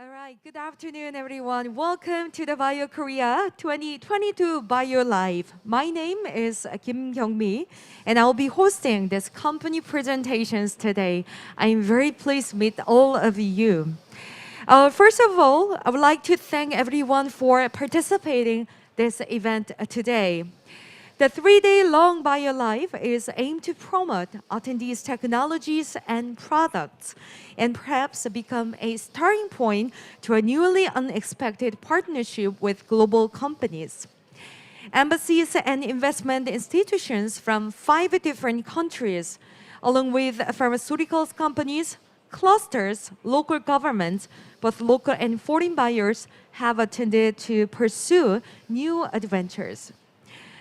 All right, good afternoon, everyone. Welcome to the Bio Korea 2022 Bio Live. My name is Kim Kyung-mi, and I'll be hosting this company presentations today. I'm very pleased to meet all of you. First of all, I would like to thank everyone for participating this event today. The three-day long Bio Live is aimed to promote attendees' technologies and products, and perhaps become a starting point to a newly unexpected partnership with global companies. Embassies and investment institutions from 5 different countries, along with pharmaceuticals companies, clusters, local governments, both local and foreign buyers have attended to pursue new adventures.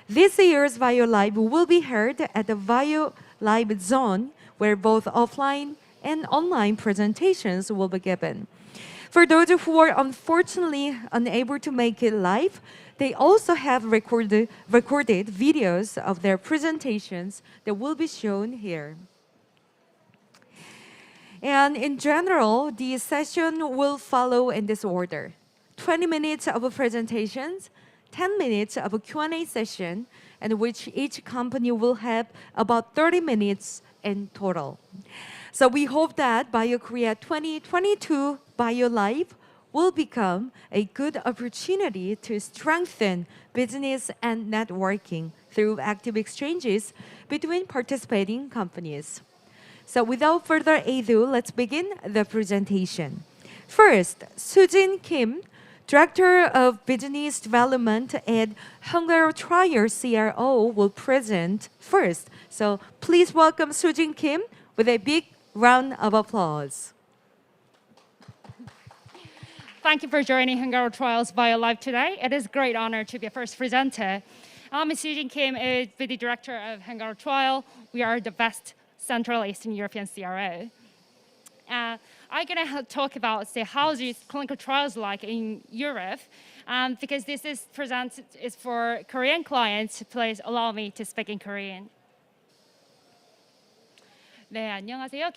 This year's Bio Live will be held at the Bio Live Zone, where both offline and online presentations will be given. For those who are unfortunately unable to make it live, they also have recorded videos of their presentations that will be shown here. And in general, the session will follow in this order: 20 minutes of presentations, 10 minutes of a Q&A session, in which each company will have about 30 minutes in total. So we hope that Bio Korea 2022 Bio Live will become a good opportunity to strengthen business and networking through active exchanges between participating companies. So without further ado, let's begin the presentation. First, Sujin Kim, Director of Business Development at Hungary Trier CRO, will present first. So please welcome Sujin Kim with a big round of applause. Thank you for joining Hungary Trials Bio Live today. It is a great honor to be a first presenter. I'm Sujin Kim, the Director of Hungary Trial. We are the best Central Eastern European CRO. I'm going to talk about how these clinical trials like in Europe, because this is for Korean clients. Please allow me to speak in Korean. 네, 안녕하세요.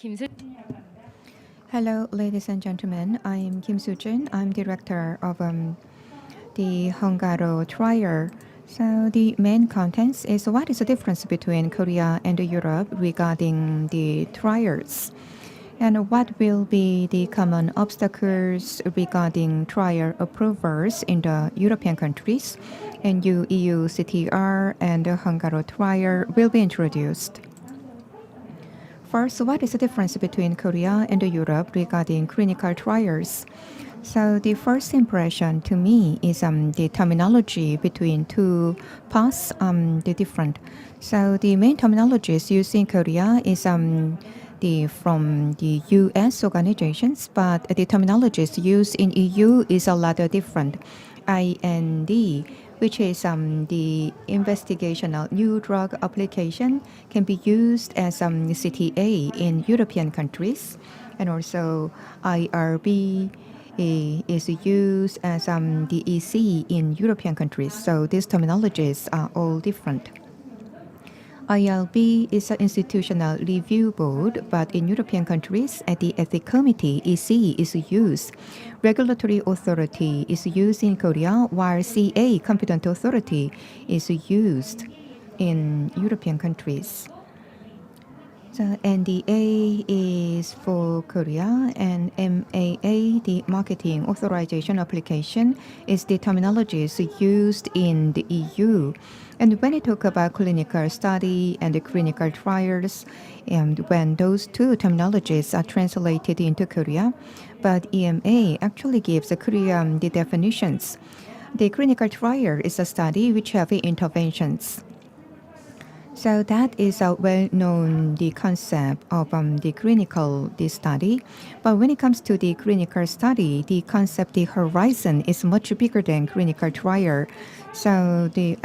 Hello, ladies and gentlemen. I'm Kim Soo-jin. I'm director of the Hungaro Trier. So the main contents is what is the difference between Korea and Europe regarding the trials, and what will be the common obstacles regarding trial approvals in the European countries, and EU CTR and Hungaro Trier will be introduced. First, what is the difference between Korea and Europe regarding clinical trials? So the first impression to me is the terminology between two paths, the different. So the main terminologies used in Korea is from the US organizations, but the terminologies used in EU is a lot different. IND, which is the investigational new drug application, can be used as CTA in European countries, and also IRB is used as the EC in European countries. So these terminologies are all different. ILB is an institutional review board, but in European countries, at the ethics committee, EC is used. Regulatory authority is used in Korea, while CA, competent authority, is used in European countries. So NDA is for Korea, and MAA, the marketing authorization application, is the terminologies used in the EU. And when I talk about clinical study and the clinical trials, and when those two terminologies are translated into Korea, but EMA actually gives Korean the definitions. The clinical trial is a study which have interventions. So that is a well-known the concept of the clinical study. But when it comes to the clinical study, the concept, the horizon is much bigger than clinical trial. So the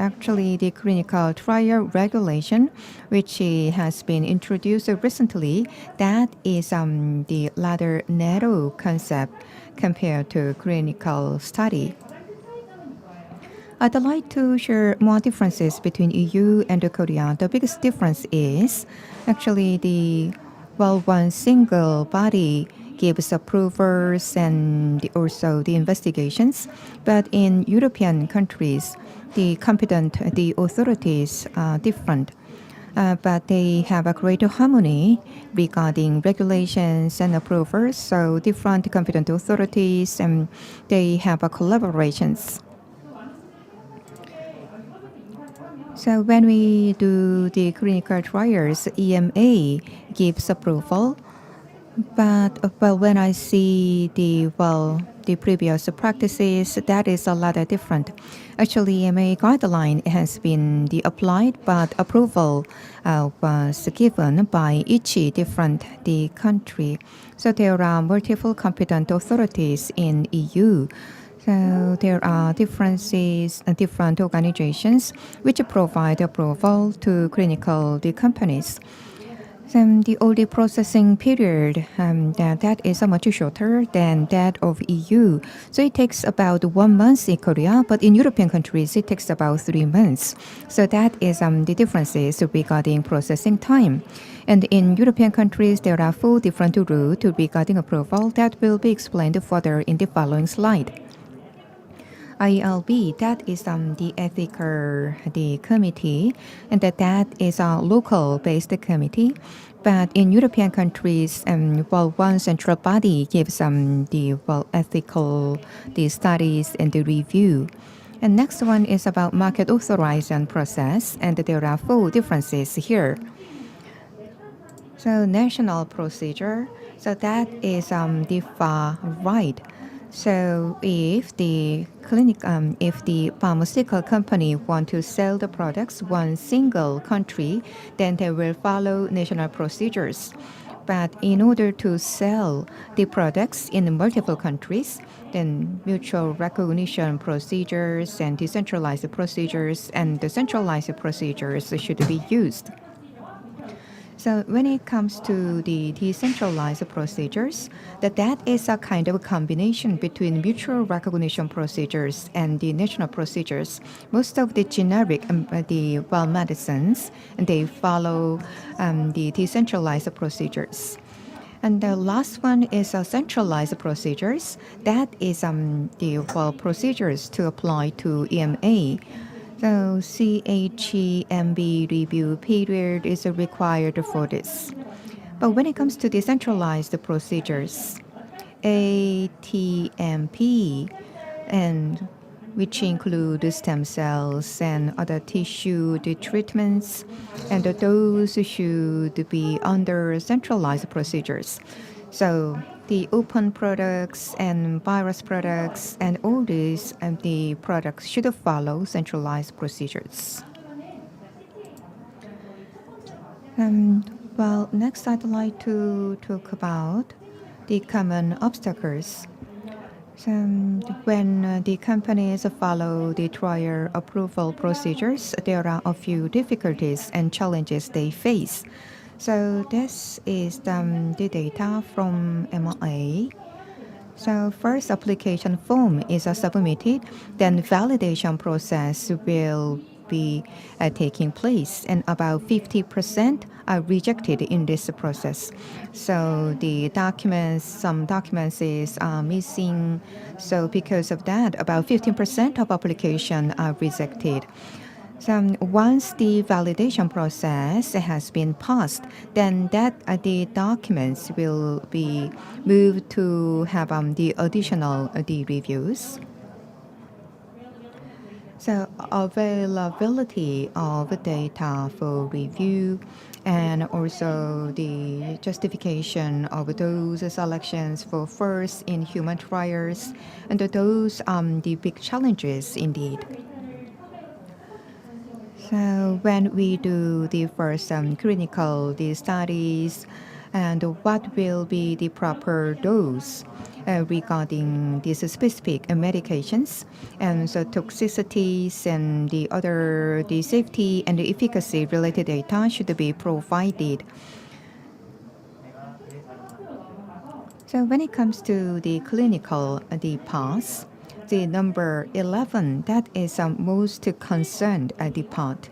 clinical trial regulation, which has been introduced recently, that is the rather narrow concept compared to clinical study. I'd like to share more differences between EU and Korea. The biggest difference is actually one single body gives approvals and also the investigations. But in European countries, the authorities are different. But they have a greater harmony regarding regulations and approvals. So different competent authorities and they have a collaborations. So when we do the clinical trials, EMA gives approval. But when I see the previous practices, that is a lot different. Actually, EMA guideline has been applied, but approval was given by each different the country. So there are multiple competent authorities in EU. So there are differences and different organizations which provide approval to clinical companies. The audit processing period that is much shorter than that of EU. So it takes about 1 month in Korea, but in European countries it takes about 3 months. So that is the differences regarding processing time. And in European countries, there are 4 different rules regarding approval that will be explained further in the following slide. ILB, that is the ethical committee, and that is a local-based committee. But in European countries, one central body gives ethical studies and the review. And next one is about market authorization process, and there are 4 differences here. So national procedure, so that is the far right. So if the pharmaceutical company want to sell the products one single country, then they will follow national procedures. But in order to sell the products in multiple countries, then mutual recognition procedures and decentralized procedures and the centralized procedures should be used. So when it comes to the decentralized procedures, that is a kind of a combination between mutual recognition procedures and the national procedures. Most of the generic medicines, they follow the decentralized procedures. And the last one is centralized procedures. That is the procedures to apply to EMA. So CHMB review period is required for this. But when it comes to decentralized procedures, ATMP, and which include stem cells and other tissue treatments, and those should be under centralized procedures. So the open products and virus products and all these the products should follow centralized procedures. Next I'd like to talk about the common obstacles. So when the companies follow the trial approval procedures, there are a few difficulties and challenges they face. So this is the data from MRA. So first application form is submitted, then validation process will be taking place, and about 50% are rejected in this process. So the documents, some documents are missing. So because of that, about 15% of application are rejected. So once the validation process has been passed, then the documents will be moved to have the additional reviews. So availability of data for review and also the justification of those selections for first in human trials, and those the big challenges indeed. So when we do the first clinical studies, and what will be the proper dose regarding these specific medications, and so toxicities and the other safety and the efficacy related data should be provided. So when it comes to the clinical path, the number 11, that is most concerned part.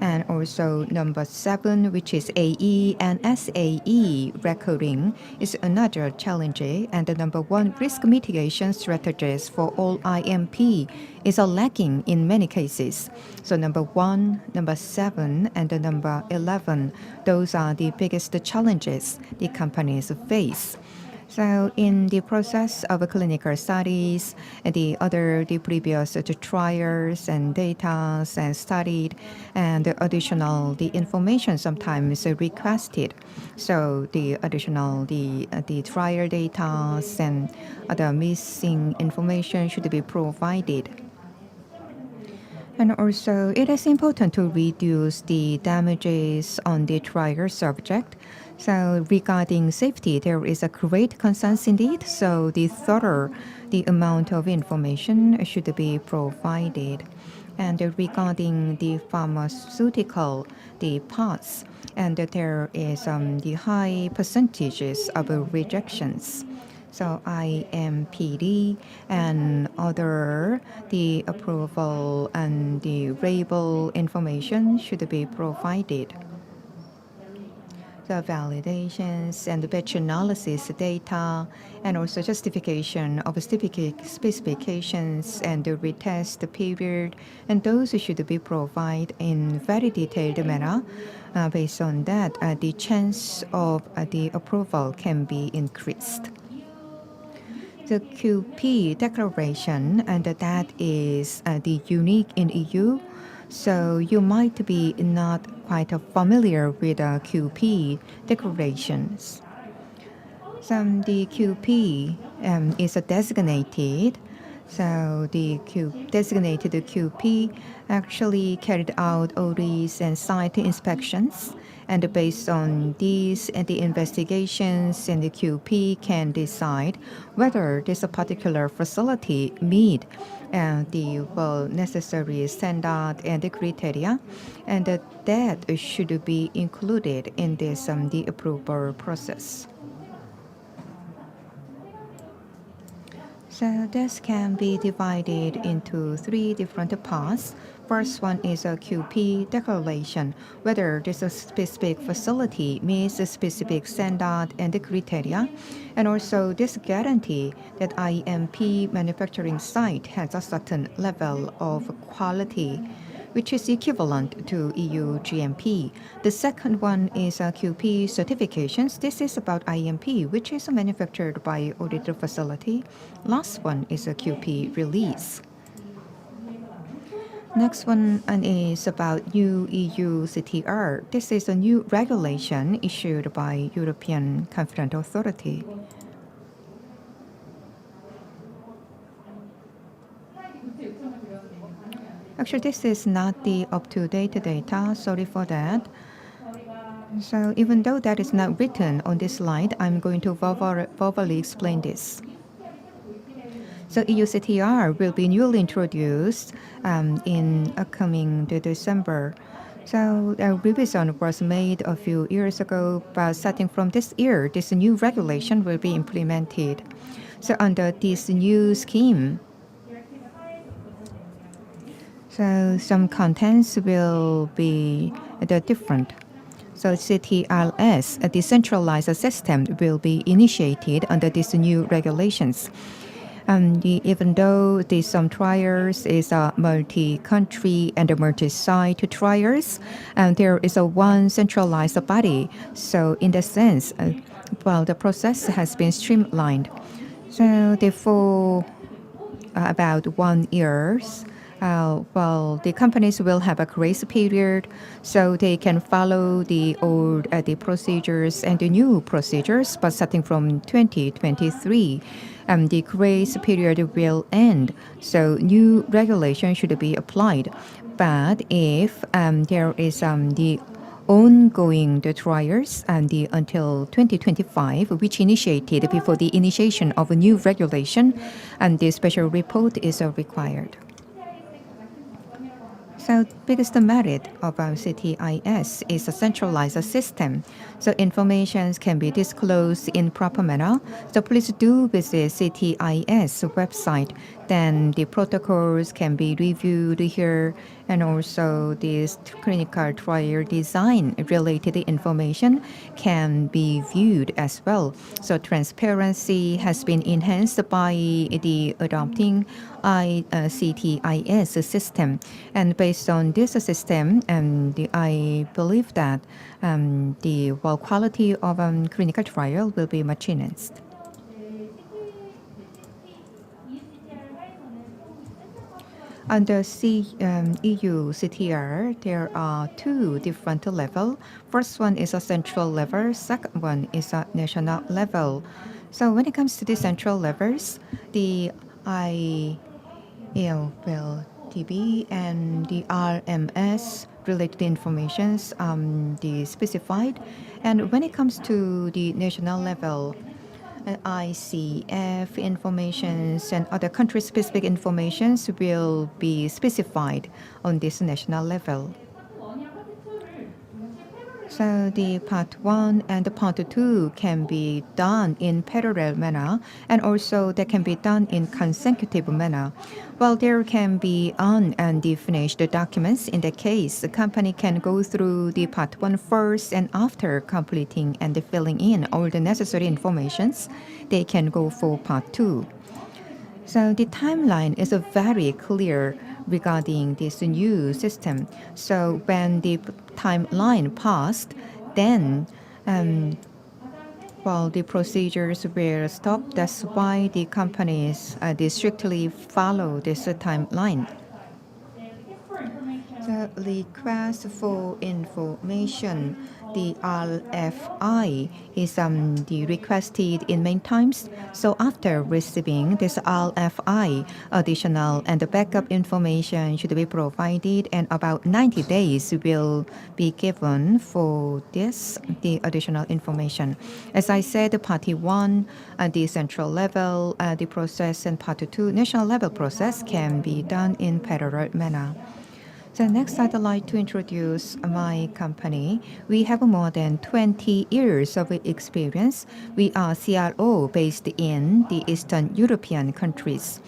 And also number 7, which is AE and SAE recording, is another challenge. And the number 1, risk mitigation strategies for all IMP is a lacking in many cases. So number 1, number 7, and the number 11, those are the biggest challenges the companies face. So in the process of clinical studies, the previous trials and data and studied, and the additional the information sometimes requested. So the additional the trial data and other missing information should be provided. And also, it is important to reduce the damages on the trial subject. So regarding safety, there is a great consensus indeed. So the amount of information should be provided. And regarding the pharmaceutical, the parts, and there is the high percentages of rejections. So IMPD and other the approval and the label information should be provided. The validations and the batch analysis data, and also justification of specifications and the retest period, and those should be provided in very detailed manner. Based on that, the chance of the approval can be increased. The QP declaration, and that is the unique in EU. So you might be not quite familiar with QP declarations. The QP is designated. So the designated QP actually carried out audits and site inspections. And based on these and the investigations, and the QP can decide whether this particular facility meet the necessary standard and the criteria, and that should be included in this the approval process. So this can be divided into 3 different parts. First one is a QP declaration, whether this specific facility meets a specific standard and the criteria, and also this guarantee that IMP manufacturing site has a certain level of quality, which is equivalent to EU GMP. The second one is QP certifications. This is about IMP, which is manufactured by audited facility. Last one is a QP release. Next one is about new EU CTR. This is a new regulation issued by European Competent Authority. Actually, this is not the up-to-date data. Sorry for that. So even though that is not written on this slide, I'm going to verbally explain this. So EU CTR will be newly introduced in upcoming December. So a revision was made a few years ago, but starting from this year, this new regulation will be implemented. So under this new scheme, so some contents will be different. So CTLS, a decentralized system, will be initiated under these new regulations. Even though some trials is a multi-country and a multi-site trials, there is a one centralized body. So in that sense, the process has been streamlined. So therefore, about 1 year, the companies will have a grace period, so they can follow the old the procedures and the new procedures. But starting from 2023, the grace period will end, so new regulation should be applied. But if there is the ongoing trials and until 2025, which initiated before the initiation of a new regulation, and the special report is required. So biggest merit of our CTIS is a centralized system. So information can be disclosed in proper manner. So please do visit CTIS website. Then the protocols can be reviewed here, and also this clinical trial design related information can be viewed as well. So transparency has been enhanced by the adopting CTIS system. And based on this system, I believe that the quality of clinical trial will be much enhanced. Under EU CTR, there are two different levels. First one is a central level, second one is a national level. So when it comes to the central levels, the ILTB and the RMS related informations the specified. And when it comes to the national level, ICF informations and other country-specific informations will be specified on this national level. So the part 1 and the part 2 can be done in parallel manner, and also they can be done in consecutive manner. While there can be on and the finished documents, in the case, the company can go through the part 1 first, and after completing and filling in all the necessary informations, they can go for part 2. So the timeline is very clear regarding this new system. So when the timeline passed, then the procedures were stopped. That's why the companies they strictly follow this timeline. The request for information, the RFI is the requested in main times. So after receiving this RFI, additional and the backup information should be provided, and about 90 days will be given for this, the additional information. As I said, Party 1, the central level, the process, and Part 2, national level process can be done in parallel manner. So next, I'd like to introduce my company. We have more than 20 years of experience. We are CRO based in the Eastern European countries.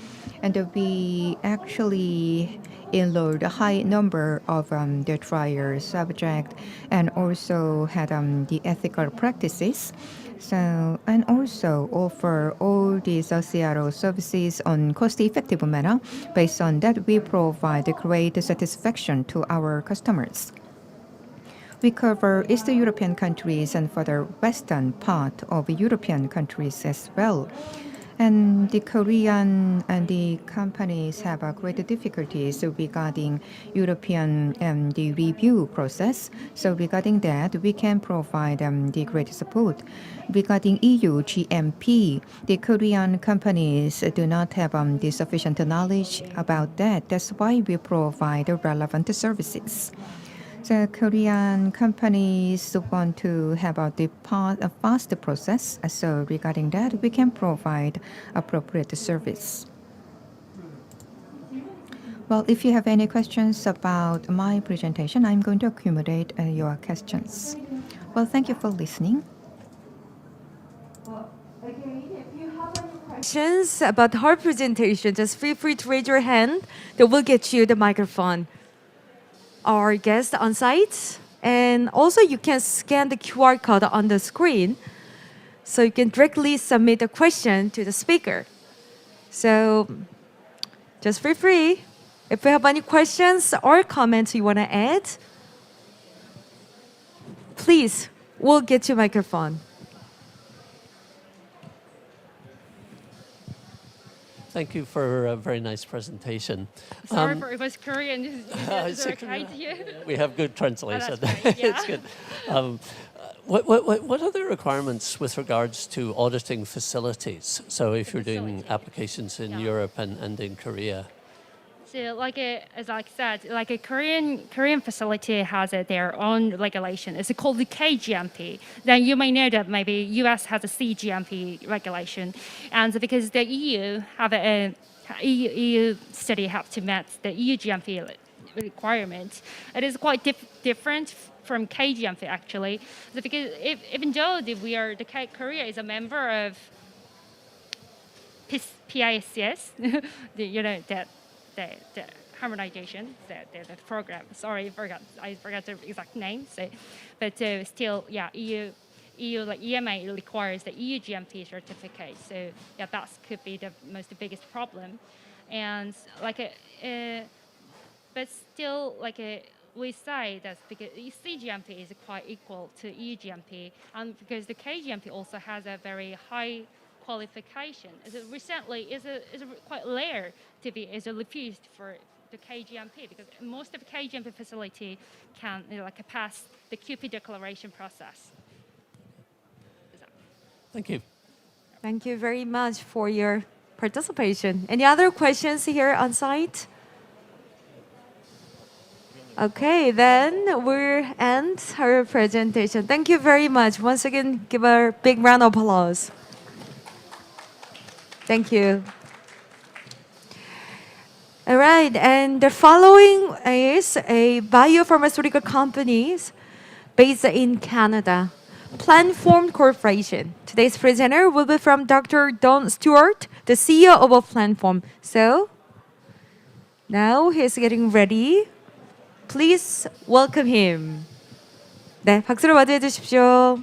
And we actually enrolled a high number of the trial subject, and also had the ethical practices. So, and also offer all these CRO services on cost-effective manner. Based on that, we provide great satisfaction to our customers. We cover Eastern European countries and further western part of European countries as well. And the Korean and the companies have great difficulties regarding European the review process. So regarding that, we can provide the great support. Regarding EU GMP, the Korean companies do not have the sufficient knowledge about that. That's why we provide relevant services. So Korean companies want to have a fast process. So regarding that, we can provide appropriate service. Well, if you have any questions about my presentation, I'm going to accumulate your questions. Well, thank you for listening. Questions about her presentation, just feel free to raise your hand. That will get you the microphone. Our guest on site, and also you can scan the QR code on the screen, so you can directly submit a question to the speaker. So just feel free. If you have any questions or comments you want to add, please, we'll get you a microphone. Thank you for a very nice presentation. Sorry for it was Korean. Is it okay to you? We have good translation. that's great, yeah. It's good. What are the requirements with regards to auditing facilities? So if you're doing applications in Europe and in Korea. So as I said, like a Korean facility has their own regulation. It's called the KGMP. Then you may know that maybe US has a CGMP regulation, and because the EU have EU study have to meet the EU GMP requirement. It is quite different from KGMP actually, because even though Korea is a member of PISCS, the harmonization, the program. Sorry, I forgot the exact name. So, but still, yeah, EU like EMA requires the EU GMP certificate. So yeah, that could be the biggest problem, and but still we say that because CGMP is quite equal to EU GMP, and because the KGMP also has a very high qualification. Recently is quite rare to be refused for the KGMP, because most of the KGMP facility can pass the QP declaration process. Thank you. Thank you very much for your participation. Any other questions here on site? Okay, then we'll end our presentation. Thank you very much. Once again, give a big round of applause. Thank you. All right, and the following is a biopharmaceutical company based in Canada, Planform Corporation. Today's presenter will be from Dr. Don Stewart, the CEO of Planform. So now he's getting ready. Please welcome him. 네, 박수로 맞이해 주십시오.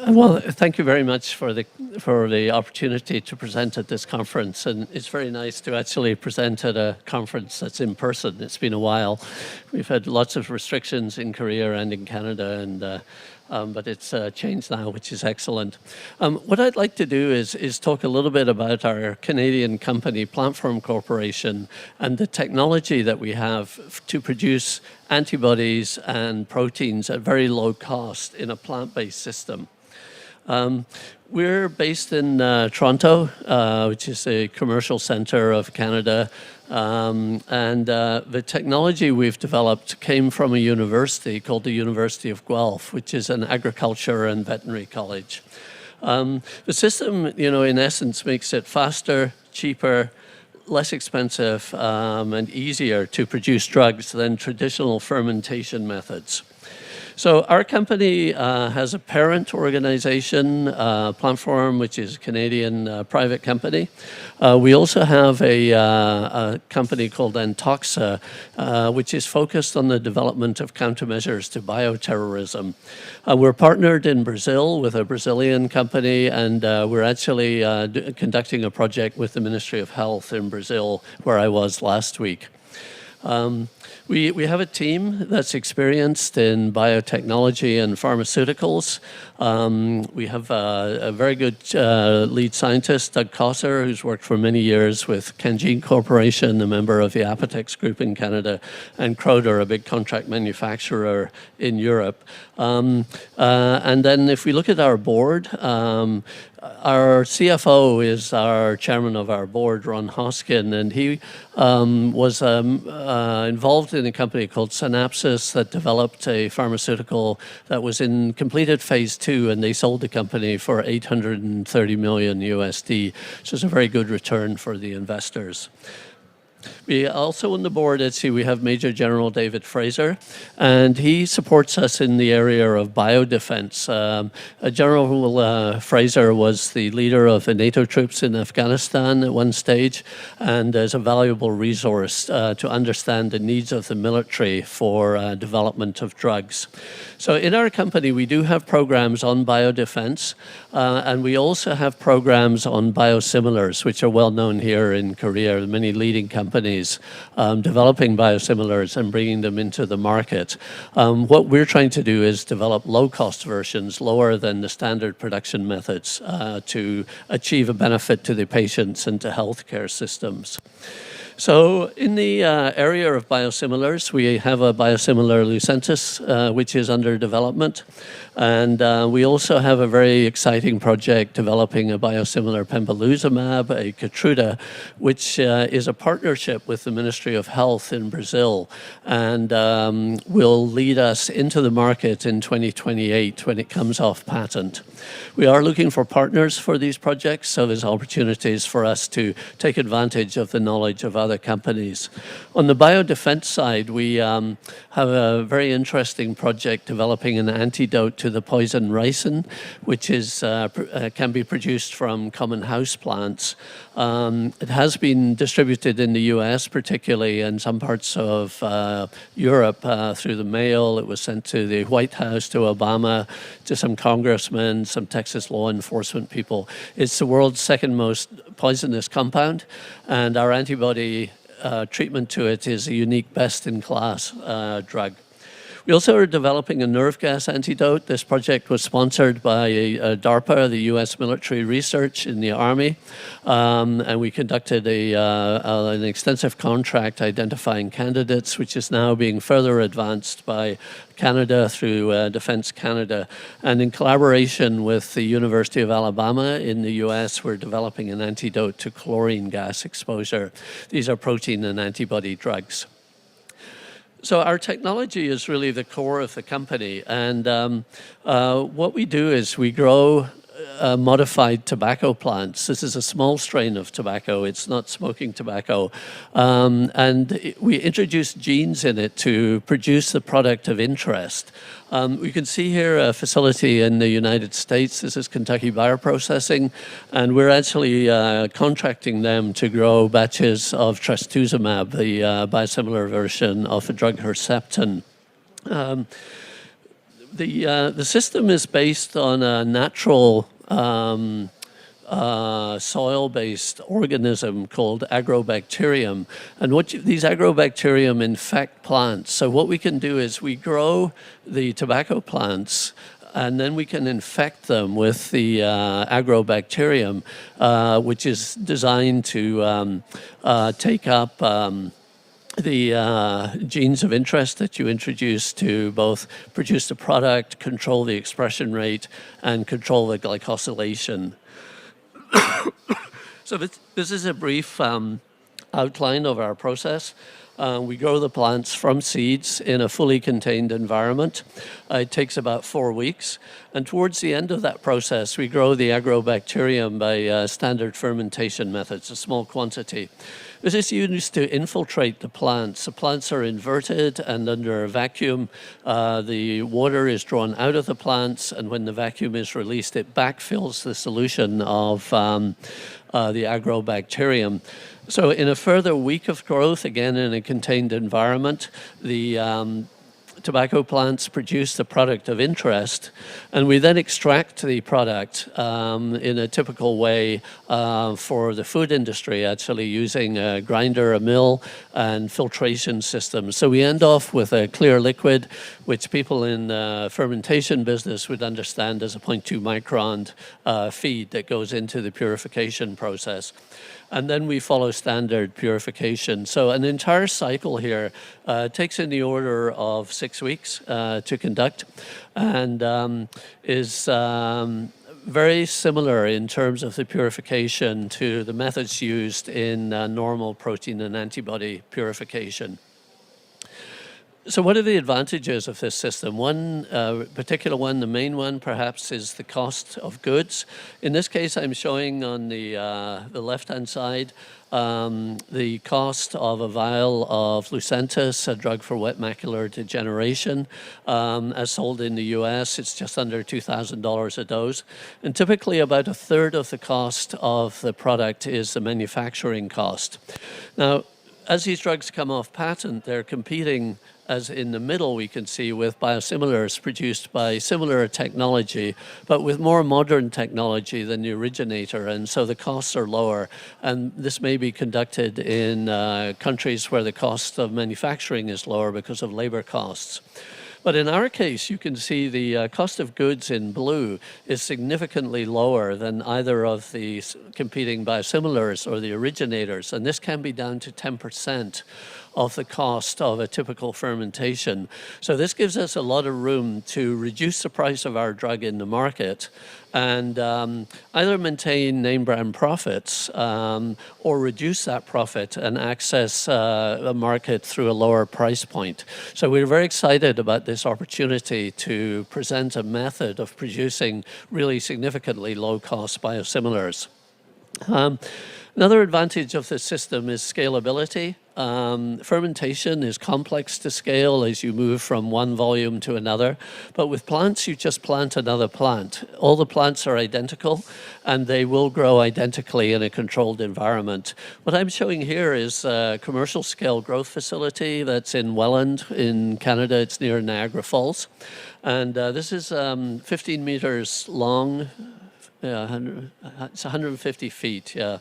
Well, thank you very much for the opportunity to present at this conference, and it's very nice to actually present at a conference that's in person. It's been a while. We've had lots of restrictions in Korea and in Canada, and but it's changed now, which is excellent. What I'd like to do is talk a little bit about our Canadian company, Planform Corporation, and the technology that we have to produce antibodies and proteins at very low cost in a plant-based system. We're based in Toronto, which is a commercial center of Canada, and the technology we've developed came from a university called the University of Guelph, which is an agriculture and veterinary college. The system, in essence, makes it faster, cheaper, less expensive, and easier to produce drugs than traditional fermentation methods. So our company has a parent organization, Planform, which is a Canadian private company. We also have a company called Antoxa, which is focused on the development of countermeasures to bioterrorism. We're partnered in Brazil with a Brazilian company, and we're actually conducting a project with the Ministry of Health in Brazil, where I was last week. We have a team that's experienced in biotechnology and pharmaceuticals. We have a very good lead scientist, Doug Kosser, who's worked for many years with Cangene Corporation, a member of the Apotex Group in Canada, and Croder, a big contract manufacturer in Europe. And then if we look at our board, our CFO is our chairman of our board, Ron Hoskin, and he was involved in a company called Synapsis that developed a pharmaceutical that was in completed phase 2, and they sold the company for $830 million USD, which is a very good return for the investors. We also on the board at SEA, we have Major General David Fraser, and he supports us in the area of biodefense. General Fraser was the leader of the NATO troops in Afghanistan at one stage, and is a valuable resource to understand the needs of the military for development of drugs. So in our company, we do have programs on biodefense, and we also have programs on biosimilars, which are well known here in Korea. Many leading companies developing biosimilars and bringing them into the market. What we're trying to do is develop low-cost versions, lower than the standard production methods, to achieve a benefit to the patients and to healthcare systems. So in the area of biosimilars, we have a biosimilar Lucentis, which is under development. And we also have a very exciting project developing a biosimilar pembrolizumab, a Keytruda, which is a partnership with the Ministry of Health in Brazil, and will lead us into the market in 2028 when it comes off patent. We are looking for partners for these projects, so there's opportunities for us to take advantage of the knowledge of other companies. On the biodefense side, we have a very interesting project developing an antidote to the poison ricin, which is can be produced from common house plants. It has been distributed in the US, particularly in some parts of Europe through the mail. It was sent to the White House, to Obama, to some congressmen, some Texas law enforcement people. It's the world's second most poisonous compound, and our antibody treatment to it is a unique best-in-class drug. We also are developing a nerve gas antidote. This project was sponsored by DARPA, the U.S. military research in the Army, and we conducted an extensive contract identifying candidates, which is now being further advanced by Canada through Defense Canada. And in collaboration with the University of Alabama in the US, we're developing an antidote to chlorine gas exposure. These are protein and antibody drugs. So our technology is really the core of the company, and what we do is we grow modified tobacco plants. This is a small strain of tobacco. It's not smoking tobacco. And we introduce genes in it to produce the product of interest. We can see here a facility in the United States. This is Kentucky Bioprocessing, and we're actually contracting them to grow batches of trastuzumab, the biosimilar version of the drug Herceptin. The system is based on a natural soil-based organism called agrobacterium. And these agrobacterium infect plants. So what we can do is we grow the tobacco plants, and then we can infect them with the agrobacterium, which is designed to take up the genes of interest that you introduce to both produce the product, control the expression rate, and control the glycosylation. So this is a brief outline of our process. We grow the plants from seeds in a fully contained environment. It takes about 4 weeks. And towards the end of that process, we grow the agrobacterium by standard fermentation methods, a small quantity. This is used to infiltrate the plants. The plants are inverted, and under a vacuum, the water is drawn out of the plants, and when the vacuum is released, it backfills the solution of the agrobacterium. So in a further week of growth, again in a contained environment, the tobacco plants produce the product of interest, and we then extract the product in a typical way for the food industry, actually using a grinder, a mill, and filtration systems. So we end off with a clear liquid, which people in the fermentation business would understand as a 0.2 micron feed that goes into the purification process. And then we follow standard purification. So an entire cycle here takes in the order of 6 weeks to conduct, and is very similar in terms of the purification to the methods used in normal protein and antibody purification. So what are the advantages of this system? One particular one, the main one perhaps, is the cost of goods. In this case, I'm showing on the left-hand side the cost of a vial of Lucentis, a drug for wet macular degeneration. As sold in the US, it's just under $2,000 a dose. And typically about a third of the cost of the product is the manufacturing cost. Now, as these drugs come off patent, they're competing, as in the middle we can see, with biosimilars produced by similar technology, but with more modern technology than the originator, and so the costs are lower. And this may be conducted in countries where the cost of manufacturing is lower because of labor costs. But in our case, you can see the cost of goods in blue is significantly lower than either of the competing biosimilars or the originators, and this can be down to 10% of the cost of a typical fermentation. So this gives us a lot of room to reduce the price of our drug in the market and either maintain name brand profits or reduce that profit and access a market through a lower price point. So we're very excited about this opportunity to present a method of producing really significantly low-cost biosimilars. Another advantage of this system is scalability. Fermentation is complex to scale as you move from one volume to another, but with plants, you just plant another plant. All the plants are identical, and they will grow identically in a controlled environment. What I'm showing here is a commercial scale growth facility that's in Welland in Canada. It's near Niagara Falls. And this is 15 meters long. Yeah, it's 150 feet, yeah,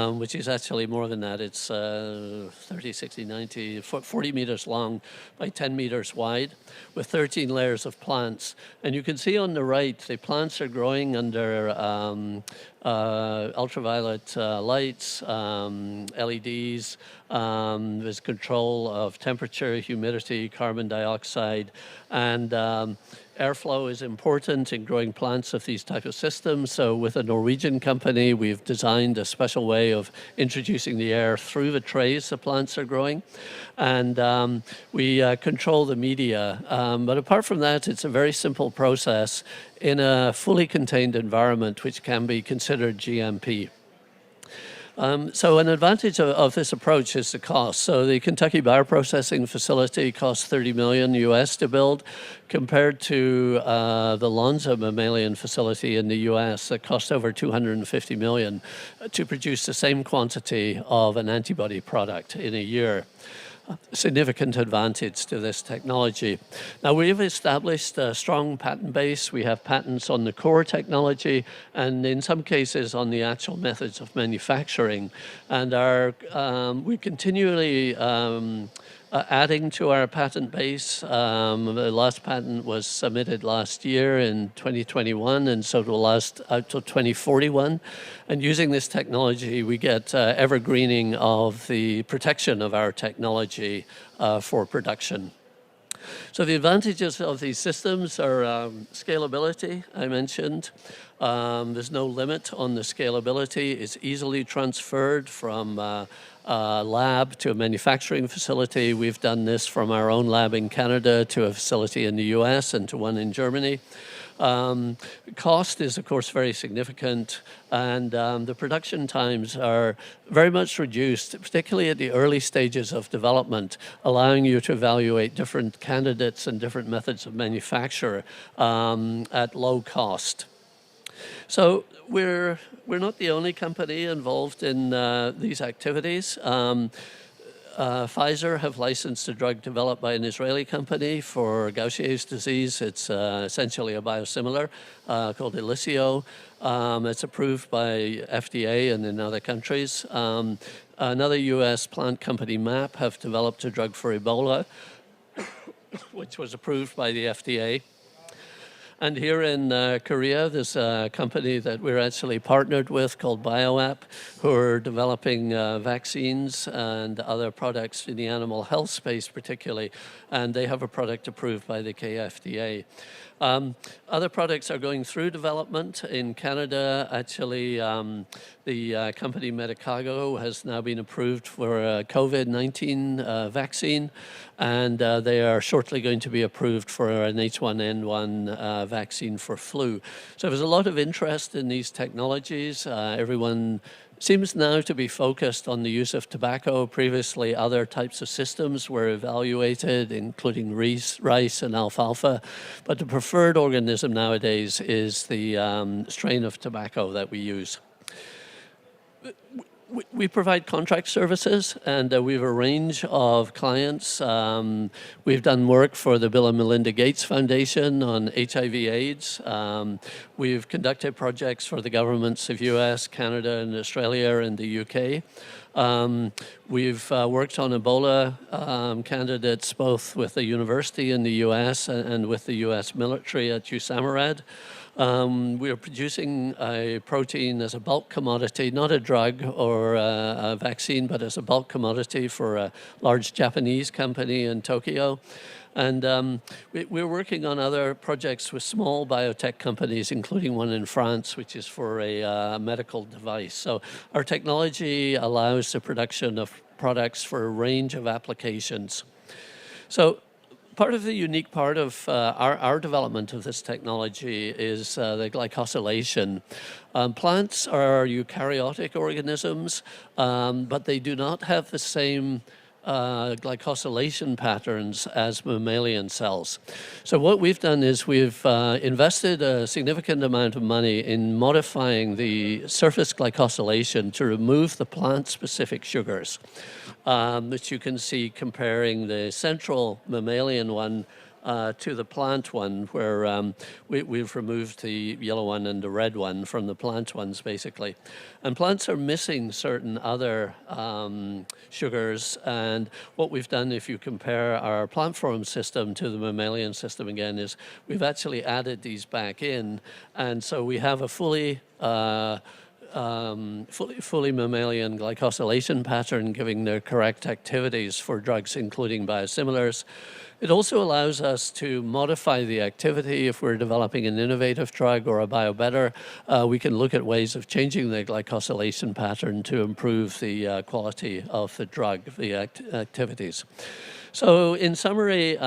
which is actually more than that. It's 30, 60, 90, 40 meters long by 10 meters wide with 13 layers of plants. And you can see on the right, the plants are growing under ultraviolet lights, LEDs. There's control of temperature, humidity, carbon dioxide, and airflow is important in growing plants of these type of systems. So with a Norwegian company, we've designed a special way of introducing the air through the trays the plants are growing. And we control the media. But apart from that, it's a very simple process in a fully contained environment, which can be considered GMP. So an advantage of this approach is the cost. So the Kentucky bioprocessing facility costs $30 million US to build, compared to the Lonza mammalian facility in the US that cost over $250 million to produce the same quantity of an antibody product in a year. Significant advantage to this technology. Now, we've established a strong patent base. We have patents on the core technology and in some cases on the actual methods of manufacturing. And we continually adding to our patent base. The last patent was submitted last year in 2021, and so it will last out till 2041. And using this technology, we get evergreening of the protection of our technology for production. So the advantages of these systems are scalability, I mentioned. There's no limit on the scalability. It's easily transferred from a lab to a manufacturing facility. We've done this from our own lab in Canada to a facility in the US and to one in Germany. Cost is, of course, very significant, and the production times are very much reduced, particularly at the early stages of development, allowing you to evaluate different candidates and different methods of manufacture at low cost. So we're not the only company involved in these activities. Pfizer have licensed a drug developed by an Israeli company for Gaucher's disease. It's essentially a biosimilar called Eliseo. It's approved by FDA and in other countries. Another US plant company, MAP, have developed a drug for Ebola, which was approved by the FDA. And here in Korea, there's a company that we're actually partnered with called BioApp, who are developing vaccines and other products in the animal health space particularly, and they have a product approved by the KFDA. Other products are going through development. In Canada, actually, the company Medicago has now been approved for a COVID-19 vaccine, and they are shortly going to be approved for an H1N1 vaccine for flu. So there's a lot of interest in these technologies. Everyone seems now to be focused on the use of tobacco. Previously, other types of systems were evaluated, including rice and alfalfa. But the preferred organism nowadays is the strain of tobacco that we use. We provide contract services, and we have a range of clients. We've done work for the Bill and Melinda Gates Foundation on HIV/AIDS. We've conducted projects for the governments of US, Canada, and Australia, and the UK. We've worked on Ebola candidates both with the university in the US and with the US military at USAMARAD. We are producing a protein as a bulk commodity, not a drug or a vaccine, but as a bulk commodity for a large Japanese company in Tokyo. And we're working on other projects with small biotech companies, including one in France, which is for a medical device. So our technology allows the production of products for a range of applications. So part of the unique part of our development of this technology is the glycosylation. Plants are eukaryotic organisms, but they do not have the same glycosylation patterns as mammalian cells. So what we've done is we've invested a significant amount of money in modifying the surface glycosylation to remove the plant-specific sugars, which you can see comparing the central mammalian one to the plant one, where we've removed the yellow one and the red one from the plant ones, basically. And plants are missing certain other sugars, and what we've done, if you compare our plant form system to the mammalian system again, is we've actually added these back in, and so we have a fully mammalian glycosylation pattern giving the correct activities for drugs, including biosimilars. It also allows us to modify the activity. If we're developing an innovative drug or a biobetter, we can look at ways of changing the glycosylation pattern to improve the quality of the drug, the activities. So in summary,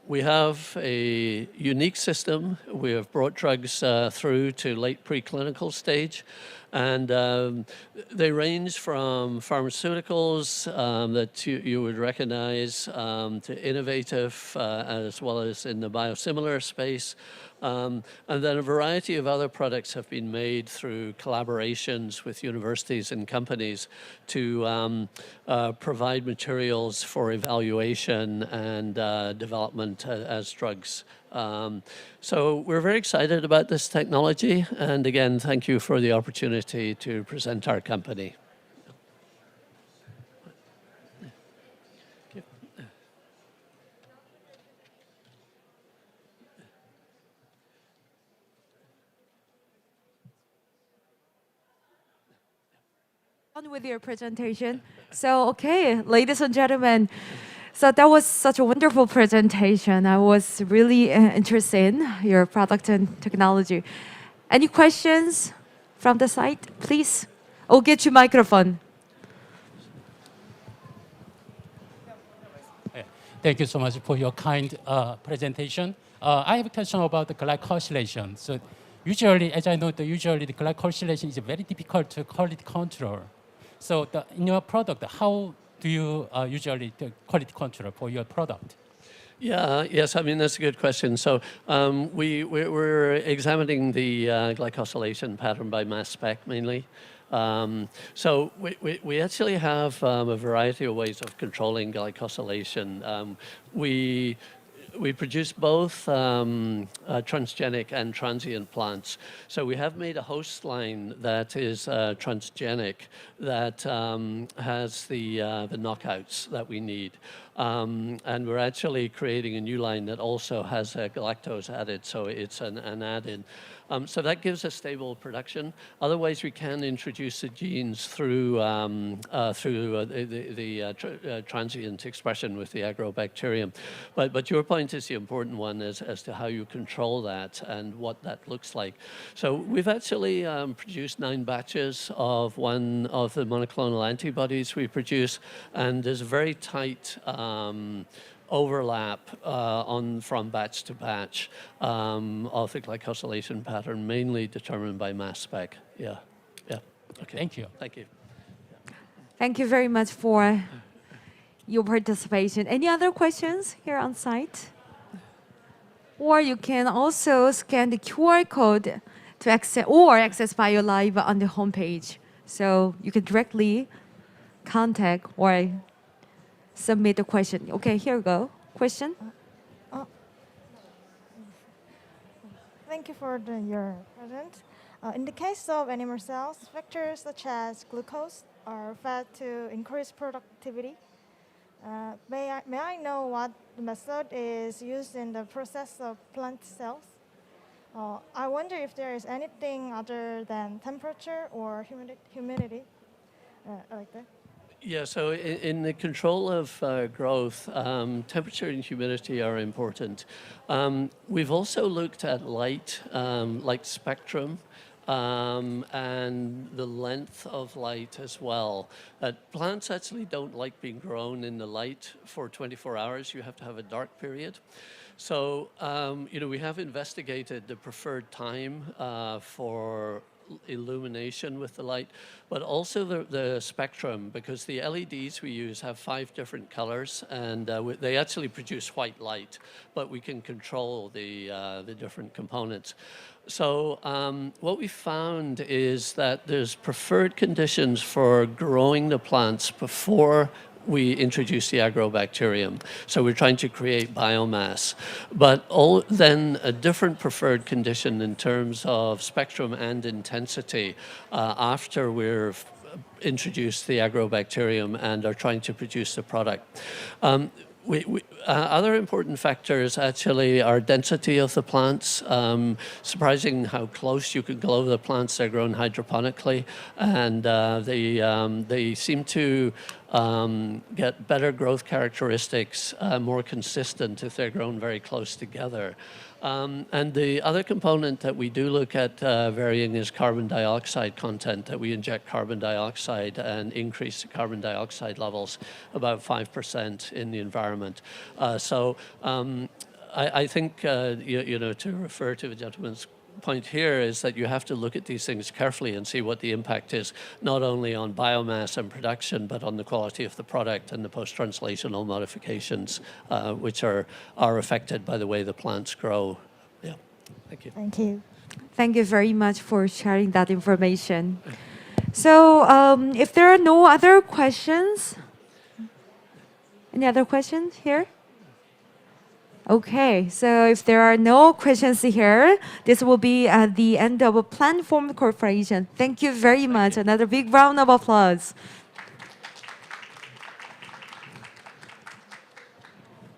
we have a unique system. We have brought drugs through to late preclinical stage. And they range from pharmaceuticals that you would recognize to innovative, as well as in the biosimilar space. And then a variety of other products have been made through collaborations with universities and companies to provide materials for evaluation and development as drugs. So we're very excited about this technology. And again, thank you for the opportunity to present our company. On with your presentation. So, okay, ladies and gentlemen, so that was such a wonderful presentation. I was really interested in your product and technology. Any questions from the site, please? I'll get you microphone. Thank you so much for your kind presentation. I have a question about the glycosylation. So usually, as I know, usually the glycosylation is very difficult to quality control. So in your product, how do you usually do quality control for your product? Yes, I mean, that's a good question. So we're examining the glycosylation pattern by mass spec mainly. So we actually have a variety of ways of controlling glycosylation. We produce both transgenic and transient plants. So we have made a host line that is transgenic that has the knockouts that we need. And we're actually creating a new line that also has galactose added, so it's an add-in. So that gives us stable production. Otherwise, we can introduce the genes through the transient expression with the agrobacterium. But your point is the important one as to how you control that and what that looks like. So we've actually produced 9 batches of one of the monoclonal antibodies we produce, and there's a very tight overlap from batch to batch of the glycosylation pattern, mainly determined by mass spec. Yeah. Okay. Thank you. Thank you. Thank you very much for your participation. Any other questions here on site? Or you can also scan the QR code to access BioLive on the homepage. So you can directly contact or submit a question. Okay, here we go. Question? Thank you for your present. In the case of animal cells, factors such as glucose, are fed to increase productivity. May I know what method is used in the process of plant cells? I wonder if there is anything other than temperature or humidity, like that. Yeah, so in the control of growth, temperature and humidity are important. We've also looked at light spectrum, and the length of light as well. Plants actually don't like being grown in the light for 24 hours. You have to have a dark period. So, we have investigated the preferred time for illumination with the light, but also the spectrum, because the LEDs we use have 5 different colors, and they actually produce white light, but we can control the different components. So what we found is that there's preferred conditions for growing the plants before we introduce the agrobacterium. So we're trying to create biomass. But then a different preferred condition in terms of spectrum and intensity after we've introduced the agrobacterium and are trying to produce the product. Other important factors actually are density of the plants. Surprising how close you can grow the plants. They're grown hydroponically, and they seem to get better growth characteristics, more consistent if they're grown very close together. And the other component that we do look at varying is carbon dioxide content, that we inject carbon dioxide and increase the carbon dioxide levels about 5% in the environment. I think, to refer to the gentleman's point here is that you have to look at these things carefully and see what the impact is, not only on biomass and production, but on the quality of the product and the post-translational modifications, which are affected by the way the plants grow. Yeah, thank you. Thank you. Thank you very much for sharing that information. So if there are no other questions, any other questions here? Okay, so if there are no questions here, this will be at the end of a Planform Corporation. Thank you very much. Another big round of applause.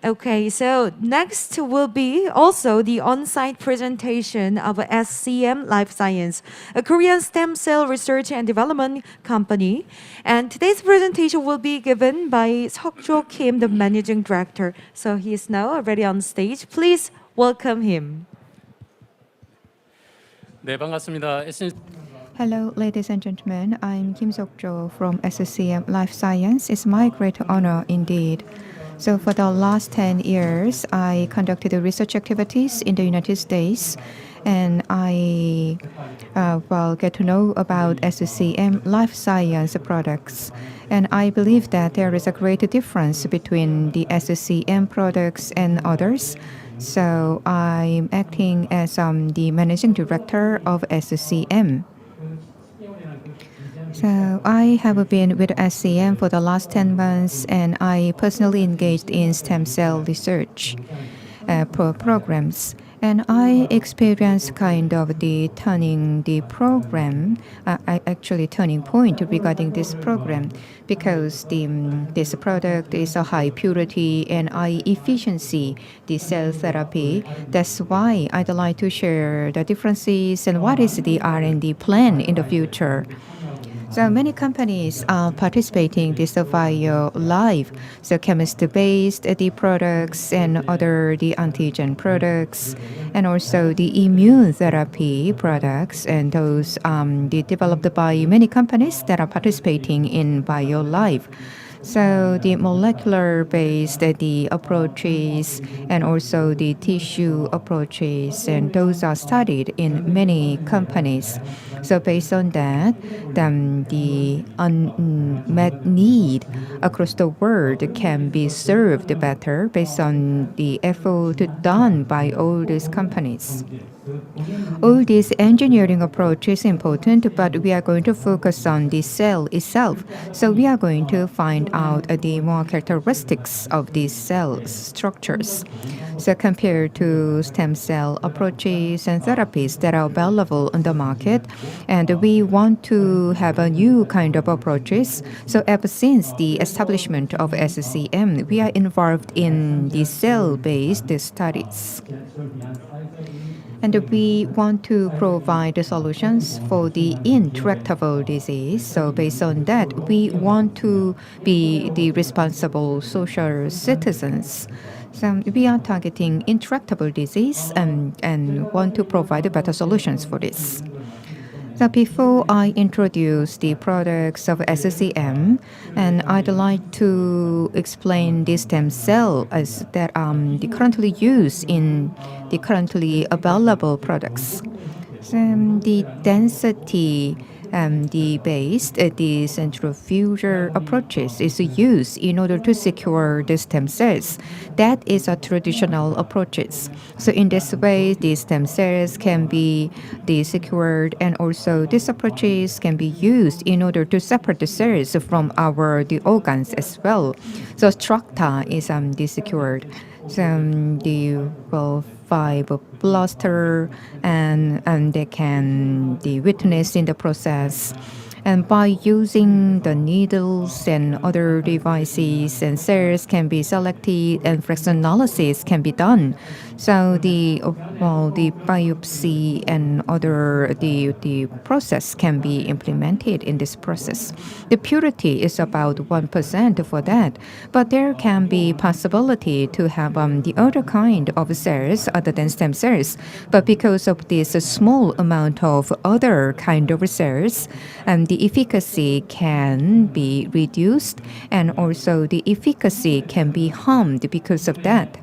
Okay, so next will be also the on-site presentation of SCM Life Science, a Korean stem cell research and development company. And today's presentation will be given by Seok-jo Kim, the managing director. So he is now already on stage. Please welcome him. 네, 반갑습니다. Hello, ladies and gentlemen. I'm Kim Seok-jo from SCM Life Science. It's my great honor indeed. So for the last 10 years, I conducted research activities in the United States, and I get to know about SCM Life Science products. And I believe that there is a great difference between the SCM products and others. So I'm acting as the managing director of SCM. So I have been with SCM for the last 10 months, and I personally engaged in stem cell research programs. And I experienced kind of the turning point regarding this program, because this product is a high purity and high efficiency, the cell therapy. That's why I'd like to share the differences and what is the R&D plan in the future. So many companies are participating in this BioLife, so chemist-based the products and the antigen products, and also the immune therapy products, and those developed by many companies that are participating in BioLife. So the molecular-based the approaches and also the tissue approaches, and those are studied in many companies. So based on that, the unmet need across the world can be served better based on the effort done by all these companies. All this engineering approach is important, but we are going to focus on the cell itself. So we are going to find out the more characteristics of these cell structures. So compared to stem cell approaches and therapies that are available on the market, And we want to have a new kind of approaches. So ever since the establishment of SCM, we are involved in the cell-based studies. And we want to provide solutions for the intractable disease. So based on that, we want to be the responsible social citizens. So we are targeting intractable disease and want to provide better solutions for this. So before I introduce the products of SCM, and I'd like to explain the stem cell as that the currently used in the currently available products. So the density the based the centrifugal approaches is used in order to secure the stem cells. That is a traditional approaches. So in this way, the stem cells can be secured, and also these approaches can be used in order to separate the cells from the organs as well. So structa is secured. So the fibroblast and they can witness in the process. And by using the needles and other devices, and cells can be selected and fraction analysis can be done. So the biopsy and other the process can be implemented in this process. The purity is about 1% for that, but there can be possibility to have the other kind of cells other than stem cells. But because of this small amount of other kind of cells, the efficacy can be reduced, and also the efficacy can be harmed because of that.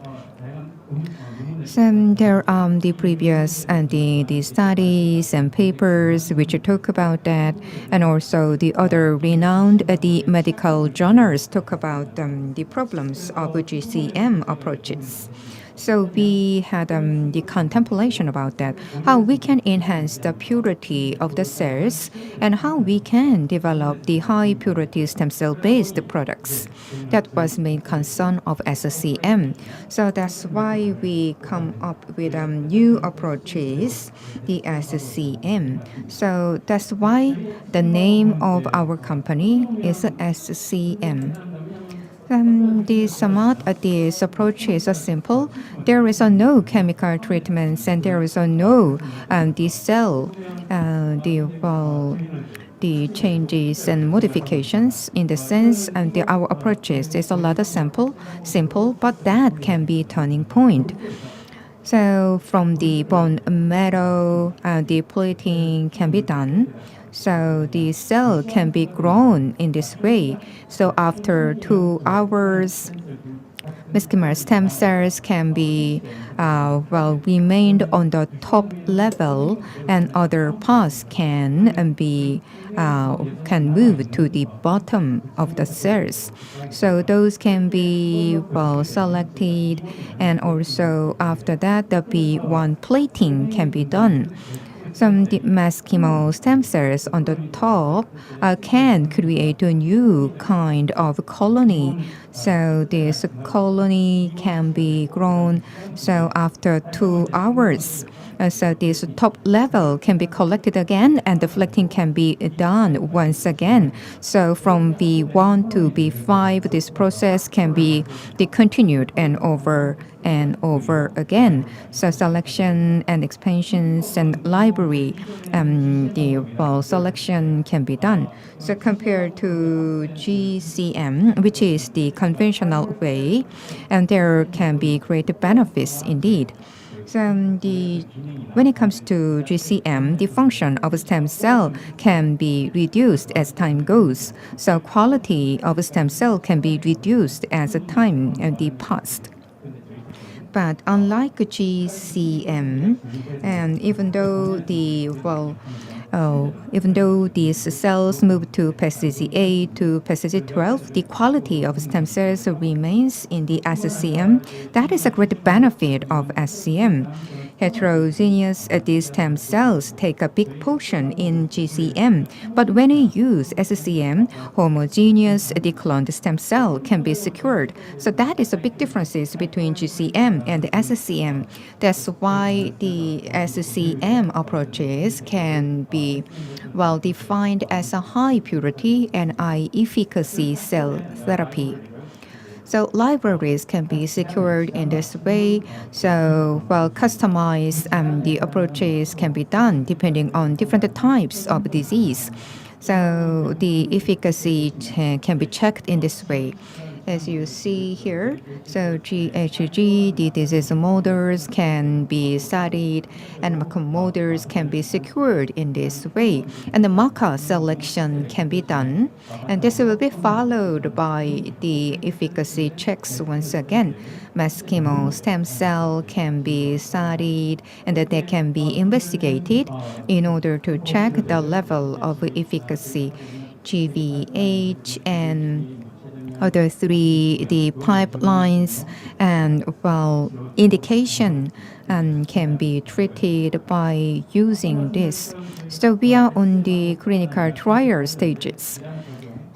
So there are the previous and the studies and papers which talk about that, and also the other renowned the medical journals talk about the problems of GCM approaches. So we had the contemplation about that, how we can enhance the purity of the cells and how we can develop the high purity stem cell based products. That was main concern of SCM. So that's why we come up with new approaches, the SCM. So that's why the name of our company is SCM. This approach is simple. There is no chemical treatments, and there is no the cell the changes and modifications in the sense, and our approaches is a lot of simple, but that can be turning point. So from the bone marrow, the plating can be done. So the cell can be grown in this way. So after 2 hours, mesenchymal stem cells can be remained on the top level, and other parts can move to the bottom of the cells. So those can be selected, and also after that the B1 plating can be done. Some mesenchymal stem cells on the top can create a new kind of colony. So this colony can be grown. So after 2 hours, so this top level can be collected again, and the flecting can be done once again. So from B1 to B5, this process can be continued and over again. So selection and expansions and library, selection can be done. So compared to GCM, which is the conventional way, and there can be great benefits indeed. So when it comes to GCM, the function of a stem cell can be reduced as time goes. So quality of a stem cell can be reduced as time passed. But unlike GCM, and even though these cells move to passage 8 to passage 12, the quality of stem cells remains in the SCM. That is a great benefit of SCM. Heterogeneous these stem cells take a big portion in GCM, but when you use SCM, homogeneous cloned stem cell can be secured. So that is a big differences between GCM and SCM. That's why the SCM approaches can be well defined as a high purity and high efficacy cell therapy. So libraries can be secured in this way. So well, customized the approaches can be done depending on different types of disease. So the efficacy can be checked in this way. As you see here, so GHG, the disease models can be studied and marker models can be secured in this way. And the marker selection can be done. And this will be followed by the efficacy checks once again. Mesenchymal stem cell can be studied and that they can be investigated in order to check the level of efficacy. GVH and other three, the pipelines and well indication can be treated by using this. So we are on the clinical trial stages.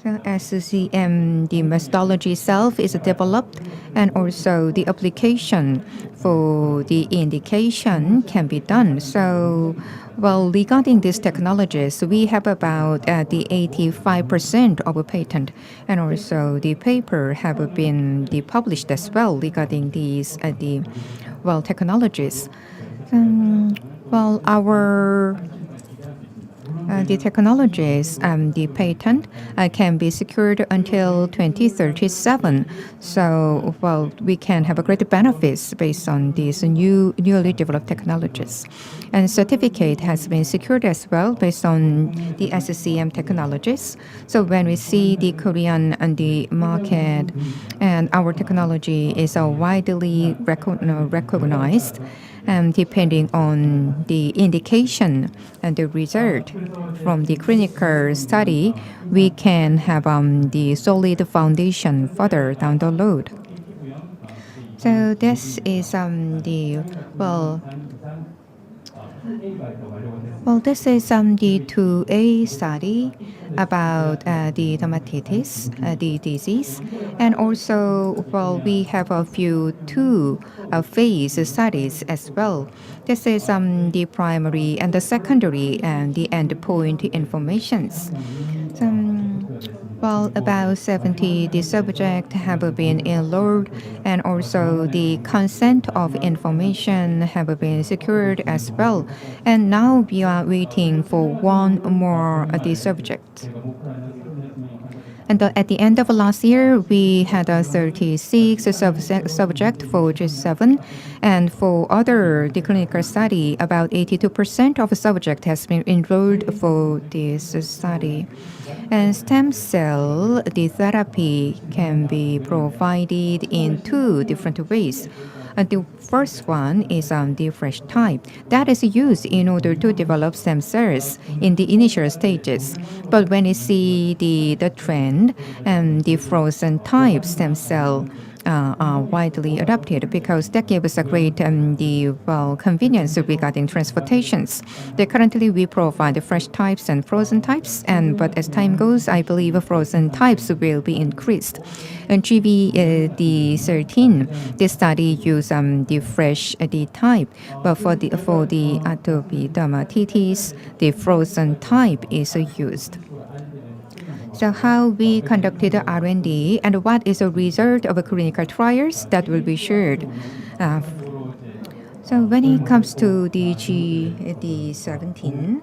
So SCM, the methodology itself is developed and also the application for the indication can be done. So well, regarding these technologies, we have about the 85% of a patent, and also the paper have been published as well regarding these the well technologies. Well, our the technologies, the patent can be secured until 2037. So, well, we can have a great benefits based on these newly developed technologies. And certificate has been secured as well based on the SCM technologies. So when we see the Korean and the market, and our technology is widely recognized. Depending on the indication and the result from the clinical study, we can have the solid foundation further down the road. So this is the this is the 2A study about the dermatitis, the disease, and also we have a few phase studies as well. This is the primary and the secondary and the endpoint informations. Well, about 70 the subjects have been enrolled, and also the consent of information have been secured as well. And now we are waiting for one more the subject. And at the end of last year, we had 36 subject for G7. And for other the clinical study, about 82% of subject has been enrolled for this study. And stem cell, the therapy can be provided in two different ways. The first one is the fresh type. That is used in order to develop stem cells in the initial stages. But when you see the trend and the frozen type stem cell are widely adopted because that gives a great convenience regarding transportations. Currently, we provide fresh types and frozen types, but as time goes, I believe frozen types will be increased. And GV13, this study use the fresh the type, but for the atopic dermatitis, the frozen type is used. So how we conducted the R&D and what is the result of the clinical trials that will be shared. So when it comes to the G17,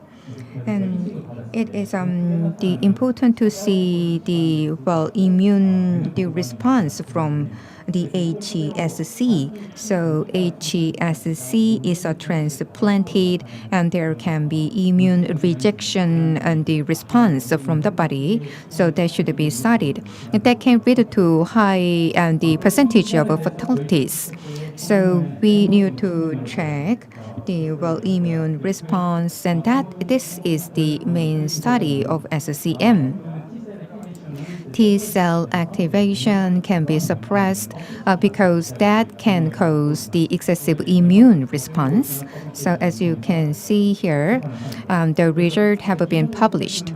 and it is important to see the immune response from the HESC. So HESC is transplanted, and there can be immune rejection and the response from the body. So that should be studied. And that can lead to high the percentage of fatalities. So we need to check the immune response, and this is the main study of SCM. T cell activation can be suppressed because that can cause the excessive immune response. So as you can see here, the results have been published.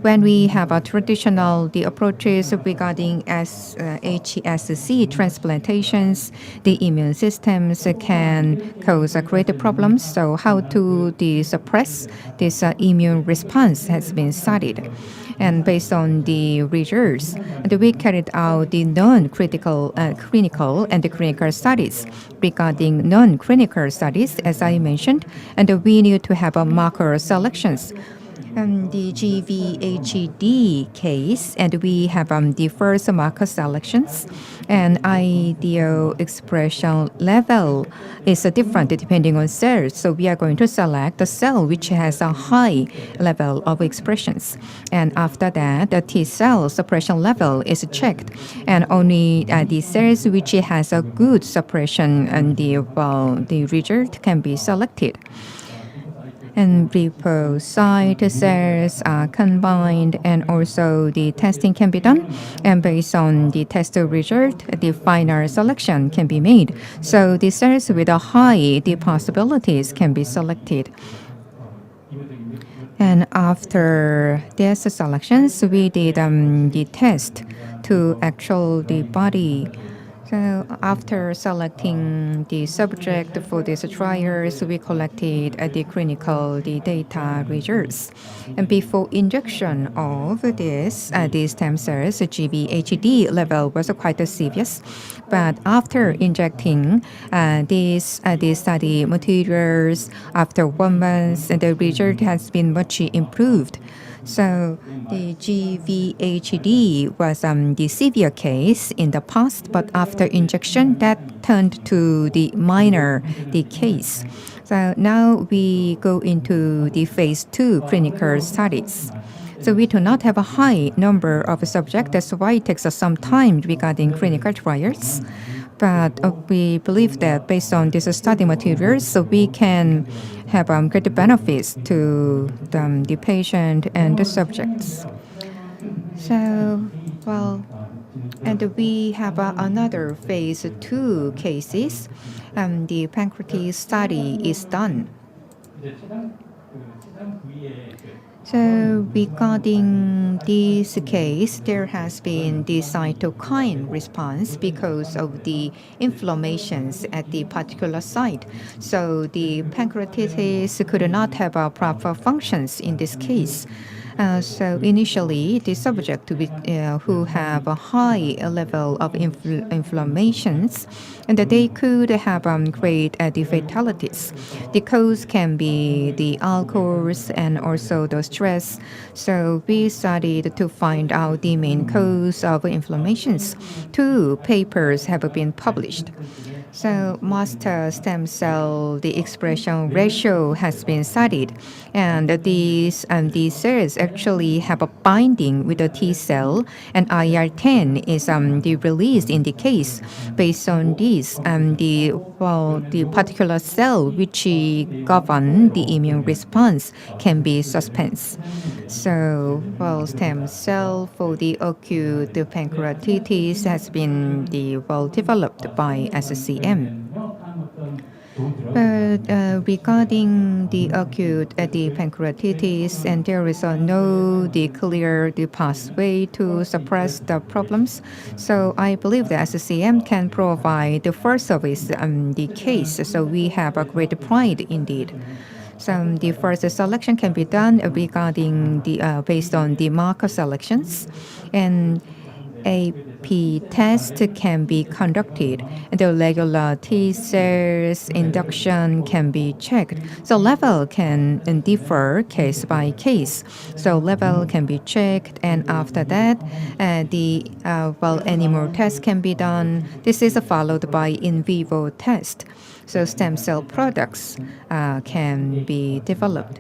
When we have a traditional the approaches regarding HSC transplantations, the immune systems can cause greater problems. So how to suppress this immune response has been studied. And based on the results, we carried out the non-critical clinical and the clinical studies. Regarding non-clinical studies, as I mentioned, and we need to have a marker selections. The GVHD case, and we have the first marker selections, and ideal expression level is different depending on cells. So we are going to select the cell which has a high level of expressions, and after that, the T cell suppression level is checked, and only the cells which has a good suppression and the result can be selected. And lymphocyte cells are combined, and also the testing can be done. And based on the test result, the final selection can be made. So the cells with a high the possibilities can be selected. And after these selections, we did the test to actual the body. So after selecting the subject for these trials, we collected the clinical data results. And before injection of these stem cells, GVHD level was quite serious. But after injecting these study materials, after 1 month, the result has been much improved. So the GVHD was the severe case in the past, but after injection, that turned to the minor case. So now we go into the phase 2 clinical studies. So we do not have a high number of subjects. That's why it takes us some time regarding clinical trials. But we believe that based on these study materials, so we can have great benefits to the patient and the subjects. So, well, and we have another phase 2 cases. The pancreatic study is done. So regarding this case, there has been the cytokine response because of the inflammations at the particular site. So the pancreatitis could not have proper functions in this case. So initially, the subject who have a high level of inflammations, and that they could have great the fatalities. The cause can be the alcohols and also the stress. So we studied to find out the main cause of inflammations. 2 papers have been published. So master stem cell, the expression ratio has been studied, and these cells actually have a binding with the T cell, and IL-10 is released in the case. Based on this, the particular cell which govern the immune response can be suspensed. So, stem cell for the acute pancreatitis has been developed by SCM. But regarding the acute pancreatitis, and there is no clear pathway to suppress the problems. So I believe that SCM can provide the first service the case. So we have a great pride indeed. So the first selection can be done regarding based on the marker selections, and AP test can be conducted. The regular T cells induction can be checked. So level can differ case by case. So level can be checked, and after that, animal test can be done. This is followed by in vivo test. So stem cell products can be developed.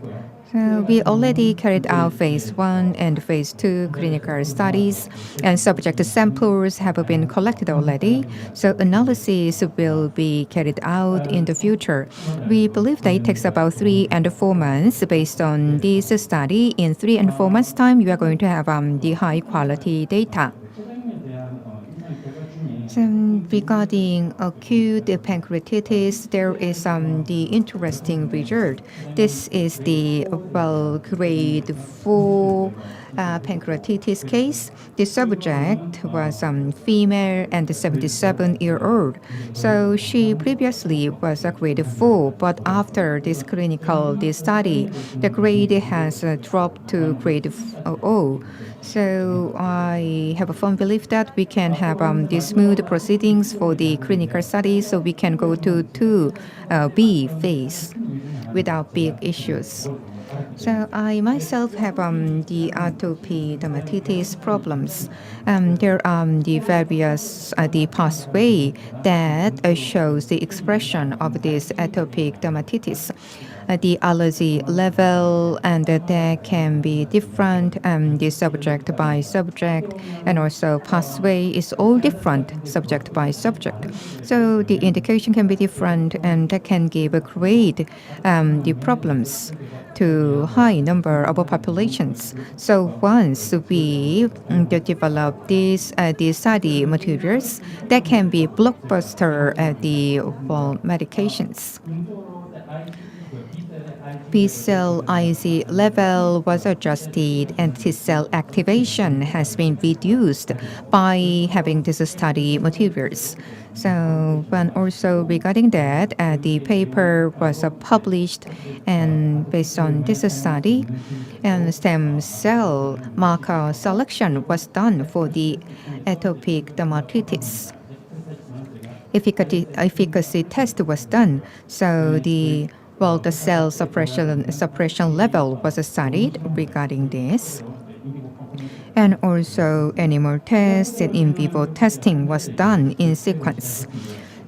So we already carried out phase 1 and phase 2 clinical studies, and subject samples have been collected already. So analysis will be carried out in the future. We believe that it takes about 3 and 4 months. Based on this study, in 3 and 4 months' time, you are going to have the high quality data. So regarding acute pancreatitis, there is the interesting result. This is the grade 4 pancreatitis case. The subject was female and 77-year-old. So she previously was a grade 4, but after this study, the grade has dropped to grade 0. So I have a firm belief that we can have the smooth proceedings for the clinical study, so we can go to 2B phase without big issues. So I myself have the atopic dermatitis problems. There are the various the pathway that shows the expression of this atopic dermatitis. The allergy level and that can be different, the subject by subject, and also pathway is all different subject by subject. So the indication can be different, and that can give a great the problems to high number of populations. So once we develop these study materials, that can be blockbuster medications. B-cell IC level was adjusted and T-cell activation has been reduced by having this study materials. So, but also regarding that, the paper was published, and based on this study, and stem cell marker selection was done for the atopic dermatitis. Efficacy test was done, so the cell suppression level was studied regarding this. And also animal tests and in vivo testing was done in sequence.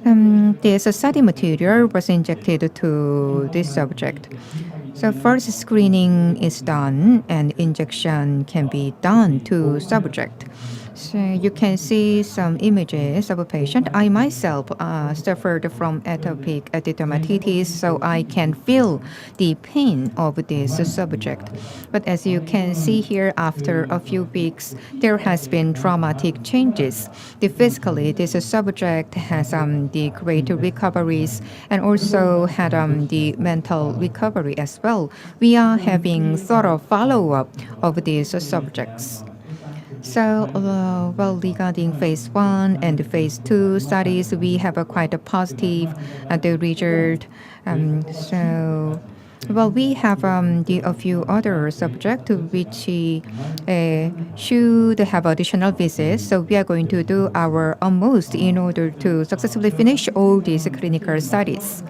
This study material was injected to this subject. So first screening is done and injection can be done to subject. So you can see some images of a patient. I myself suffered from atopic dermatitis, so I can feel the pain of this subject. But as you can see here, after a few weeks, there has been dramatic changes. Physically, this subject has the great recoveries and also had the mental recovery as well. We are having thorough follow-up of these subjects. So, regarding phase 1 and phase 2 studies, we have a quite a positive the result. We have a few other subjects which should have additional visits. So we are going to do our utmost in order to successfully finish all these clinical studies.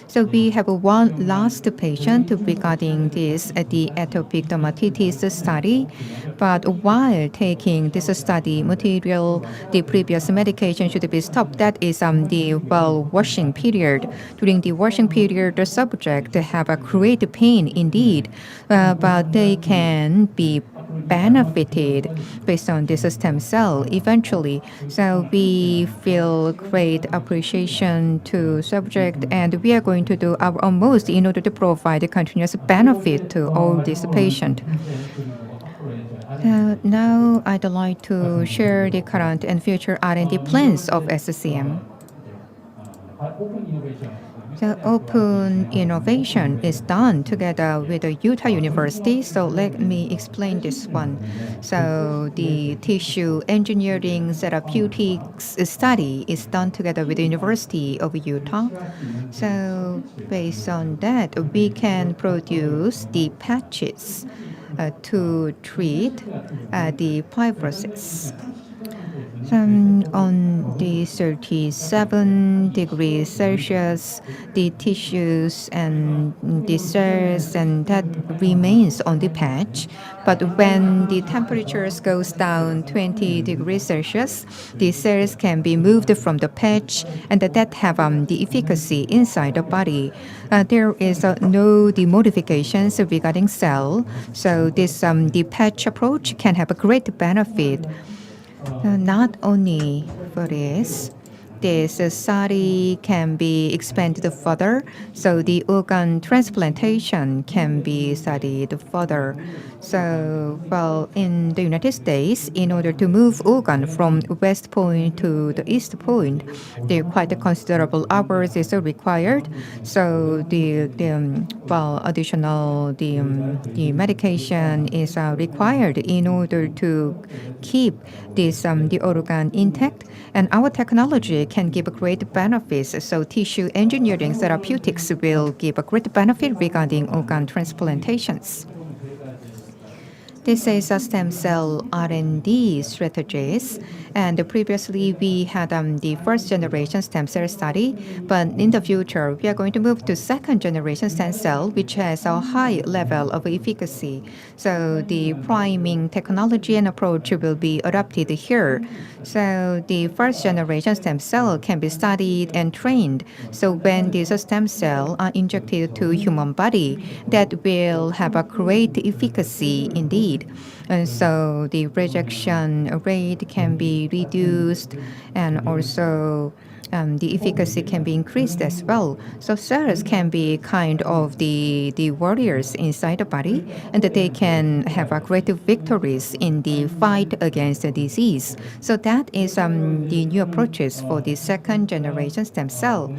So we have one last patient regarding this the atopic dermatitis study. But while taking this study material, the previous medication should be stopped. That is the washing period. During the washing period, the subject have a great pain indeed, but they can be benefited based on this stem cell eventually. So we feel great appreciation to subject, and we are going to do our utmost in order to provide a continuous benefit to all these patients. Now I'd like to share the current and future R&D plans of SCM. The open innovation is done together with the Utah University. So let me explain this one. So the tissue engineering therapeutics study is done together with the University of Utah. So based on that, we can produce the patches to treat the fibrosis. on the 37 degrees Celsius, the tissues and the cells, and that remains on the patch. But when the temperatures goes down 20 degrees Celsius, the cells can be moved from the patch, and that have the efficacy inside the body. There is no the modifications regarding cell, so this the patch approach can have a great benefit. Not only for this study can be expanded further, so the organ transplantation can be studied further. So, well, in the United States, in order to move organ from West Point to the East Point, quite considerable hours is required. So additional the medication is required in order to keep this the organ intact, and our technology can give great benefits. So tissue engineering therapeutics will give a great benefit regarding organ transplantations. This is a stem cell R&D strategies, and previously we had the first generation stem cell study, but in the future we are going to move to second generation stem cell, which has a high level of efficacy. So the priming technology and approach will be adopted here. So the first generation stem cell can be studied and trained. So when these stem cells are injected to human body, that will have a great efficacy indeed. And so the rejection rate can be reduced, and also the efficacy can be increased as well. So cells can be kind of the warriors inside the body, and that they can have a great victories in the fight against the disease. So that is the new approaches for the second generation stem cell.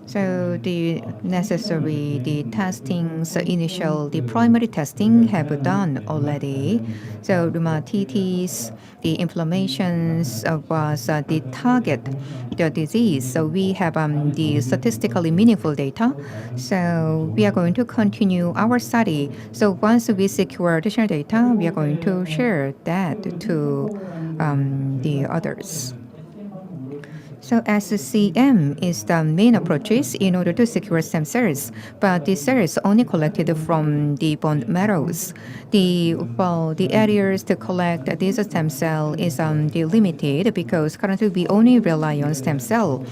So the necessary testings, initial primary testing have done already. So rheumatitis, the inflammations was the target, the disease. So we have the statistically meaningful data. So we are going to continue our study. So once we secure additional data, we are going to share that to the others. So SCM is the main approaches in order to secure stem cells, but the cells only collected from the bone marrows. The areas to collect these stem cell is limited because currently we only rely on stem cell.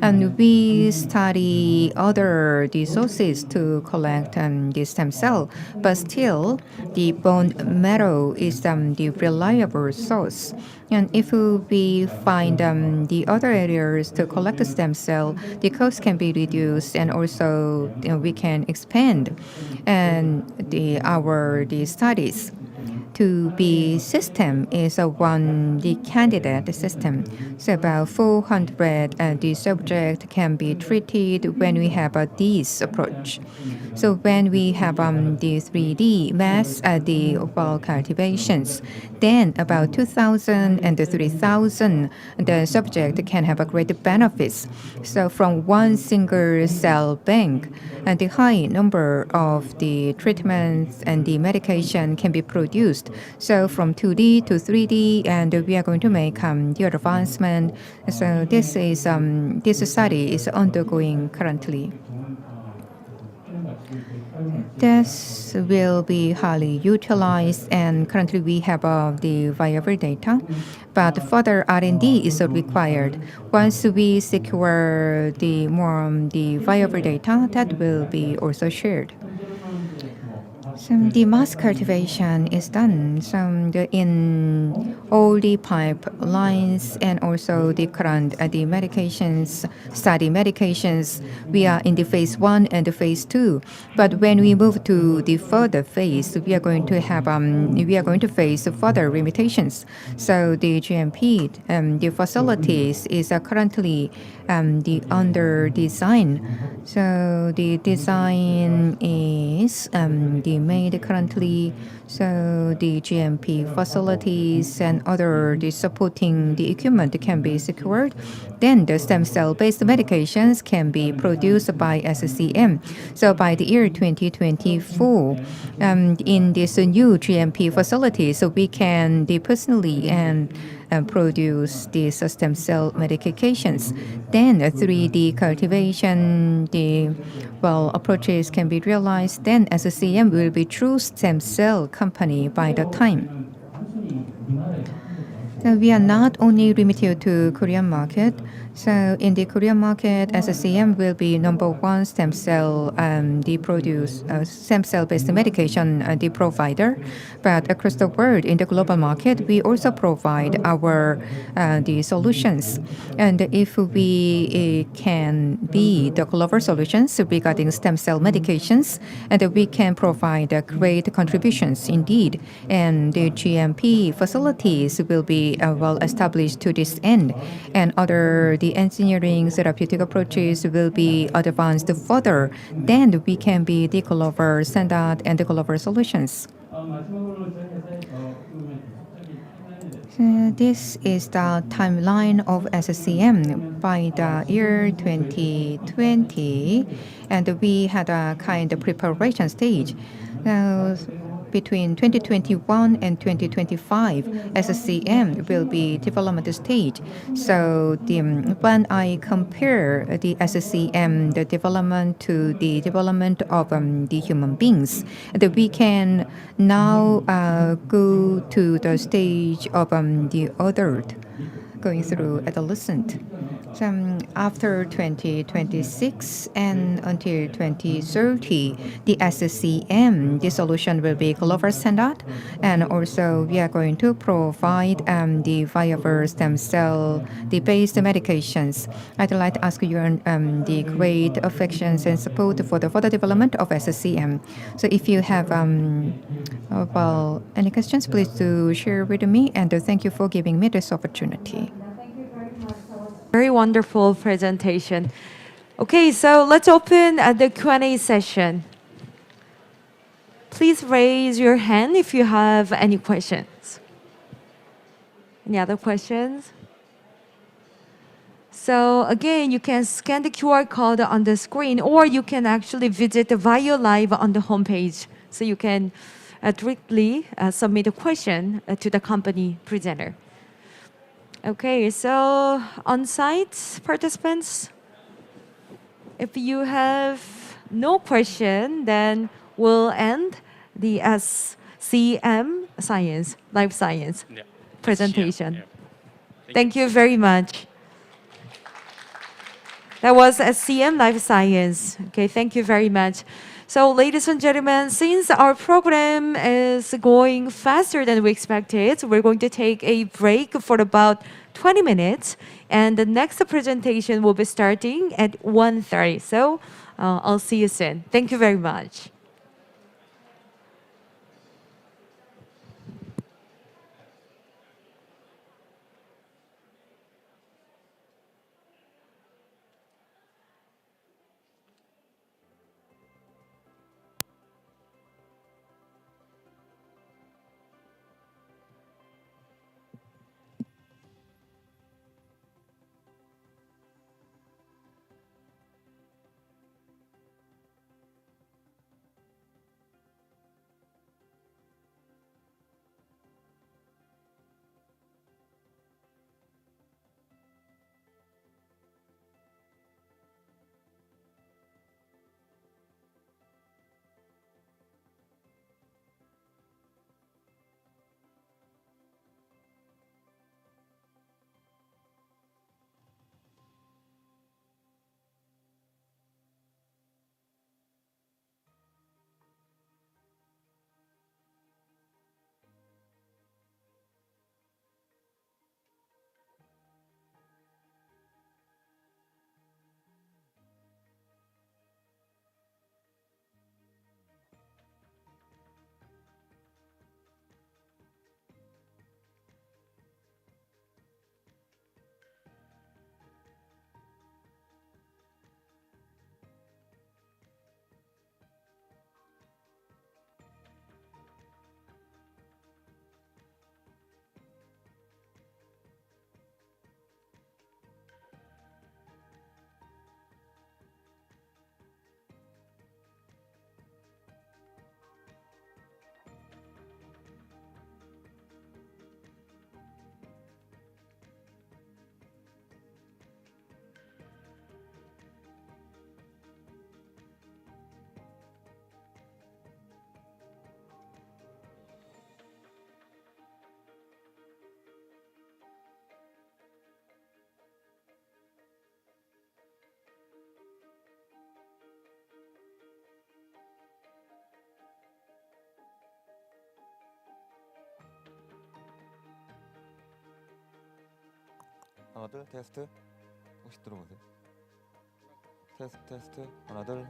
And we study other sources to collect the stem cell, but still the bone marrow is the reliable source. And if we find the other areas to collect the stem cell, the cost can be reduced, and also we can expand and our studies. To be system is the candidate system. So about 400 the subject can be treated when we have this approach. So when we have the 3D mass the cultivations, then about 2,000 and 3,000 the subject can have a great benefits. So from one single cell bank, and the high number of the treatments and the medication can be produced. So from 2D to 3D, and we are going to make the advancement. So this study is undergoing currently. This will be highly utilized, and currently we have the viable data, but further R&D is required. Once we secure the viable data, that will be also shared. The mass cultivation is done in all the pipelines, and also the current the study medications. We are in the phase 1 and the phase 2. But when we move to the further phase, we are going to face further limitations. So the GMP the facilities is currently under design. So the design is made currently. So the GMP facilities and other the supporting the equipment can be secured. Then the stem cell-based medications can be produced by SCM. So by the year 2024, in this new GMP facility, so we can personally and produce the stem cell medications. Then 3D cultivation, the approaches can be realized. Then SCM will be true stem cell company by the time. So we are not only limited to Korean market. So in the Korean market, SCM will be number one stem cell stem cell based medication the provider. But across the world in the global market, we also provide our the solutions. And if we can be the global solutions regarding stem cell medications, and we can provide great contributions indeed. And the GMP facilities will be well established to this end, and other the engineering therapeutic approaches will be advanced further. Then we can be the global standard and the global solutions. This is the timeline of SCM by the year 2020, and we had a kind of preparation stage. Now, between 2021 and 2025, SCM will be development stage. So when I compare the SCM, the development to the development of the human beings, that we can now go to the stage of the adult, going through adolescent. So after 2026 and until 2030, the SCM, the solution will be global standard. And also we are going to provide the viable stem cell, the based medications. I'd like to ask you the great affections and support for the further development of SCM. So if you have any questions, please do share with me. And thank you for giving me this opportunity. Very wonderful presentation. Okay, so let's open the Q&A session. Please raise your hand if you have any questions. Any other questions? So again, you can scan the QR code on the screen, or you can actually visit the Bio Live on the homepage. So you can directly submit a question to the company presenter. Okay, so on-site participants, if you have no question, then we'll end the SCM science, life science presentation. Yeah. Thank you very much. That was SCM Life Science. Okay, thank you very much. So, ladies and gentlemen, since our program is going faster than we expected, we're going to take a break for about 20 minutes. And the next presentation will be starting at 1:30. So, I'll see you soon. Thank you very much. 하나 둘 테스트. 혹시 들어보세요? 테스트 하나 둘.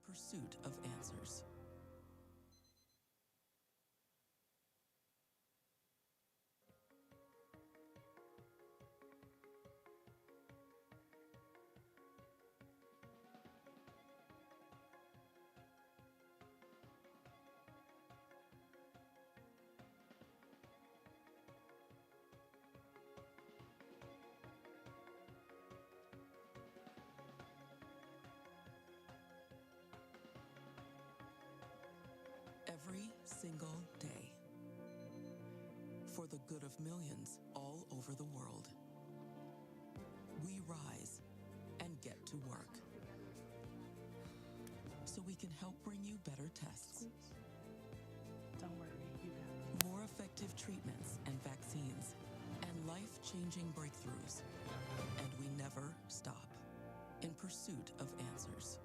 pursuit of answers. Every single day, for the good of millions all over the world, we rise and get to work so we can help bring you better tests, Don't worry, you got it. more effective treatments and vaccines, and life-changing breakthroughs. And we never stop in pursuit of answers.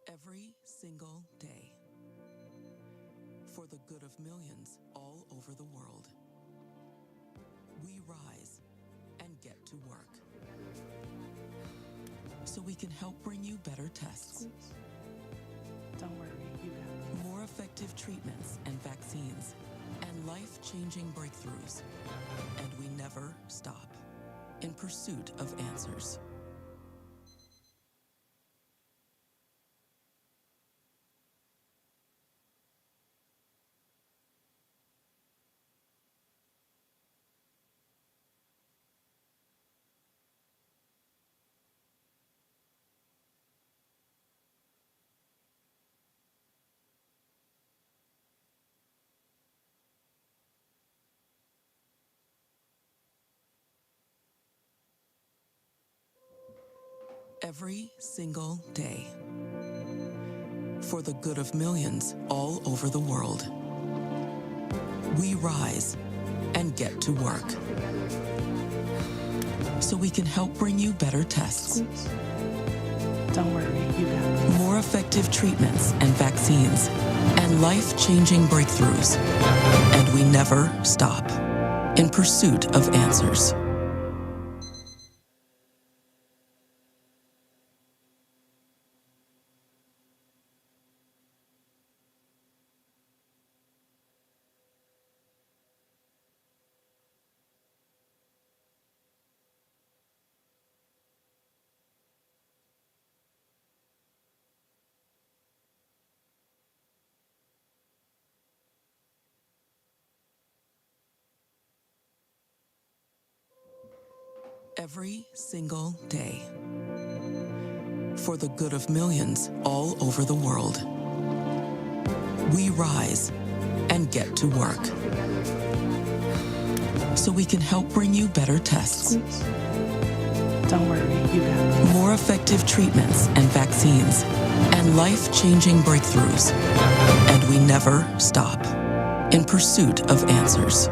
Every single day, for the good of millions all over the world, we rise and get to work so we can help bring you better tests, Don't worry, you got it. more effective treatments and vaccines, and life-changing breakthroughs. And we never stop in pursuit of answers. Every single day, for the good of millions all over the world, we rise and get to work so we can help bring you better tests, Don't worry, you got it. more effective treatments and vaccines, and life-changing breakthroughs. And we never stop in pursuit of answers. Every single day, for the good of millions all over the world, we rise and get to work so we can help bring you better tests, Don't worry, you got it. more effective treatments and vaccines, and life-changing breakthroughs. And we never stop in pursuit of answers.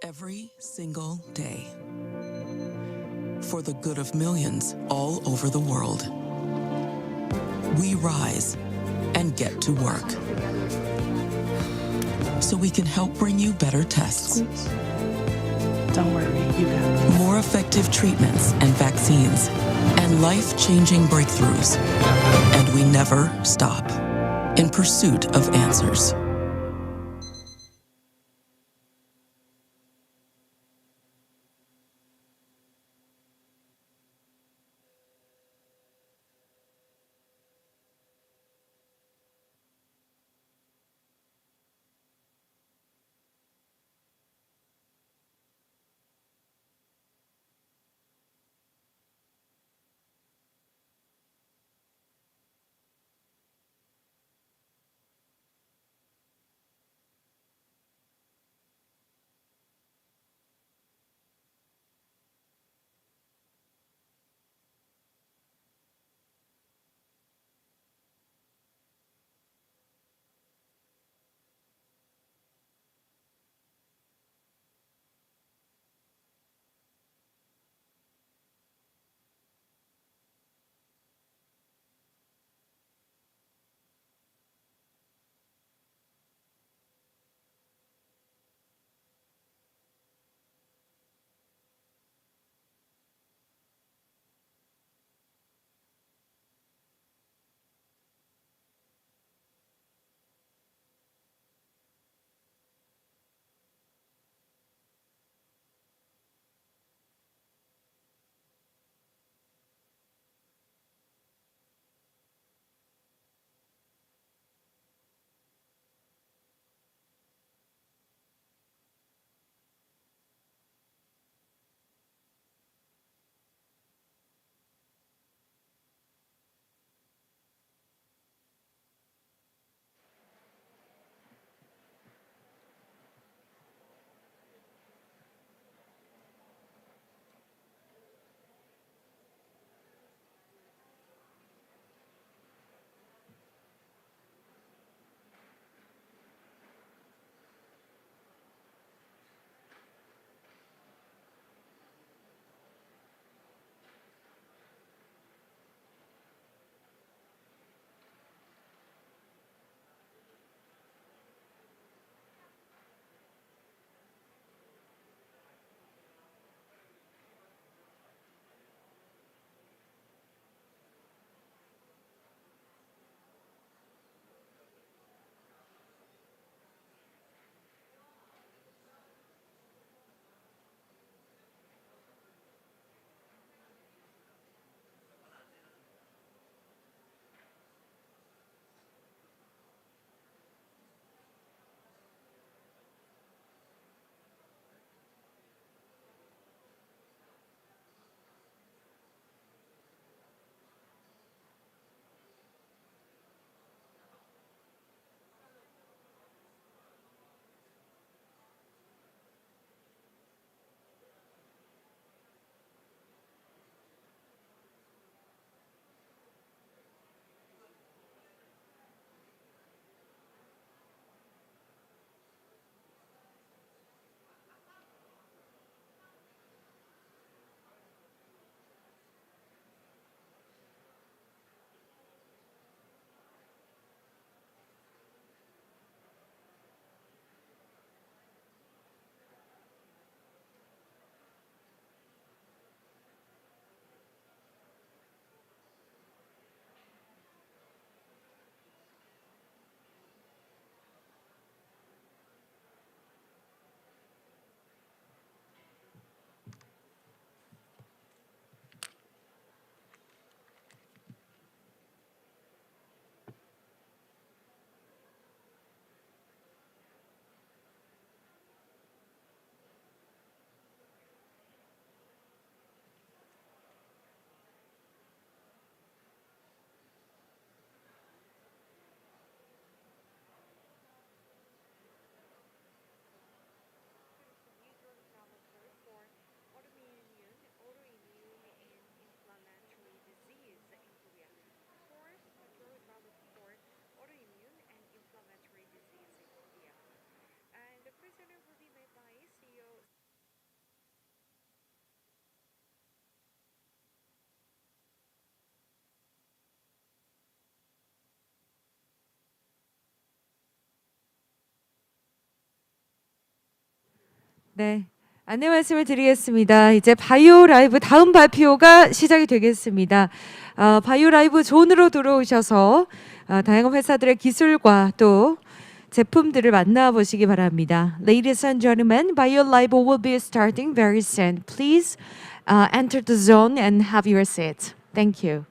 Every single day, for the good of millions all over the world, we rise and get to work so we can help bring you better tests, Don't worry, you got it. more effective treatments and vaccines, and life-changing breakthroughs. And we never stop in pursuit of answers. 네. 안내 말씀을 드리겠습니다. 이제 바이오 라이브 다음 발표가 시작이 되겠습니다. 바이오 라이브 존으로 들어오셔서 다양한 회사들의 기술과 또 제품들을 만나보시기 바랍니다. Ladies and gentlemen, Bio Live will be starting very soon. Please enter the zone and have your seat. Thank you.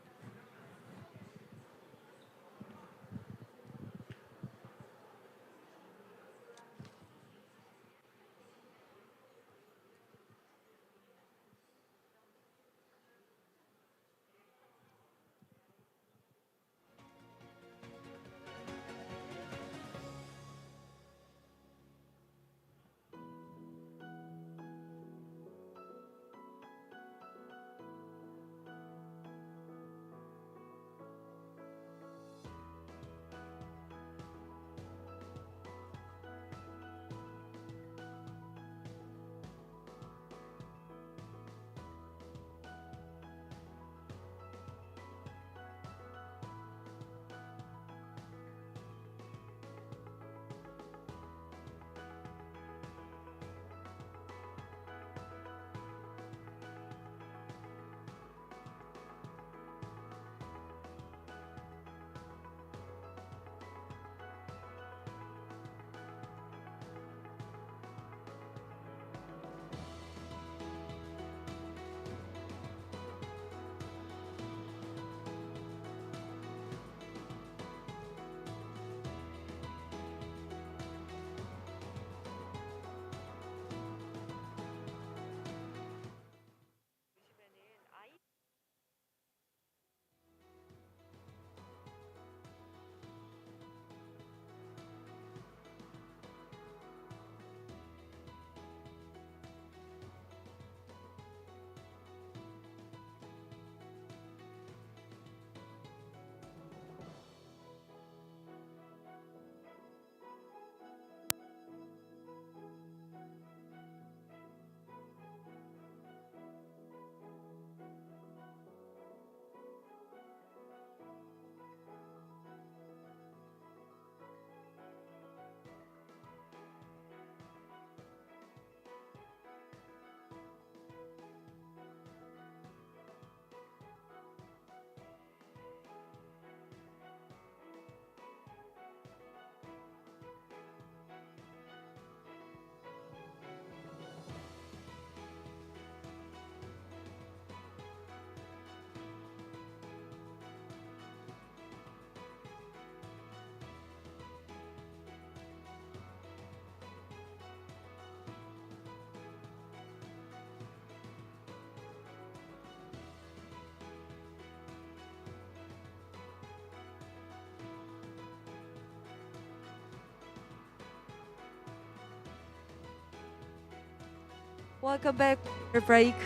Welcome back for break.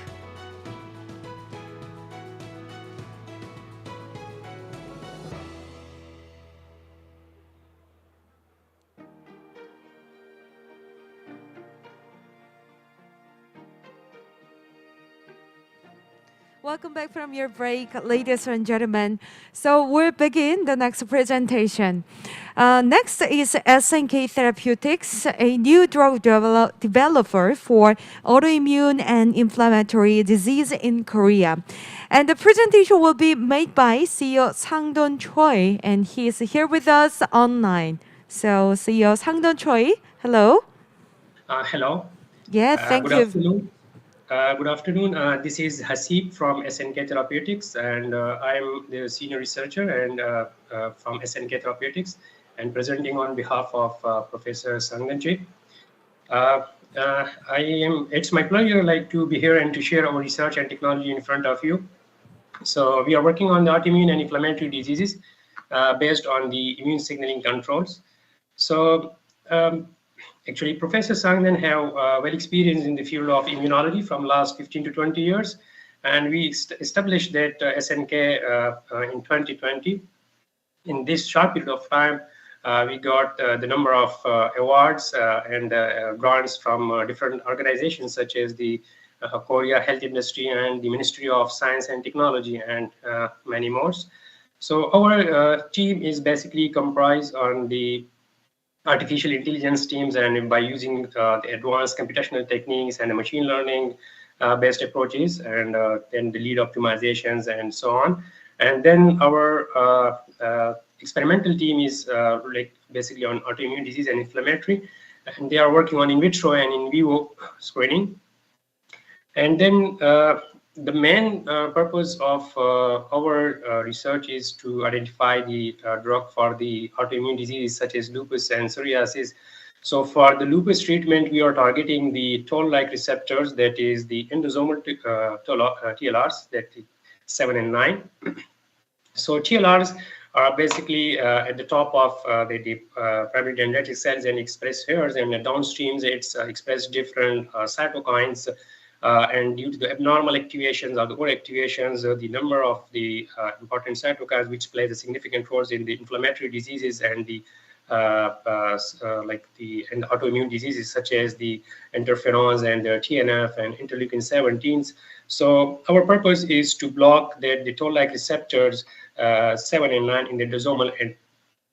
Welcome back from your break, ladies and gentlemen. So we'll begin the next presentation. Next is SNK Therapeutics, a new drug developer for autoimmune and inflammatory disease in Korea. And the presentation will be made by CEO Sang-don Choi, and he is here with us online. So CEO Sang-don Choi, hello. Hello. Yes, thank Good you. afternoon. Good afternoon. This is Hasib from SNK Therapeutics, and I'm the senior researcher and from SNK Therapeutics, and presenting on behalf of Professor Sanganji. It's my pleasure to be here and to share our research and technology in front of you. So we are working on the autoimmune and inflammatory diseases based on the immune signaling controls. So actually, Professor Sangden have well experience in the field of immunology from last 15 to 20 years, and we established that SNK in 2020. In this short period of time, we got the number of awards and grants from different organizations such as the Korea Health Industry and the Ministry of Science and Technology and many more. So our team is basically comprised on the artificial intelligence teams, and by using the advanced computational techniques and the machine learning based approaches, and then the lead optimizations and so on. And then our experimental team is like basically on autoimmune disease and inflammatory, and they are working on in vitro and in vivo screening. And then the main purpose of our research is to identify the drug for the autoimmune diseases such as lupus and psoriasis. So for the lupus treatment, we are targeting the toll-like receptors, that is the endosomal TLRs, that is 7 and 9. So TLRs are basically at the top of the primary dendritic cells and express hairs, and downstreams it's express different cytokines. And due to the abnormal activations or the overactivations, the number of the important cytokines which plays a significant role in the inflammatory diseases and the like the autoimmune diseases such as the interferons and the TNF and interleukin 17s. So our purpose is to block the toll-like receptors 7 and 9 in the endosomal and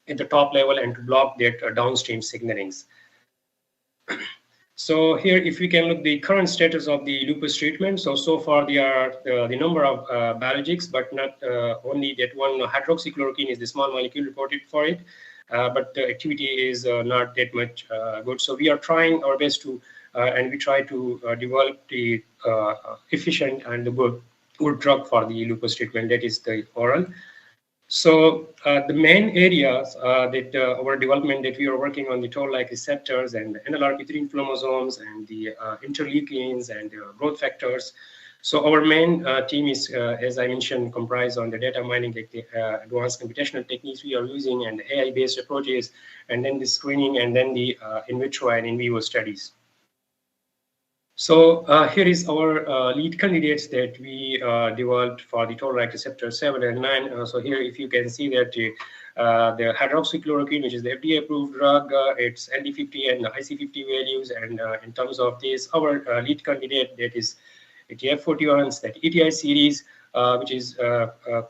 at the top level, and to block their downstream signalings. So here, if we can look the current status of the lupus treatment. So far there are the number of biologics, but not only that one hydroxychloroquine is the small molecule reported for it, but the activity is not that much good. So we are trying our best to, and we try to develop the efficient and the good drug for the lupus treatment, that is the oral. So the main areas that our development that we are working on, the toll-like receptors and the NLRP3 inflammasomes and the interleukins and growth factors. So our main team is, as I mentioned, comprised on the data mining, like the advanced computational techniques we are using and AI-based approaches, and then the screening, and then the in vitro and in vivo studies. So here is our lead candidates that we developed for the toll-like receptor 7 and 9. So here, if you can see that the hydroxychloroquine, which is the FDA-approved drug, it's LD50 and the IC50 values. And in terms of this, our lead candidate, that is ETF41s, that ETI series, which is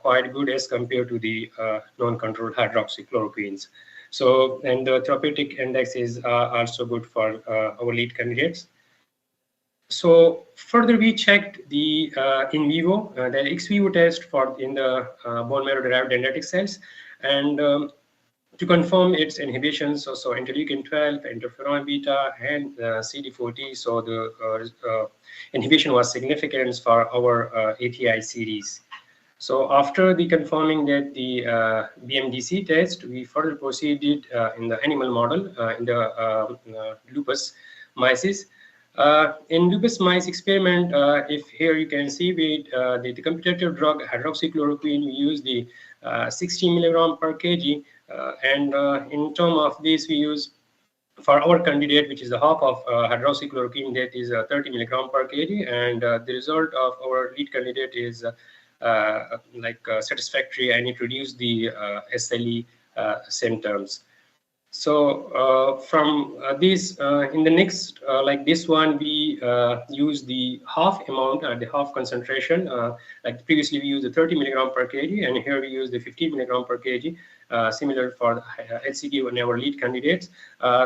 quite good as compared to the non-controlled hydroxychloroquines. So, and the therapeutic index is also good for our lead candidates. So further, we checked the in vivo, the ex vivo test for in the bone marrow derived dendritic cells, and to confirm its inhibition. So interleukin 12, interferon beta, and CD40. So the inhibition was significant for our ATI series. So after the confirming that the BMDC test, we further proceeded in the animal model in the lupus mice. In lupus mice experiment, if here you can see with the competitive drug hydroxychloroquine, we use the 16 milligram per kg, and in terms of this, we use for our candidate, which is the half of hydroxychloroquine, that is 30 milligram per kg, and the result of our lead candidate is satisfactory, and it reduced the SLE symptoms. So from this, in the next, like this one, we use the half amount, the half concentration. Like previously, we used the 30 milligram per kg, and here we use the 15 milligram per kg, similar for the HCG and our lead candidates.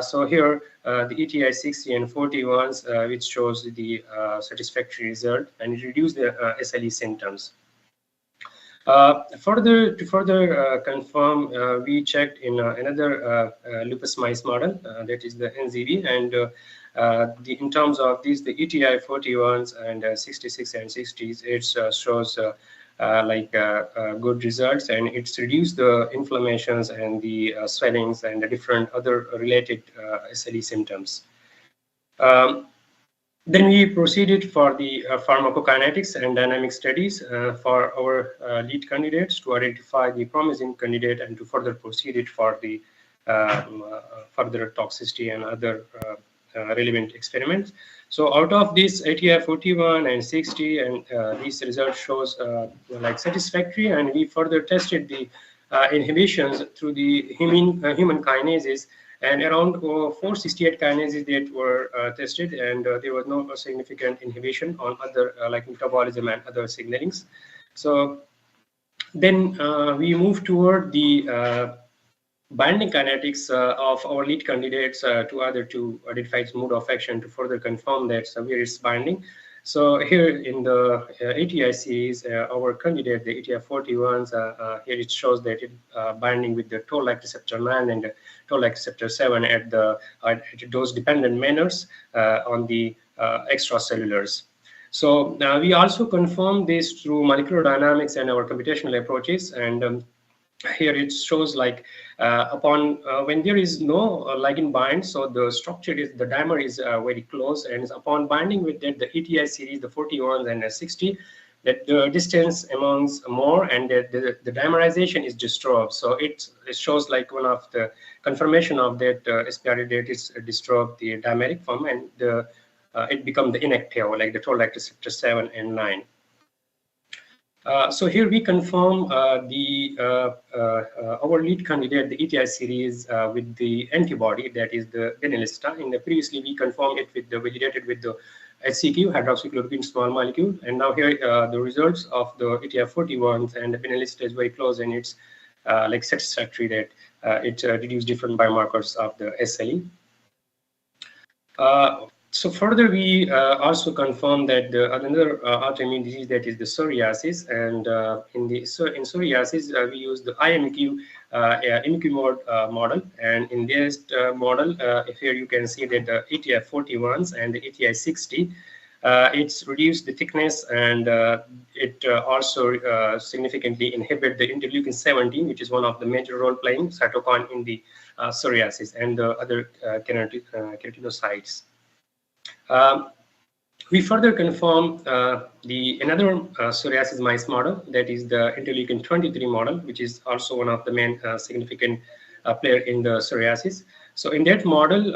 So here, the ETI 60 and 41s, which shows the satisfactory result, and it reduced the SLE symptoms. To further confirm, we checked in another lupus mice model, that is the NZV, and in terms of these, the ETI 41s and 66 and 60s, it shows good results, and it's reduced the inflammations and the swellings and the different other related SLE symptoms. Then we proceeded for the pharmacokinetics and dynamic studies for our lead candidates to identify the promising candidate and to further proceed it for the further toxicity and other relevant experiments. So out of this ATI 41 and 60, and these results shows like satisfactory, and we further tested the inhibitions through the human kinases, and around 468 kinases that were tested, and there was no significant inhibition on other like metabolism and other signalings. So then we moved toward the binding kinetics of our lead candidates to other two identified mode of action to further confirm that where it's binding. So here in the ATI series, our candidate, the ATI41s, here it shows that it binding with the toll-like receptor 9 and the toll-like receptor 7 at the dose-dependent manners on the extracellulars. So we also confirm this through molecular dynamics and our computational approaches. And here it shows like upon when there is no ligand bind, so the structure is the dimer is very close, and upon binding with that, the ETI series, the 41 and the 60, that the distance amongst more and the dimerization is disturbed. So it shows like one of the confirmation of that SPR date is disturbed the dimeric form, and the it becomes the inactive, like the toll-like receptor 7 and 9. So here we confirm our lead candidate, the ETI series, with the antibody, that is the Benelista. In the previously we confirmed it with the validated with the HCQ, hydroxychloroquine small molecule, and now here the results of the ETI41s and the Benelista is very close, and it's like satisfactory that it reduced different biomarkers of the SLE. So further, we also confirm that another autoimmune disease, that is the psoriasis, and in psoriasis we use the IMQ IMQ mode model, and in this model here you can see that the ATI41s and the ATI60 it's reduced the thickness, and it also significantly inhibit the interleukin 17, which is one of the major role playing cytokine in the psoriasis and the other keratinocytes. We further confirm another psoriasis mice model, that is the interleukin 23 model, which is also one of the main significant player in the psoriasis. So in that model,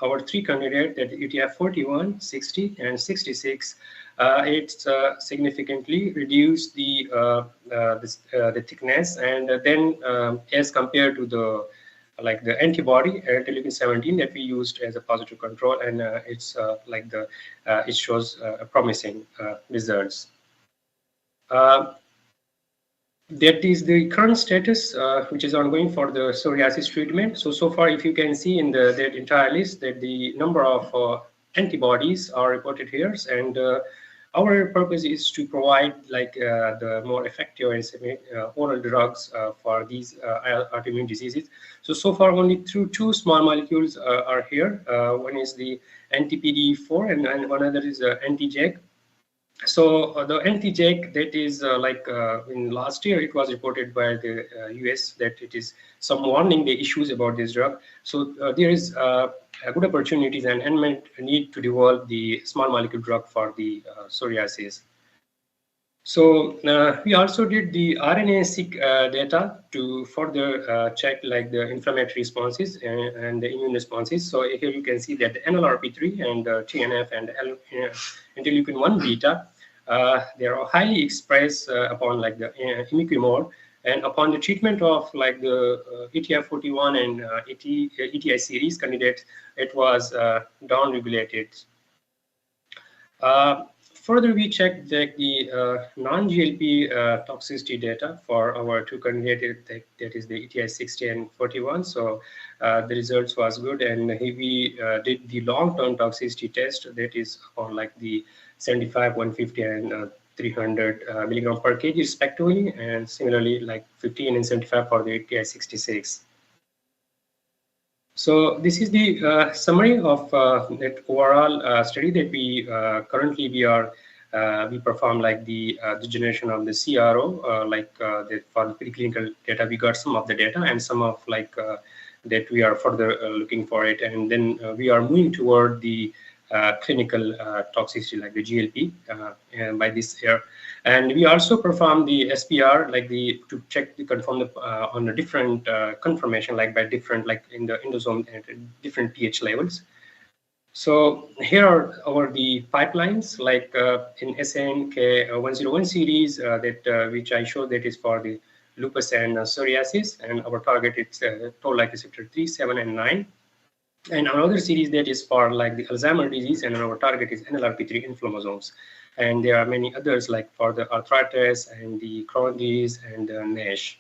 our three candidates, that UTF41, 60, and 66, it's significantly reduced the thickness, and then as compared to the like the antibody interleukin 17 that we used as a positive control, and it's like the it shows promising results. That is the current status which is ongoing for the psoriasis treatment. So far, if you can see in that entire list, that the number of antibodies are reported here, and our purpose is to provide like the more effective and oral drugs for these autoimmune diseases. So far, only through two small molecules are here. One is the anti-PD4, and one other is anti-JAK. So the anti-JAK, that is like in last year, it was reported by the US that it is some warning the issues about this drug. So there is good opportunities and unmet need to develop the small molecule drug for the psoriasis. So we also did the RNA-seq data to further check like the inflammatory responses and the immune responses. So here you can see that the NLRP3 and TNF and interleukin 1 beta, they are highly expressed upon like the imiquimod, and upon the treatment of like the ETI41 and ETI series candidates, it was down-regulated. Further, we checked the non-GLP toxicity data for our two candidates, that is the ETI60 and 41. So the results was good, and we did the long-term toxicity test, that is on like the 75, 150, and 300 milligram per kg respectively, and similarly like 15 and 75 for the ETI66. So this is the summary of that overall study that we currently we perform like the generation of the CRO, like for the preclinical data. We got some of the data and some of like that we are further looking for it, and then we are moving toward the clinical toxicity like the GLP by this year. And we also perform the SPR, like to check the confirm the on the different conformation, like by different, like in the endosome at different pH levels. So here are the pipelines, like in SNK101 series that which I showed, that is for the lupus and psoriasis, and our target is toll-like receptor 3, 7, and 9. And another series that is for like the Alzheimer's disease, and our target is NLRP3 inflammasomes. And there are many others like for the arthritis and the Crohn's disease and NASH.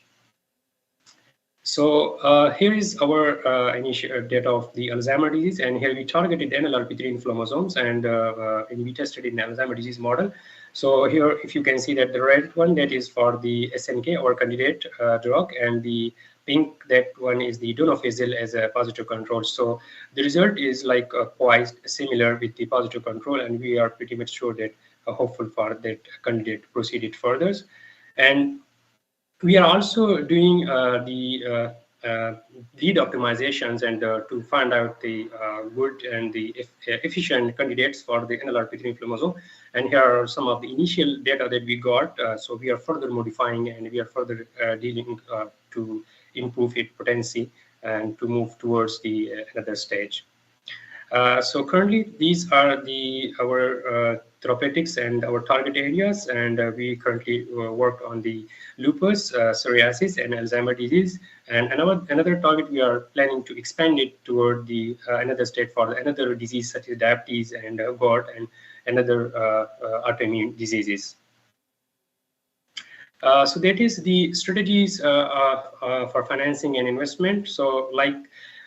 So here is our initial data of the Alzheimer's disease, and here we targeted NLRP3 inflammasomes, and we tested in the Alzheimer's disease model. So here, if you can see that the red one, that is for the SNK, our candidate drug, and the pink, that one is the donofasel as a positive control. So the result is like quite similar with the positive control, and we are pretty much sure that hopeful for that candidate proceeded further. And we are also doing lead optimizations and to find out the good and the efficient candidates for the NLRP3 inflammasome. And here are some of the initial data that we got. So we are further modifying and we are further dealing to improve its potency and to move towards the another stage. So currently, these are our therapeutics and our target areas, and we currently work on the lupus, psoriasis, and Alzheimer's disease. And another target, we are planning to expand it toward the another state for another disease such as diabetes and GORD and another autoimmune diseases. So that is the strategies for financing and investment. So like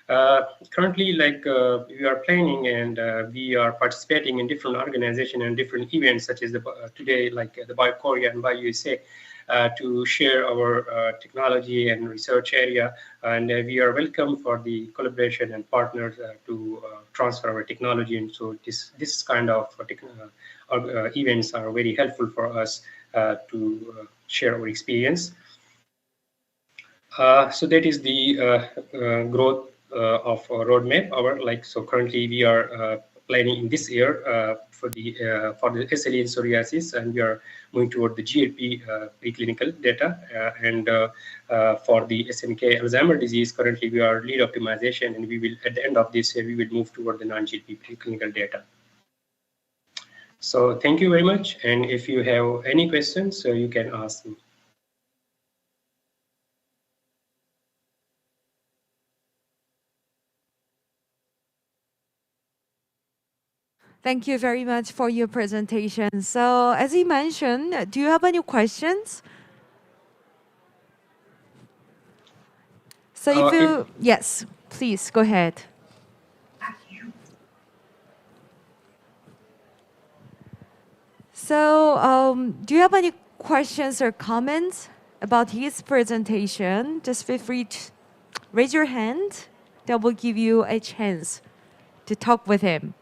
currently, like we are planning and we are participating in different organizations and different events, such as today, like the BioKorea and BioUSA, to share our technology and research area. And we are welcome for the collaboration and partners to transfer our technology. And so this kind of events are very helpful for us to share our experience. So that is the growth of our roadmap. So currently we are planning in this year for the SLE and psoriasis, and we are moving toward the GLP preclinical data. And for the SNK Alzheimer's disease, currently we are lead optimization, and we will at the end of this year we will move toward the non-GLP preclinical data. So thank you very much, and if you have any questions, you can ask me. Thank you very much for your presentation. So as you mentioned, do you have any questions? So yes, please go ahead. So do you have any questions or comments about his presentation? Just feel free to raise your hand. That will give you a chance to talk with him.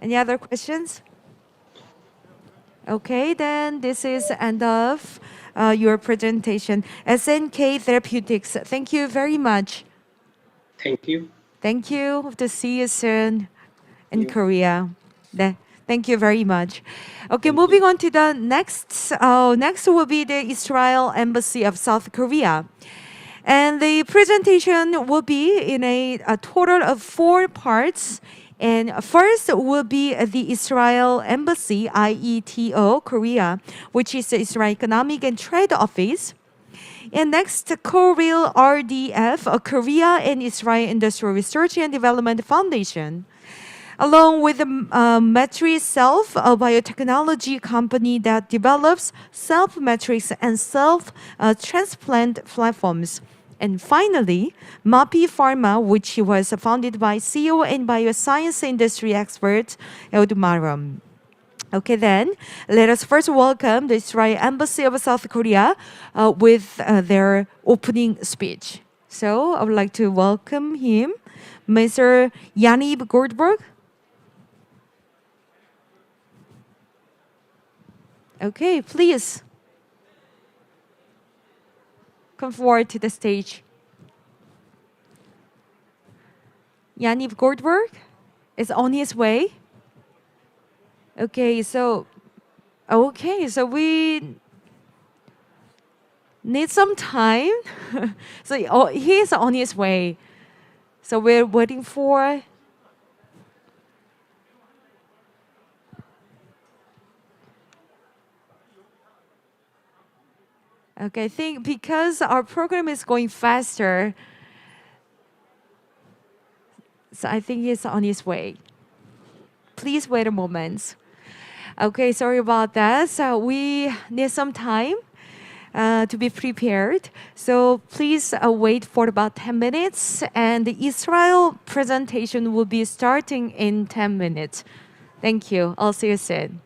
Any other questions? Okay, then this is end of your presentation. SNK Therapeutics, thank you very much. Thank you. Thank you. Hope to see you soon in Korea. Thank you very much. Okay, moving on to the next. Next will be the Israel Embassy of South Korea. And the presentation will be in a total of 4 parts. And first will be the Israel Embassy, IETO, Korea, which is the Israel Economic and Trade Office. And next, Koreal RDF, Korea and Israel Industrial Research and Development Foundation, along with the Metri Self, a biotechnology company that develops self-metrics and self-transplant platforms. And finally, MAPI Pharma, which was founded by CEO and bioscience industry expert Ehud Marom. Okay, then, let us first welcome the Israel Embassy of South Korea with their opening speech. So I would like to welcome him, Mr. Yaniv Goldberg. Okay, please come forward to the stage. Yaniv Goldberg is on his way. Okay, so we need some time. So he is on his way. So we're waiting for. Okay, I think because our program is going faster, so I think he's on his way. Please wait a moment. Okay, sorry about that. So we need some time. to be prepared. So please wait for about 10 minutes, and the Israel presentation will be starting in 10 minutes. Thank you. I'll see you soon.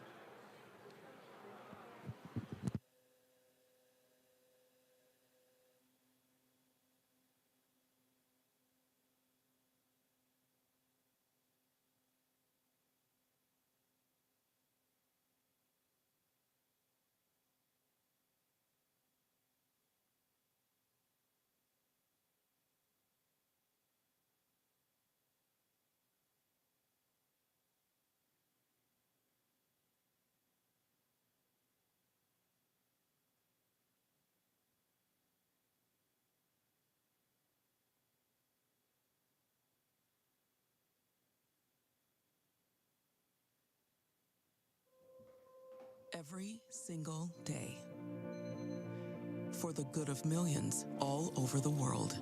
Every single day, for the good of millions all over the world,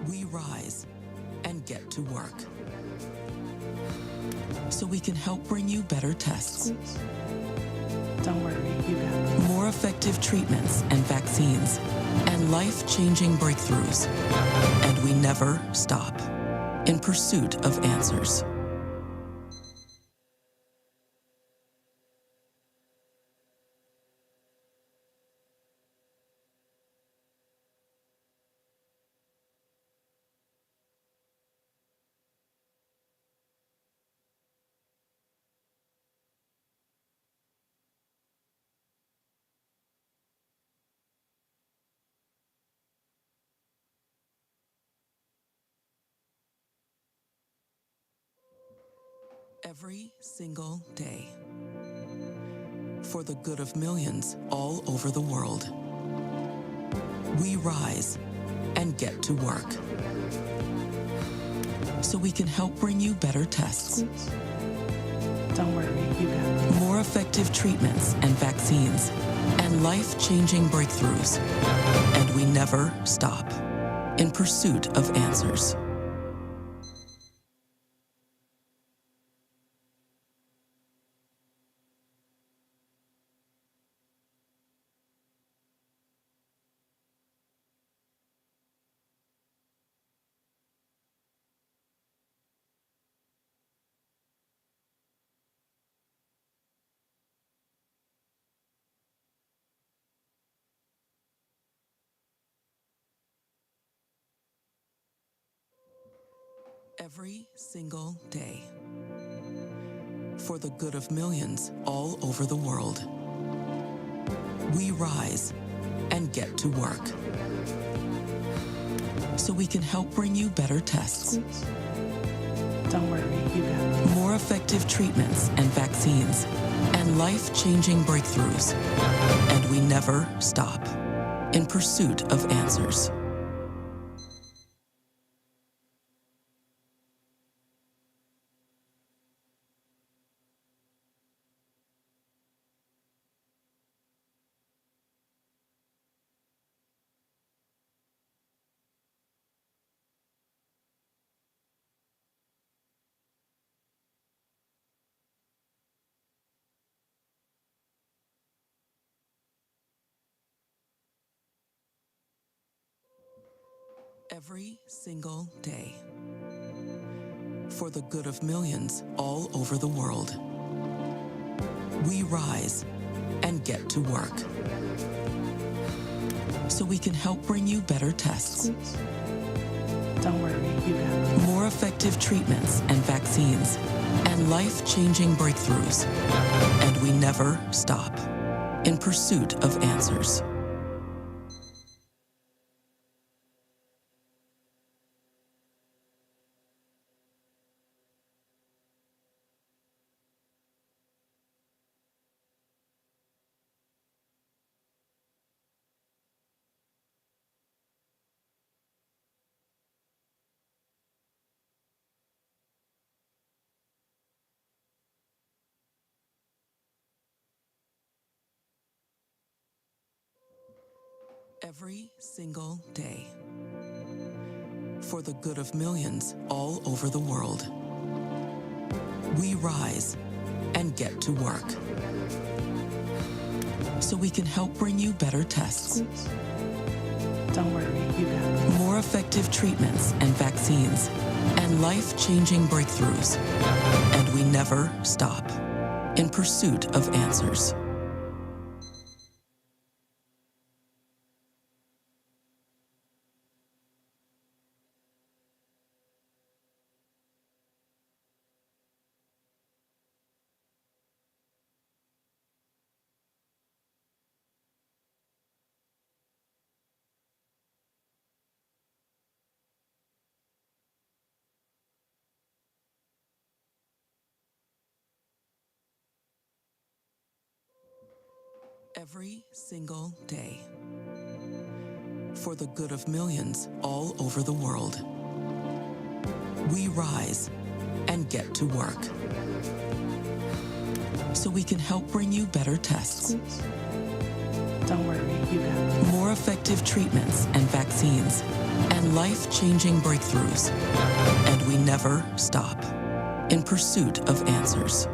we rise and get to work so we can help bring you better tests, Don't worry, you got this. more effective treatments and vaccines, and life-changing breakthroughs. And we never stop in pursuit of answers. Every single day, for the good of millions all over the world, we rise and get to work so we can help bring you better tests, Don't worry, you got this. more effective treatments and vaccines, and life-changing breakthroughs. And we never stop in pursuit of answers. Every single day, for the good of millions all over the world, we rise and get to work so we can help bring you better tests, Don't worry, you got this. more effective treatments and vaccines, and life-changing breakthroughs. And we never stop in pursuit of answers. Every single day, for the good of millions all over the world, we rise and get to work so we can help bring you better tests, Don't worry, you got this. more effective treatments and vaccines, and life-changing breakthroughs. And we never stop in pursuit of answers. Every single day, for the good of millions all over the world, we rise and get to work so we can help bring you better tests, Don't worry, you got this. more effective treatments and vaccines, and life-changing breakthroughs. And we never stop in pursuit of answers. Every single day, for the good of millions all over the world, we rise and get to work so we can help bring you better tests, Don't worry, you got this. more effective treatments and vaccines, and life-changing breakthroughs. And we never stop in pursuit of answers.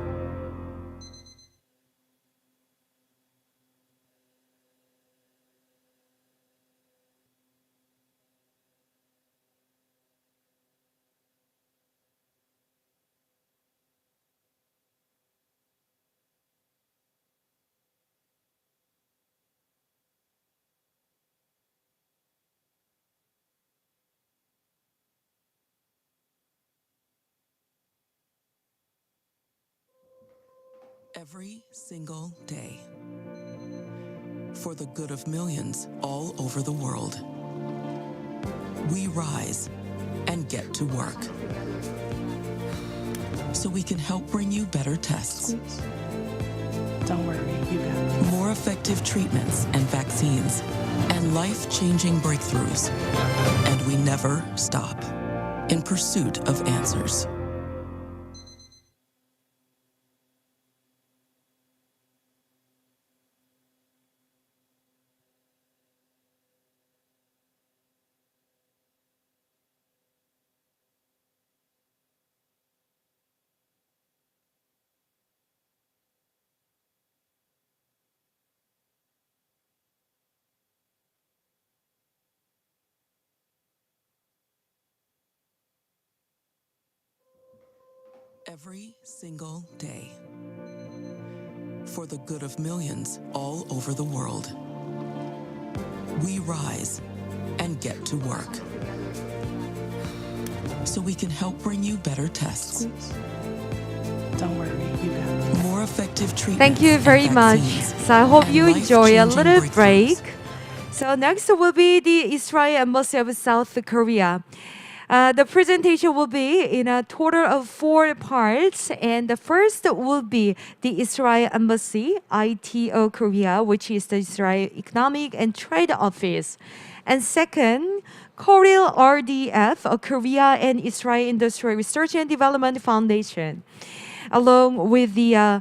Every single day, for the good of millions all over the world, we rise and get to work so we can help bring you better tests, Don't worry, you got this. more effective treatments and vaccines, and life-changing breakthroughs. And we never stop in pursuit of answers. Every single day, for the good of millions all over the world, we rise and get to work so we can help bring you better tests, Don't worry, you got this. more effective treatments. Thank you and very much. vaccines, So I hope and you enjoy a life-changing little break. breakthroughs. So next will be the Israel Embassy of South Korea. The presentation will be in a total of 4 parts, and the first will be the Israel Embassy, ITO Korea, which is the Israel Economic and Trade Office. And second, Korea RDF, a Korea and Israel Industrial Research and Development Foundation, along with the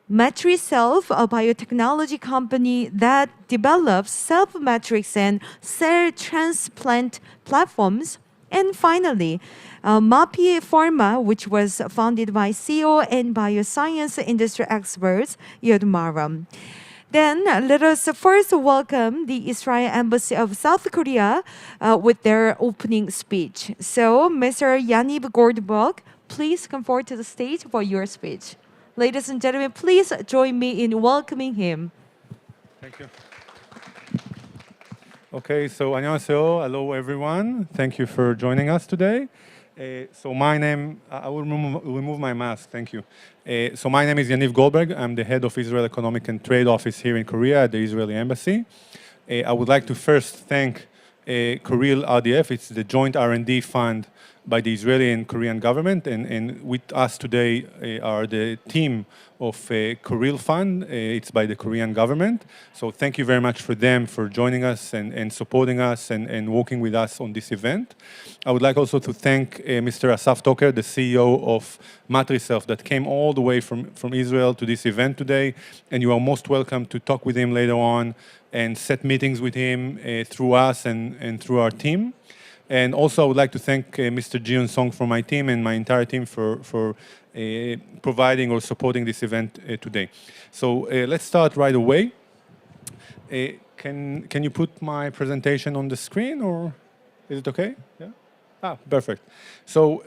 Matriself, a biotechnology company that develops self-matrix and cell transplant platforms. And finally, MAPI Pharma, which was founded by CEO and bioscience industry experts, Yod Maram. Then let us first welcome the Israel Embassy of South Korea with their opening speech. So, Mr. Yaniv Goldberg, please come forward to the stage for your speech. Ladies and gentlemen, please join me in welcoming him. Thank you. Okay, so 안녕하세요. Hello, everyone. Thank you for joining us today. So my name, I will remove my mask. Thank you. So my name is Yaniv Goldberg. I'm the head of Israel Economic and Trade Office here in Korea at the Israeli Embassy. I would like to first thank Korea RDF. It's the joint R&D fund by the Israeli and Korean government, and with us today are the team of Korea Fund. It's by the Korean government. So thank you very much for them for joining us and supporting us and working with us on this event. I would like also to thank Mr. Asaf Toker, the CEO of Matriself, that came all the way from Israel to this event today, and you are most welcome to talk with him later on and set meetings with him through us and through our team. And also, I would like to thank Mr. Jion Song from my team and my entire team for providing or supporting this event today. So let's start right away. Can you put my presentation on the screen, or is it okay? Yeah. Perfect. So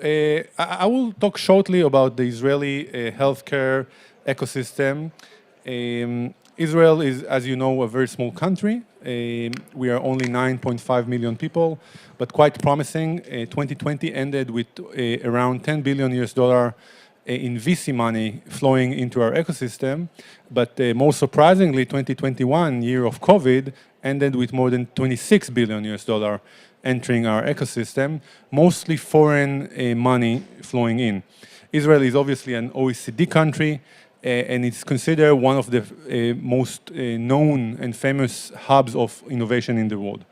I will talk shortly about the Israeli healthcare ecosystem. Israel is, as you know, a very small country. We are only 9.5 million people, but quite promising. 2020 ended with around $10 billion in VC money flowing into our ecosystem. But most surprisingly, 2021, year of COVID, ended with more than $26 billion entering our ecosystem, mostly foreign money flowing in. Israel is obviously an OECD country, and it's considered one of the most known and famous hubs of innovation in the world.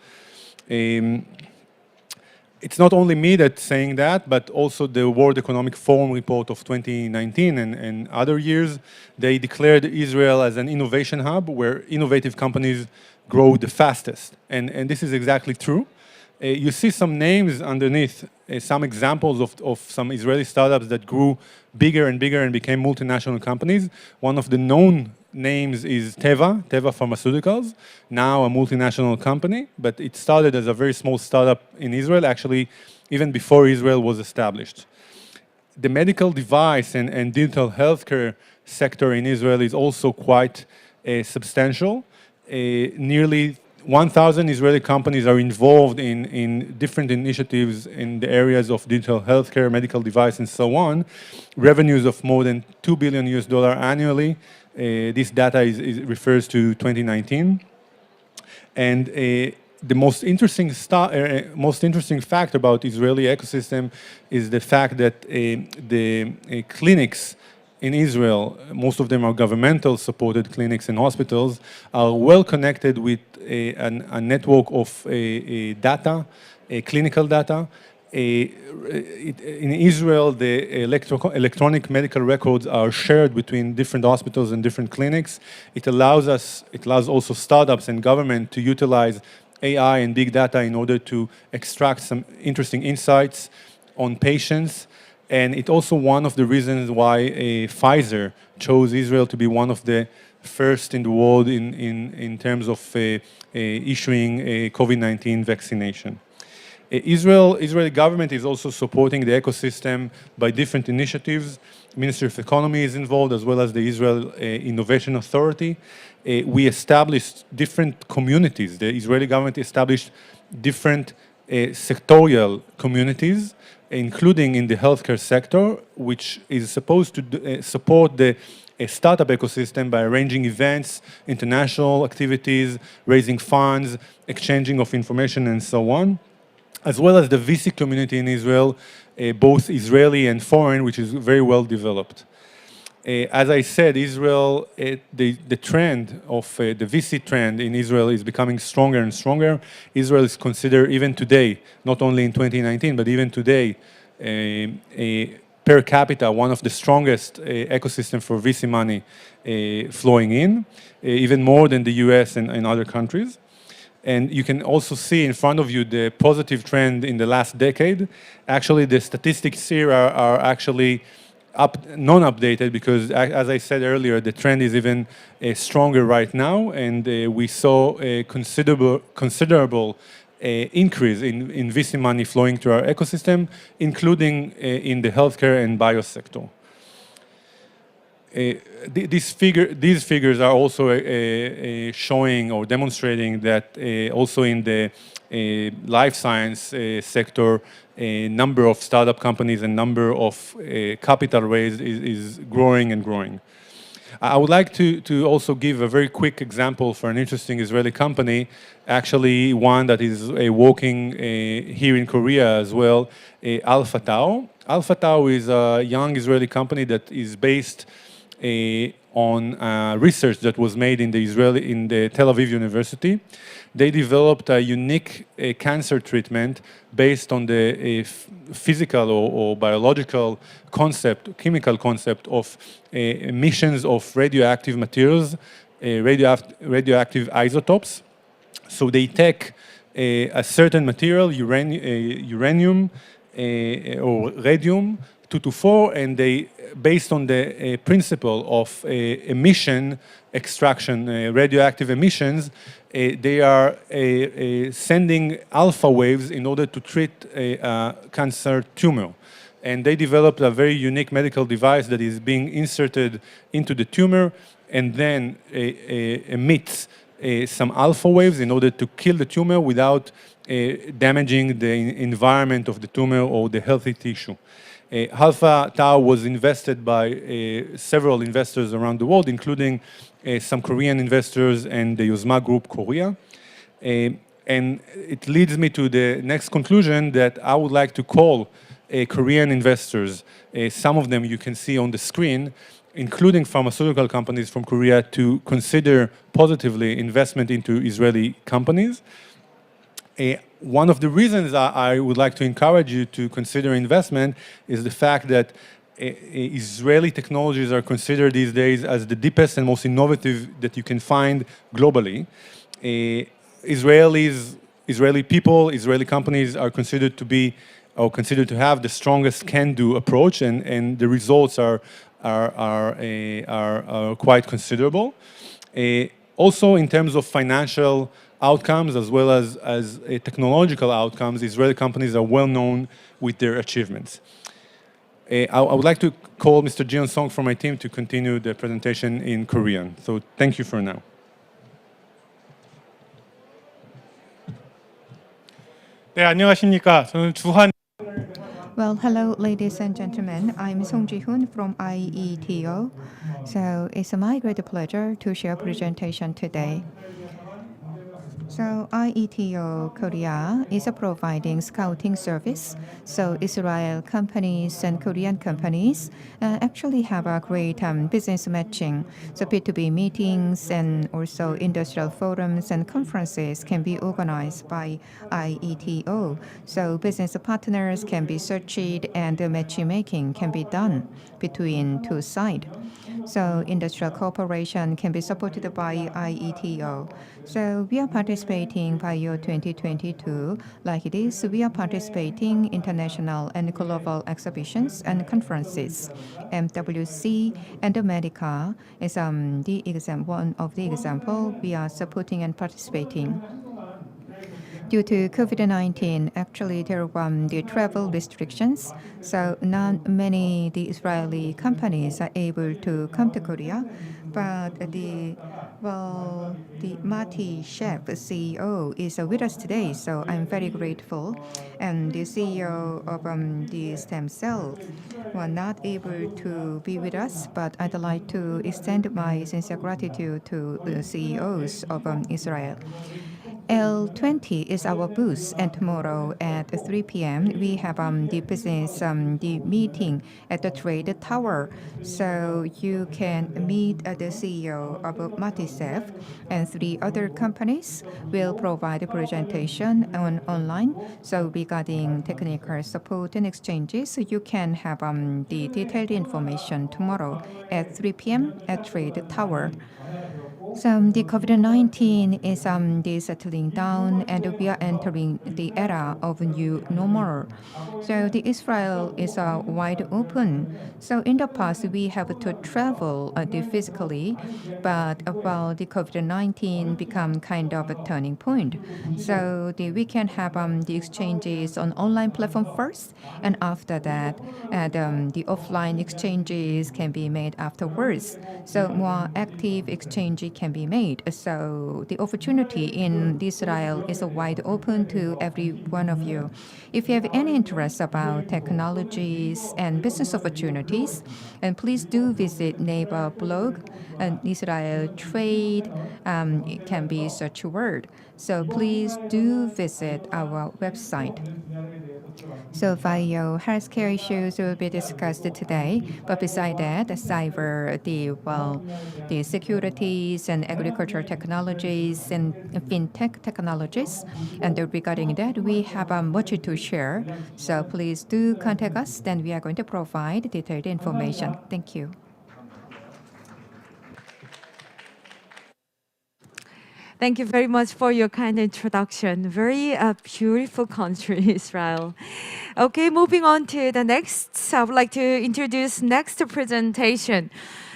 It's not only me that's saying that, but also the World Economic Forum report of 2019 and other years. They declared Israel as an innovation hub where innovative companies grow the fastest. And this is exactly true. You see some names underneath, some examples of some Israeli startups that grew bigger and bigger and became multinational companies. One of the known names is Teva Pharmaceuticals, now a multinational company, but it started as a very small startup in Israel, actually even before Israel was established. The medical device and digital healthcare sector in Israel is also quite substantial. Nearly 1,000 Israeli companies are involved in different initiatives in the areas of digital healthcare, medical device, and so on. Revenues of more than $2 billion annually. This data refers to 2019. And the most interesting fact about Israeli ecosystem is the fact that the clinics in Israel, most of them are governmental supported clinics and hospitals, are well connected with a network of data, clinical data. In Israel, the electronic medical records are shared between different hospitals and different clinics. It allows also startups and government to utilize AI and big data in order to extract some interesting insights on patients. And it's also one of the reasons why Pfizer chose Israel to be one of the first in the world in terms of issuing a COVID-19 vaccination. Israeli government is also supporting the ecosystem by different initiatives. Ministry of Economy is involved, as well as the Israel Innovation Authority. We established different communities. The Israeli government established different sectorial communities, including in the healthcare sector, which is supposed to support the startup ecosystem by arranging events, international activities, raising funds, exchanging of information, and so on, as well as the VC community in Israel, both Israeli and foreign, which is very well developed. As I said, Israel, the trend of the VC trend in Israel is becoming stronger and stronger. Israel is considered, even today, not only in 2019, but even today, per capita, one of the strongest ecosystem for VC money flowing in, even more than the US and other countries. And you can also see in front of you the positive trend in the last decade. Actually, the statistics here are actually non-updated because, as I said earlier, the trend is even stronger right now, and we saw a considerable increase in VC money flowing through our ecosystem, including in the healthcare and bio sector. These figures are also showing or demonstrating that also in the life science sector, a number of startup companies and number of capital raised is growing and growing. I would like to also give a very quick example for an interesting Israeli company, actually one that is working here in Korea as well, Alpha Tau. Alpha Tau is a young Israeli company that is based on research that was made in the Tel Aviv University. They developed a unique cancer treatment based on the physical or biological concept, chemical concept of emissions of radioactive materials, radioactive isotopes. So they take a certain material, uranium or radium 224, and they, based on the principle of emission extraction, radioactive emissions, they are sending alpha waves in order to treat a cancer tumor. And they developed a very unique medical device that is being inserted into the tumor and then emits some alpha waves in order to kill the tumor without damaging the environment of the tumor or the healthy tissue. Alpha Tau was invested by several investors around the world, including some Korean investors and the Yozma Group Korea. And it leads me to the next conclusion that I would like to call Korean investors, some of them you can see on the screen, including pharmaceutical companies from Korea, to consider positively investment into Israeli companies. One of the reasons I would like to encourage you to consider investment is the fact that Israeli technologies are considered these days as the deepest and most innovative that you can find globally. Israeli people, Israeli companies are considered to be, or considered to have, the strongest can-do approach, and the results are quite considerable. Also, in terms of financial outcomes as well as technological outcomes, Israeli companies are well known with their achievements. I would like to call Mr. Jion Song from my team to continue the presentation in Korean. So thank you for now. 네, 안녕하십니까. 저는 주한. Well, hello, ladies and gentlemen. I'm Song Ji-hoon from IETO. So it's my great pleasure to share a presentation today. So IETO Korea is providing scouting service. So Israel companies and Korean companies actually have a great business matching. So B2B meetings and also industrial forums and conferences can be organized by IETO. So business partners can be searched and matchmaking can be done between two sides. So industrial cooperation can be supported by IETO. So we are participating BIO 2022. Like this, we are participating international and global exhibitions and conferences. MWC and America is one of the example we are supporting and participating. Due to COVID-19, actually there were the travel restrictions, so not many the Israeli companies are able to come to Korea. But the Mati Chef, the CEO, is with us today, so I'm very grateful. And the CEO of the stem cell were not able to be with us, but I'd like to extend my sincere gratitude to the CEOs of Israel. L20 is our booth, and tomorrow at 3 p.m. we have the business the meeting at the trade tower. So you can meet the CEO of Matisef, and 3 other companies will provide a presentation online. So regarding technical support and exchanges, so you can have the detailed information tomorrow at 3 p.m. at trade tower. So the COVID-19 is settling down, and we are entering the era of new normal. So the Israel is wide open. So in the past, we have to travel physically, but about the COVID-19 become kind of a turning point. So we can have the exchanges on online platform first, and after that, the offline exchanges can be made afterwards. So more active exchange can be made. So the opportunity in Israel is wide open to every one of you. If you have any interest about technologies and business opportunities, and please do visit Naver blog and Israel Trade. It can be such a word. So please do visit our website. So bio healthcare issues will be discussed today. But beside that, the cyber, the securities and agricultural technologies and fintech technologies. And regarding that, we have much to share. So please do contact us. Then we are going to provide detailed information. Thank you. Thank you very much for your kind introduction. Very beautiful country, Israel. Okay, moving on to the next. I would like to introduce next presentation.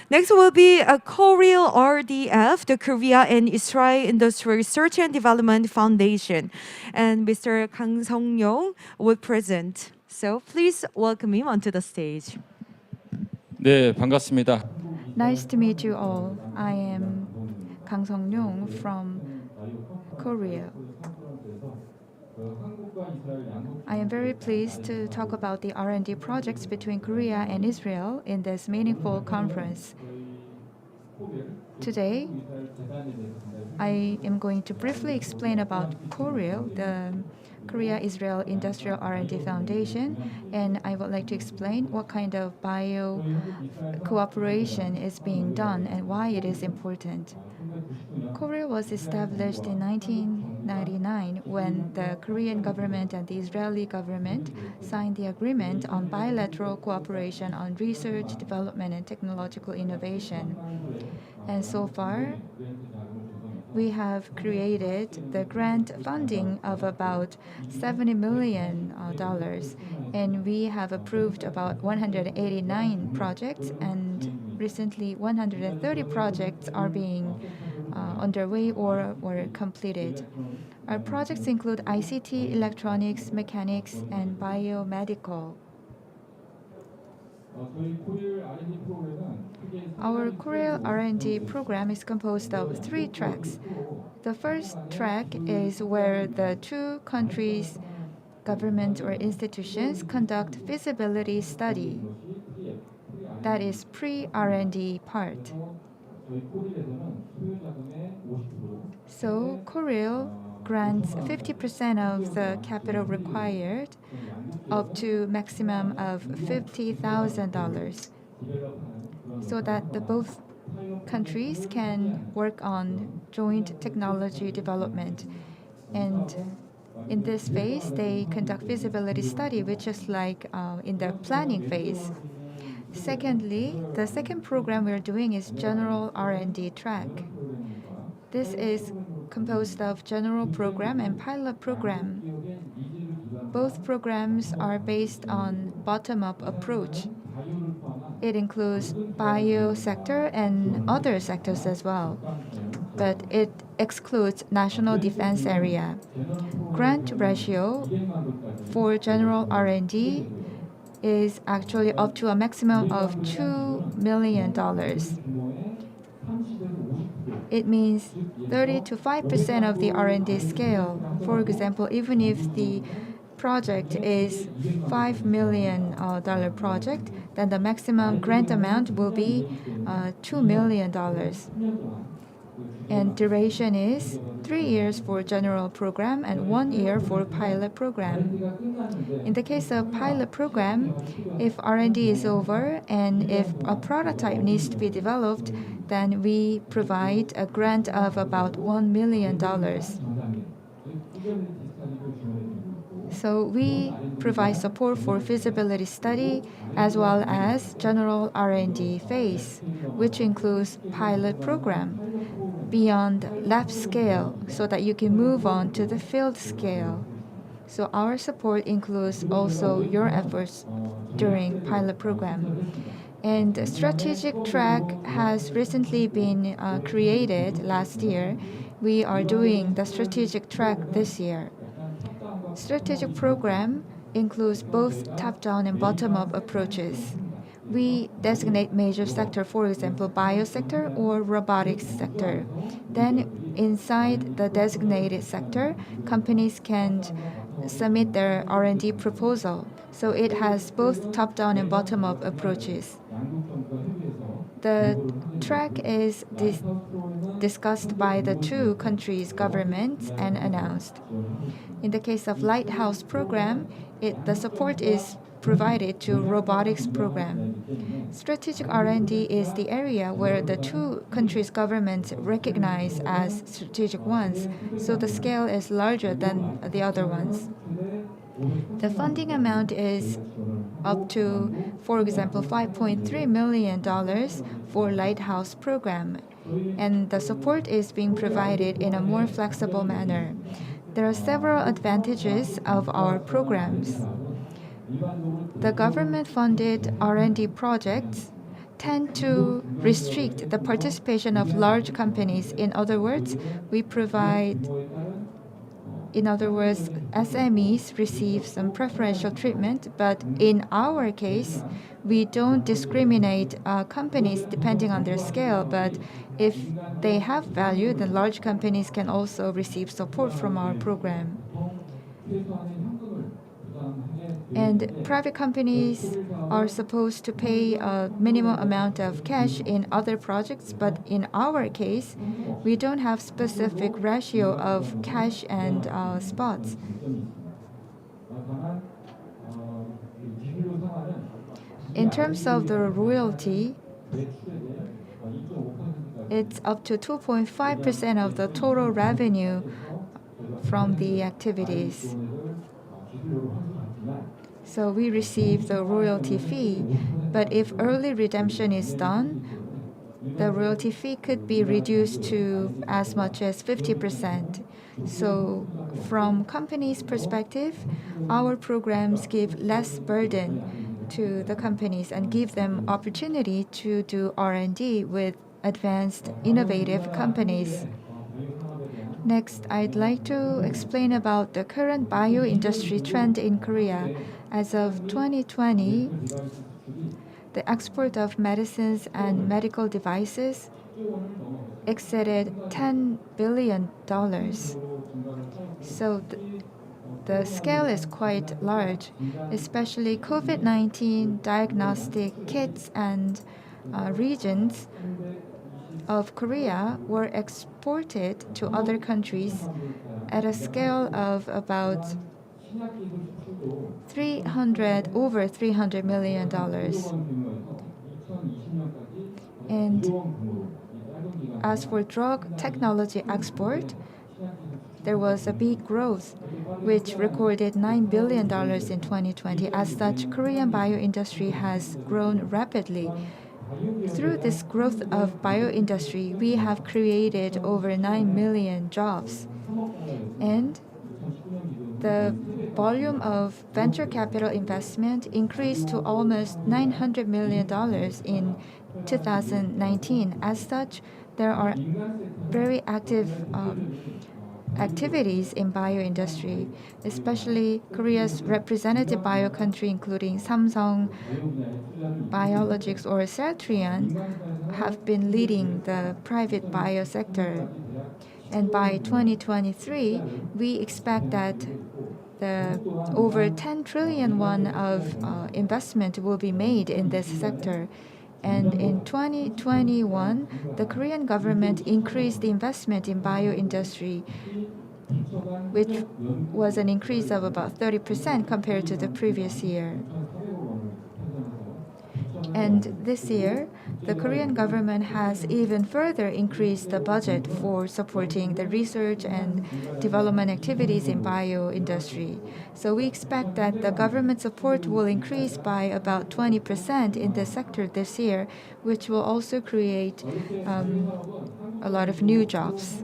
Next will be a Korea RDF, the Korea and Israel Industry Research and Development Foundation. And Mr. Kang Song-yong will present. So please welcome him onto the stage. 네, 반갑습니다. Nice to meet you all. I am Kang Song-yong from Korea. I am very pleased to talk about the R&D projects between Korea and Israel in this meaningful conference. Today, I am going to briefly explain about KORIL, the Korea-Israel Industrial R&D Foundation, and I would like to explain what kind of bio cooperation is being done and why it is important. KORIL was established in 1999 when the Korean government and the Israeli government signed the agreement on bilateral cooperation on research, development, and technological innovation. And so far, we have created the grant funding of about $70 million, and we have approved about 189 projects, and recently 130 projects are being underway or were completed. Our projects include ICT, electronics, mechanics, and biomedical. Our KORIL R&D program is composed of 3 tracks. The first track is where the two countries' government or institutions conduct feasibility study. That is pre-R&D part. So KORIL grants 50% of the capital required up to maximum of $50,000 so that both countries can work on joint technology development. And in this phase, they conduct feasibility study, which is like in the planning phase. Secondly, the second program we're doing is general R&D track. This is composed of general program and pilot program. Both programs are based on bottom-up approach. It includes bio sector and other sectors as well, but it excludes national defense area. Grant ratio for general R&D is actually up to a maximum of $2 million. It means 30 to 5% of the R&D scale. For example, even if the project is $5 million project, then the maximum grant amount will be $2 million. And duration is 3 years for general program and 1 year for pilot program. In the case of pilot program, if R&D is over and if a prototype needs to be developed, then we provide a grant of about $1 million. So we provide support for feasibility study as well as general R&D phase, which includes pilot program beyond lab scale so that you can move on to the field scale. So our support includes also your efforts during pilot program. And the strategic track has recently been created last year. We are doing the strategic track this year. Strategic program includes both top-down and bottom-up approaches. We designate major sector, for example, biosector or robotics sector. Then inside the designated sector, companies can submit their R&D proposal. So it has both top-down and bottom-up approaches. The track is discussed by the two countries' governments and announced. In the case of Lighthouse program, the support is provided to robotics program. Strategic R&D is the area where the two countries' governments recognize as strategic ones, so the scale is larger than the other ones. The funding amount is up to, for example, $5.3 million for Lighthouse program. and the support is being provided in a more flexible manner. There are several advantages of our programs. The government-funded R&D projects tend to restrict the participation of large companies. In other words, SMEs receive some preferential treatment, but in our case, we don't discriminate companies depending on their scale, but if they have value, then large companies can also receive support from our program. And private companies are supposed to pay a minimum amount of cash in other projects, but in our case, we don't have specific ratio of cash and spots. In terms of the royalty, it's up to 2.5% of the total revenue from the activities. So we receive the royalty fee, but if early redemption is done, the royalty fee could be reduced to as much as 50%. So from companies' perspective, our programs give less burden to the companies and give them opportunity to do R&D with advanced innovative companies. Next, I'd like to explain about the current bio-industry trend in Korea. As of 2020, the export of medicines and medical devices exceeded $10 billion. So the scale is quite large, especially COVID-19 diagnostic kits and regions of Korea were exported to other countries at a scale of about over $300 million. And as for drug technology export, there was a big growth, which recorded $9 billion in 2020. As such, Korean bio industry has grown rapidly. Through this growth of bio industry, we have created over 9 million jobs. And the volume of venture capital investment increased to almost $900 million in 2019. As such, there are very active activities in bio industry, especially Korea's representative bio country, including Samsung Biologics or Celltrion, have been leading the private bio sector. And by 2023, we expect that the over 10 trillion won of investment will be made in this sector. And in 2021, the Korean government increased the investment in bio industry, which was an increase of about 30% compared to the previous year. And this year, the Korean government has even further increased the budget for supporting the research and development activities in bio industry. So we expect that the government support will increase by about 20% in this sector this year, which will also create a lot of new jobs.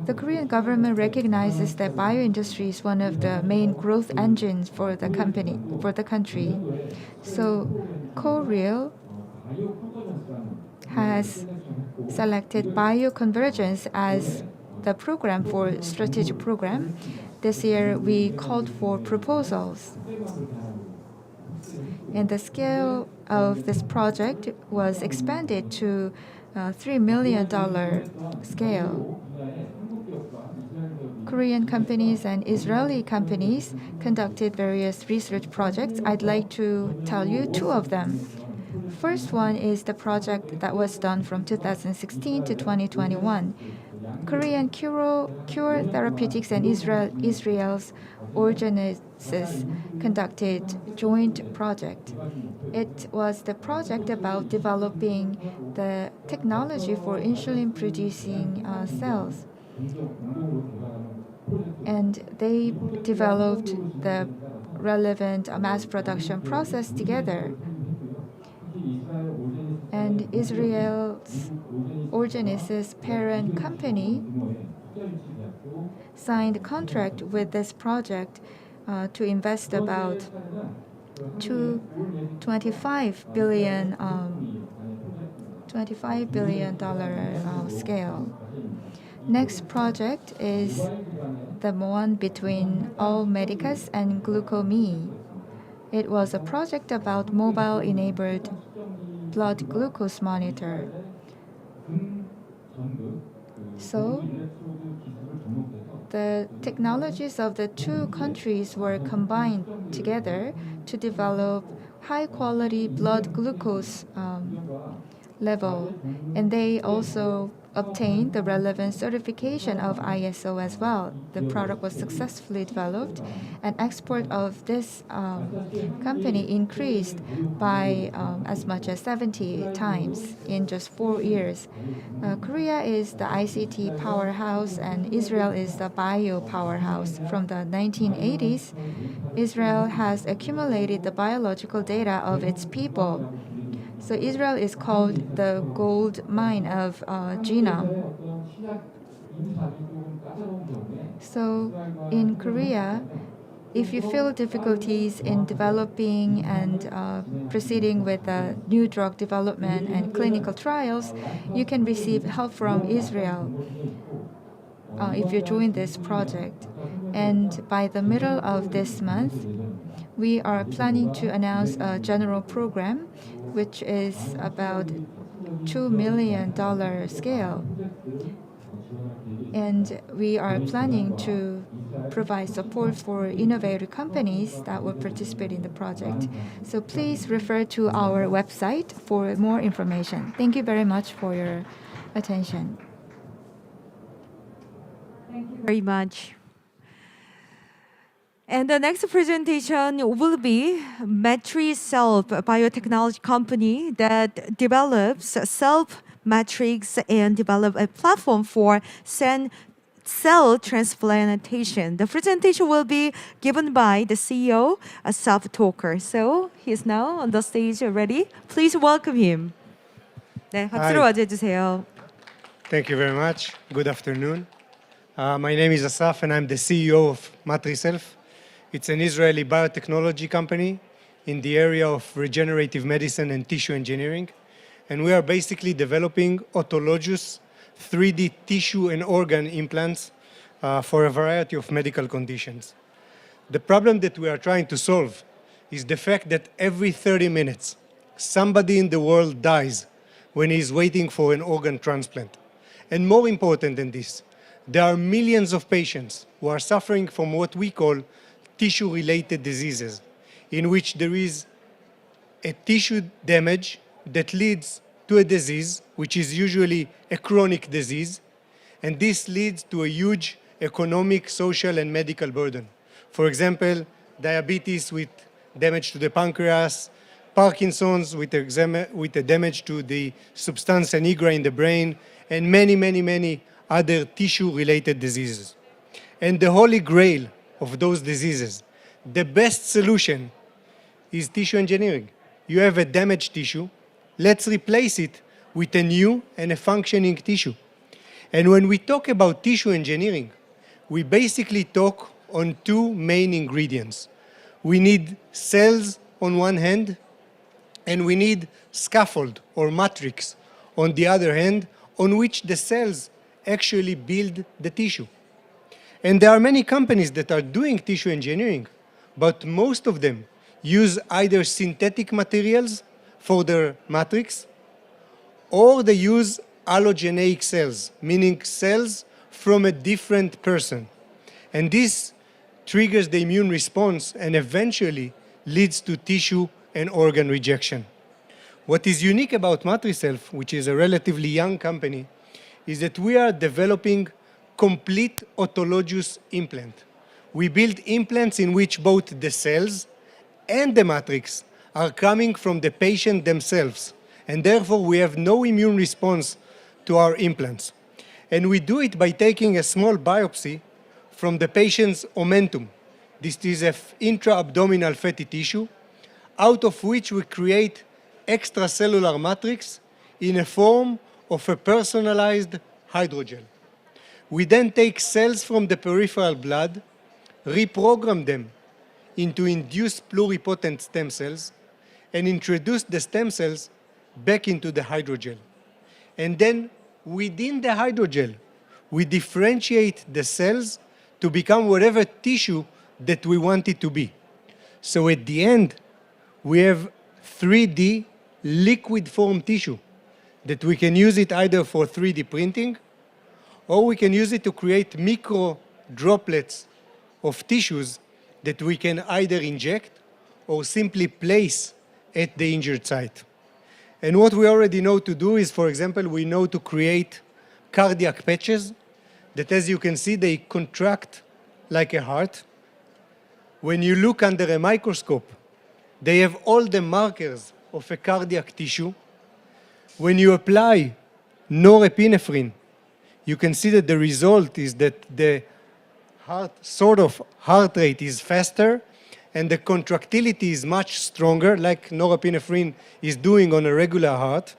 The Korean government recognizes that bio industry is one of the main growth engines for the country. So Korea has selected bioconvergence as the program for strategic program. This year, we called for proposals. And the scale of this project was expanded to $3 million scale. Korean companies and Israeli companies conducted various research projects. I'd like to tell you two of them. First one is the project that was done from 2016 to 2021. Korean Cure Therapeutics and Israel's Orgenesis conducted joint project. It was the project about developing the technology for insulin-producing cells. And they developed the relevant mass production process together. And Israel's Orgenesis' parent company signed a contract with this project to invest about $25 billion scale. Next project is the one between All Medicus and Glucome. It was a project about mobile-enabled blood glucose monitor. So, the technologies of the two countries were combined together to develop high-quality blood glucose level, and they also obtained the relevant certification of ISO as well. The product was successfully developed, and export of this company increased by as much as 70 times in just 4 years. Korea is the ICT powerhouse, and Israel is the bio powerhouse. From the 1980s, Israel has accumulated the biological data of its people. So Israel is called the gold mine of genome. So in Korea, if you feel difficulties in developing and proceeding with new drug development and clinical trials, you can receive help from Israel if you join this project. And by the middle of this month, we are planning to announce a general program, which is about $2 million scale. And we are planning to provide support for innovative companies that will participate in the project. So please refer to our website for more information. Thank you very much for your attention. Thank you very much. And the next presentation will be MatriCelf, a biotechnology company that develops self matrix and develop a platform for cell transplantation. The presentation will be given by the CEO, a self-talker. So he's now on the stage already. Please welcome him. 네, 박수로 맞이해주세요. Thank you very much. Good afternoon. My name is Asaf, and I'm the CEO of MatriCelf. It's an Israeli biotechnology company in the area of regenerative medicine and tissue engineering. And we are basically developing autologous 3D tissue and organ implants for a variety of medical conditions. The problem that we are trying to solve is the fact that every 30 minutes, somebody in the world dies when he's waiting for an organ transplant. And more important than this, there are millions of patients who are suffering from what we call tissue-related diseases, in which there is a tissue damage that leads to a disease, which is usually a chronic disease, and this leads to a huge economic, social, and medical burden. For example, diabetes with damage to the pancreas, Parkinson's with the damage to the substantia nigra in the brain, and many, many, many other tissue-related diseases. And the holy grail of those diseases, the best solution is tissue engineering. You have a damaged tissue, let's replace it with a new and a functioning tissue. And when we talk about tissue engineering, we basically talk on two main ingredients. We need cells on one hand, and we need scaffold or matrix on the other hand, on which the cells actually build the tissue. And there are many companies that are doing tissue engineering, but most of them use either synthetic materials for their matrix, or they use allogeneic cells, meaning cells from a different person. And this triggers the immune response and eventually leads to tissue and organ rejection. What is unique about MatriCelf, which is a relatively young company, is that we are developing complete autologous implant. We build implants in which both the cells and the matrix are coming from the patient themselves, and therefore we have no immune response to our implants. And we do it by taking a small biopsy from the patient's omentum. This is an intra-abdominal fatty tissue, out of which we create extracellular matrix in a form of a personalized hydrogel. We then take cells from the peripheral blood, reprogram them into induced pluripotent stem cells, and introduce the stem cells back into the hydrogel. And then within the hydrogel, we differentiate the cells to become whatever tissue that we want it to be. So at the end, we have 3D liquid form tissue that we can use it either for 3D printing, or we can use it to create micro droplets of tissues that we can either inject or simply place at the injured site. And what we already know to do is, for example, we know to create cardiac patches that, as you can see, they contract like a heart. When you look under a microscope, they have all the markers of a cardiac tissue. When you apply norepinephrine, you can see that the result is that the heart rate is faster and the contractility is much stronger, like norepinephrine is doing on a regular heart.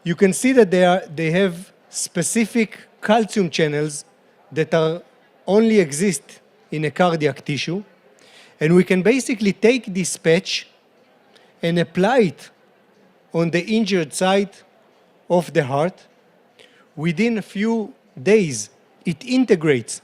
You can see that they have specific calcium channels that only exist in a cardiac tissue. And we can basically take this patch and apply it on the injured site of the heart. Within a few days, it integrates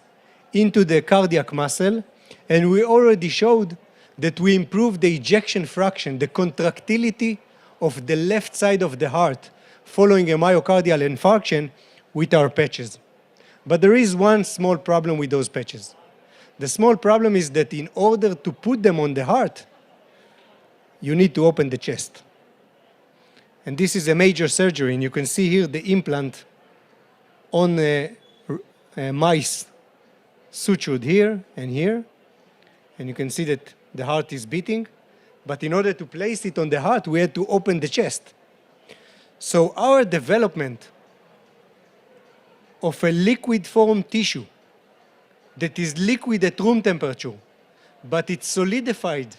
into the cardiac muscle, and we already showed that we improve the ejection fraction, the contractility of the left side of the heart following a myocardial infarction with our patches. But there is one small problem with those patches. The small problem is that in order to put them on the heart, you need to open the chest. And this is a major surgery, and you can see here the implant on mice sutured here and here. And you can see that the heart is beating. But in order to place it on the heart, we had to open the chest. So our development of a liquid form tissue that is liquid at room temperature, but it's solidified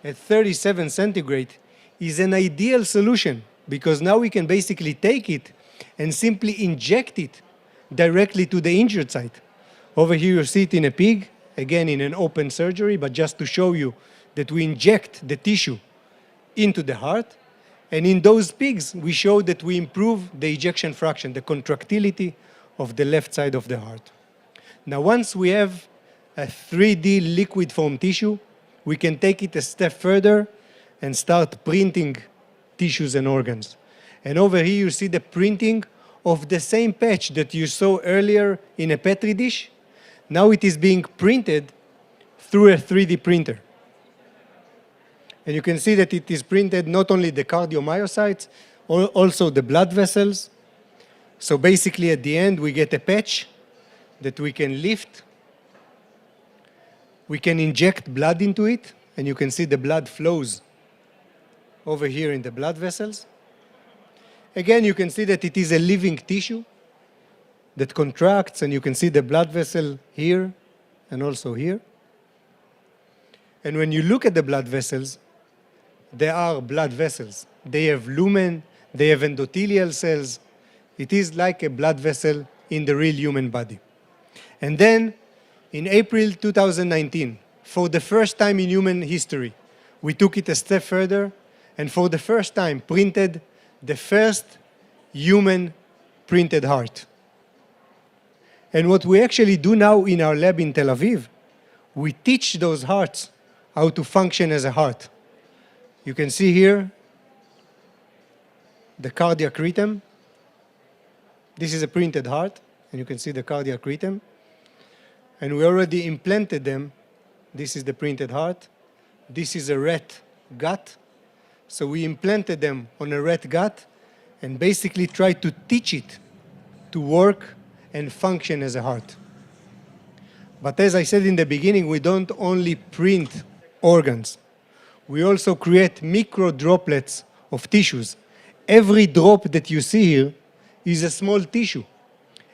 at 37 centigrade, is an ideal solution, because now we can basically take it and simply inject it directly to the injured site. Over here you see it in a pig, again in an open surgery, but just to show you that we inject the tissue into the heart. And in those pigs, we showed that we improve the ejection fraction, the contractility of the left side of the heart. Now, once we have a 3D liquid form tissue, we can take it a step further and start printing tissues and organs. And over here you see the printing of the same patch that you saw earlier in a Petri dish. Now it is being printed through a 3D printer. And you can see that it is printed not only the cardiomyocytes, also the blood vessels. So basically at the end we get a patch that we can lift. We can inject blood into it, and you can see the blood flows over here in the blood vessels. Again, you can see that it is a living tissue that contracts, and you can see the blood vessel here and also here. And when you look at the blood vessels, they are blood vessels. They have lumen, they have endothelial cells. It is like a blood vessel in the real human body. And then, in April 2019, for the first time in human history, we took it a step further, and for the first time printed the first human printed heart. And what we actually do now in our lab in Tel Aviv, we teach those hearts how to function as a heart. You can see here the cardiac rhythm. This is a printed heart, and you can see the cardiac rhythm. And we already implanted them. This is the printed heart. This is a rat gut. So we implanted them on a rat gut and basically tried to teach it to work and function as a heart. But as I said in the beginning, we don't only print organs. We also create micro droplets of tissues. Every drop that you see here is a small tissue.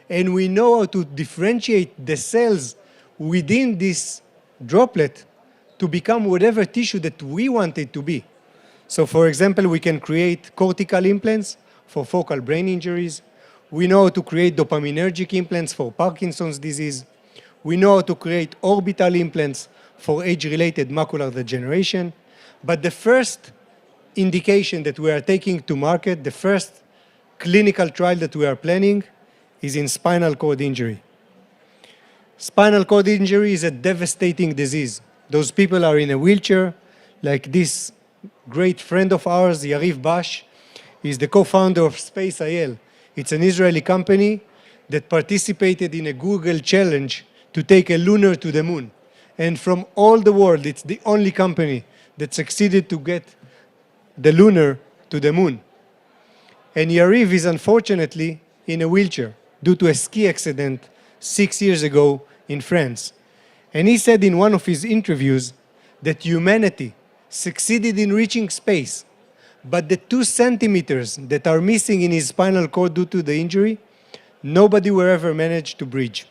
And we know how to differentiate the cells within this droplet to become whatever tissue that we want it to be. So for example, we can create cortical implants for focal brain injuries. We know how to create dopaminergic implants for Parkinson's disease. We know how to create orbital implants for age-related macular degeneration. But the first indication that we are taking to market, the first clinical trial that we are planning, is in spinal cord injury. Spinal cord injury is a devastating disease. Those people are in a wheelchair, like this great friend of ours, Yariv Bash. He's the co-founder of Space.il. It's an Israeli company that participated in a Google challenge to take a lunar to the moon. And from all the world, it's the only company that succeeded to get the lunar to the moon. And Yariv is unfortunately in a wheelchair due to a ski accident 6 years ago in France. And he said in one of his interviews that humanity succeeded in reaching space, but the 2 centimeters that are missing in his spinal cord due to the injury, nobody will ever manage to bridge.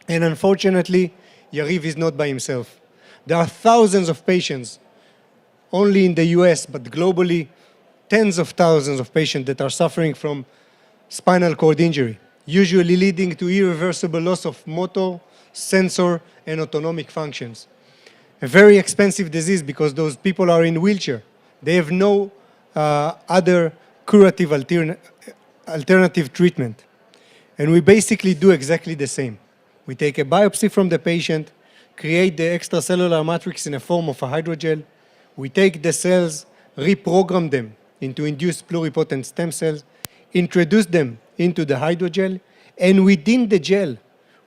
And unfortunately, Yariv is not by himself. There are thousands of patients, only in the US, but globally, tens of thousands of patients that are suffering from spinal cord injury, usually leading to irreversible loss of motor, sensor, and autonomic functions. A very expensive disease because those people are in wheelchair. They have no other curative alternative treatment. And we basically do exactly the same. We take a biopsy from the patient, create the extracellular matrix in a form of a hydrogel. We take the cells, reprogram them into induced pluripotent stem cells, introduce them into the hydrogel, and within the gel,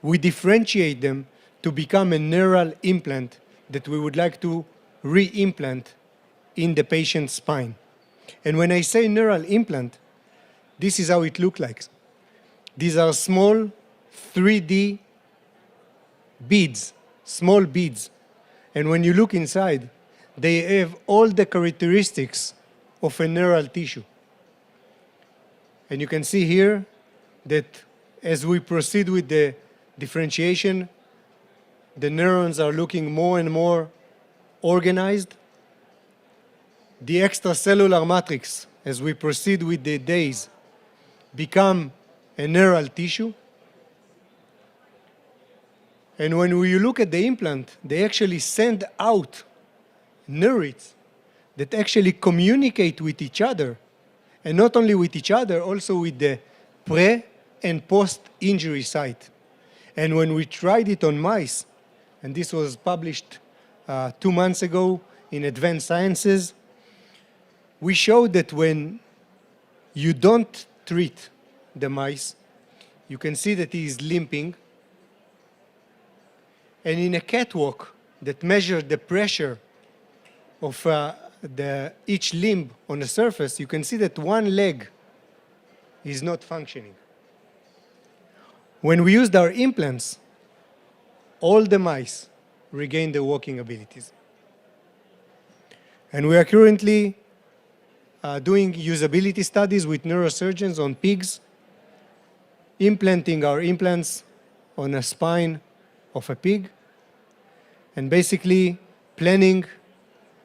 we differentiate them to become a neural implant that we would like to re-implant in the patient's spine. And when I say neural implant, this is how it looks like. These are small 3D beads, small beads. And when you look inside, they have all the characteristics of a neural tissue. And you can see here that as we proceed with the differentiation, the neurons are looking more and more organized. The extracellular matrix, as we proceed with the days, become a neural tissue. And when you look at the implant, they actually send out neurites that actually communicate with each other, and not only with each other, also with the pre- and post-injury site. And when we tried it on mice, and this was published 2 months ago in Advanced Sciences, we showed that when you don't treat the mice, you can see that he is limping. And in a catwalk that measured the pressure of each limb on the surface, you can see that one leg is not functioning. When we used our implants, all the mice regained their walking abilities. And we are currently doing usability studies with neurosurgeons on pigs, implanting our implants on a spine of a pig, and basically planning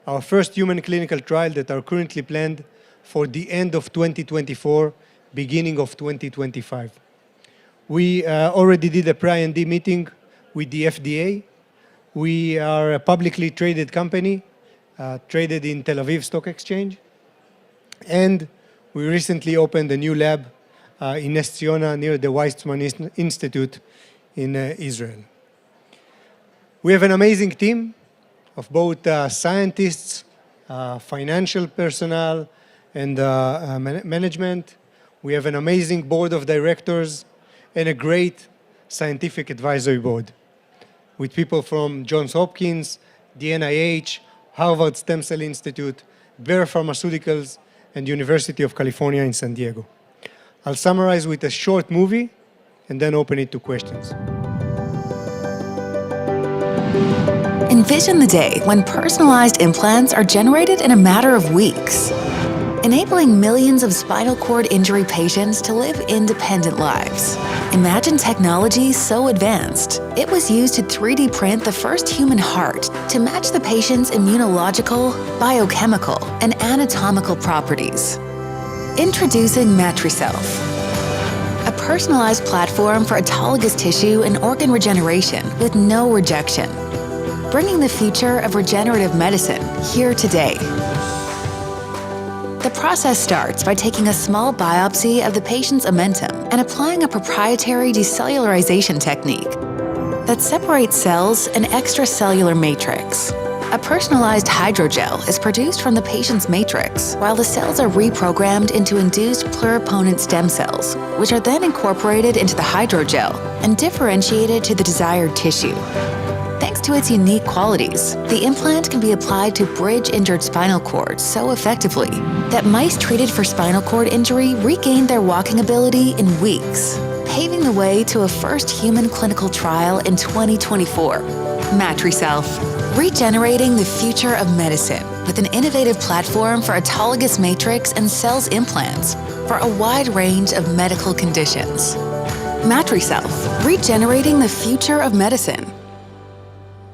our first human clinical trial that are currently planned for the end of 2024, beginning of 2025. We already did a pre-IND meeting with the FDA. We are a publicly traded company, traded in Tel Aviv Stock Exchange. And we recently opened a new lab in Nes Ziona near the Weizmann Institute in Israel. We have an amazing team of both scientists, financial personnel, and management. We have an amazing board of directors and a great scientific advisory board with people from Johns Hopkins, the NIH, Harvard Stem Cell Institute, Bayer Pharmaceuticals, and University of California in San Diego. I'll summarize with a short movie and then open it to questions. Envision the day when personalized implants are generated in a matter of weeks, enabling millions of spinal cord injury patients to live independent lives. Imagine technology so advanced, it was used to 3D print the first human heart to match the patient's immunological, biochemical, and anatomical properties. Introducing MatriCelf, a personalized platform for autologous tissue and organ regeneration with no rejection, bringing the future of regenerative medicine here today. The process starts by taking a small biopsy of the patient's omentum and applying a proprietary decellularization technique that separates cells and extracellular matrix. A personalized hydrogel is produced from the patient's matrix, while the cells are reprogrammed into induced pluripotent stem cells, which are then incorporated into the hydrogel and differentiated to the desired tissue. Thanks to its unique qualities, the implant can be applied to bridge injured spinal cords so effectively that mice treated for spinal cord injury regained their walking ability in weeks, paving the way to a first human clinical trial in 2024. MatriCelf, regenerating the future of medicine with an innovative platform for autologous matrix and cells implants for a wide range of medical conditions. MatriCelf, regenerating the future of medicine.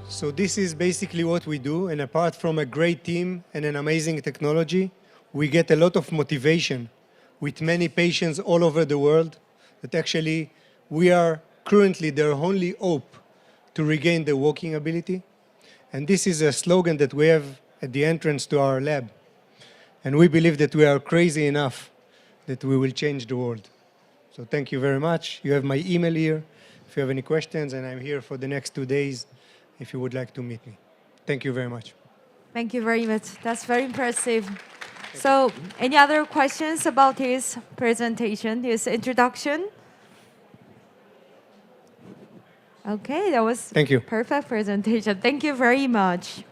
So this is basically what we do, and apart from a great team and an amazing technology, we get a lot of motivation with many patients all over the world that actually we are currently their only hope to regain their walking ability. And this is a slogan that we have at the entrance to our lab. And we believe that we are crazy enough that we will change the world. So thank you very much. You have my email here if you have any questions, and I'm here for the next 2 days if you would like to meet me. Thank you very much. Thank you very much. That's very impressive. So, any other questions about his presentation, his introduction? Okay, that was Thank you. Perfect presentation. Thank you very much.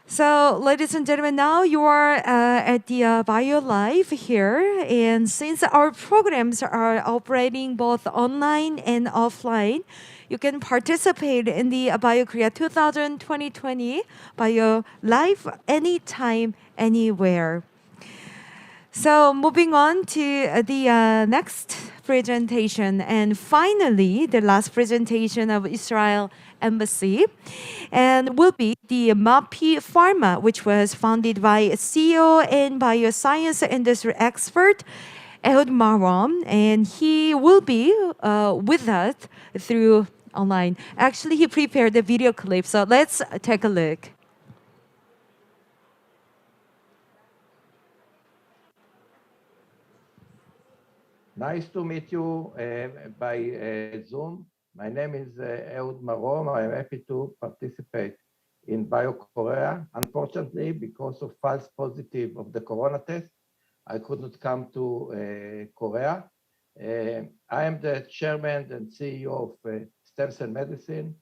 So, ladies and gentlemen, now you are at the Bio Live here, and since our programs are operating both online and offline, you can participate in the Bio Korea 2020 Bio Live anytime, anywhere. So moving on to the next presentation, and finally the last presentation of Israel Embassy, and will be the MAPI Pharma, which was founded by CEO and bioscience industry expert Ehud Marom, and he will be with us through online. Actually, he prepared a video clip, so let's take a look. Nice to meet you by Zoom. My name is Ehud Marom. I'm happy to participate in BioKorea. Unfortunately, because of false positive of the corona test, I could not come to Korea. I am the chairman and CEO of Stem Cell Medicine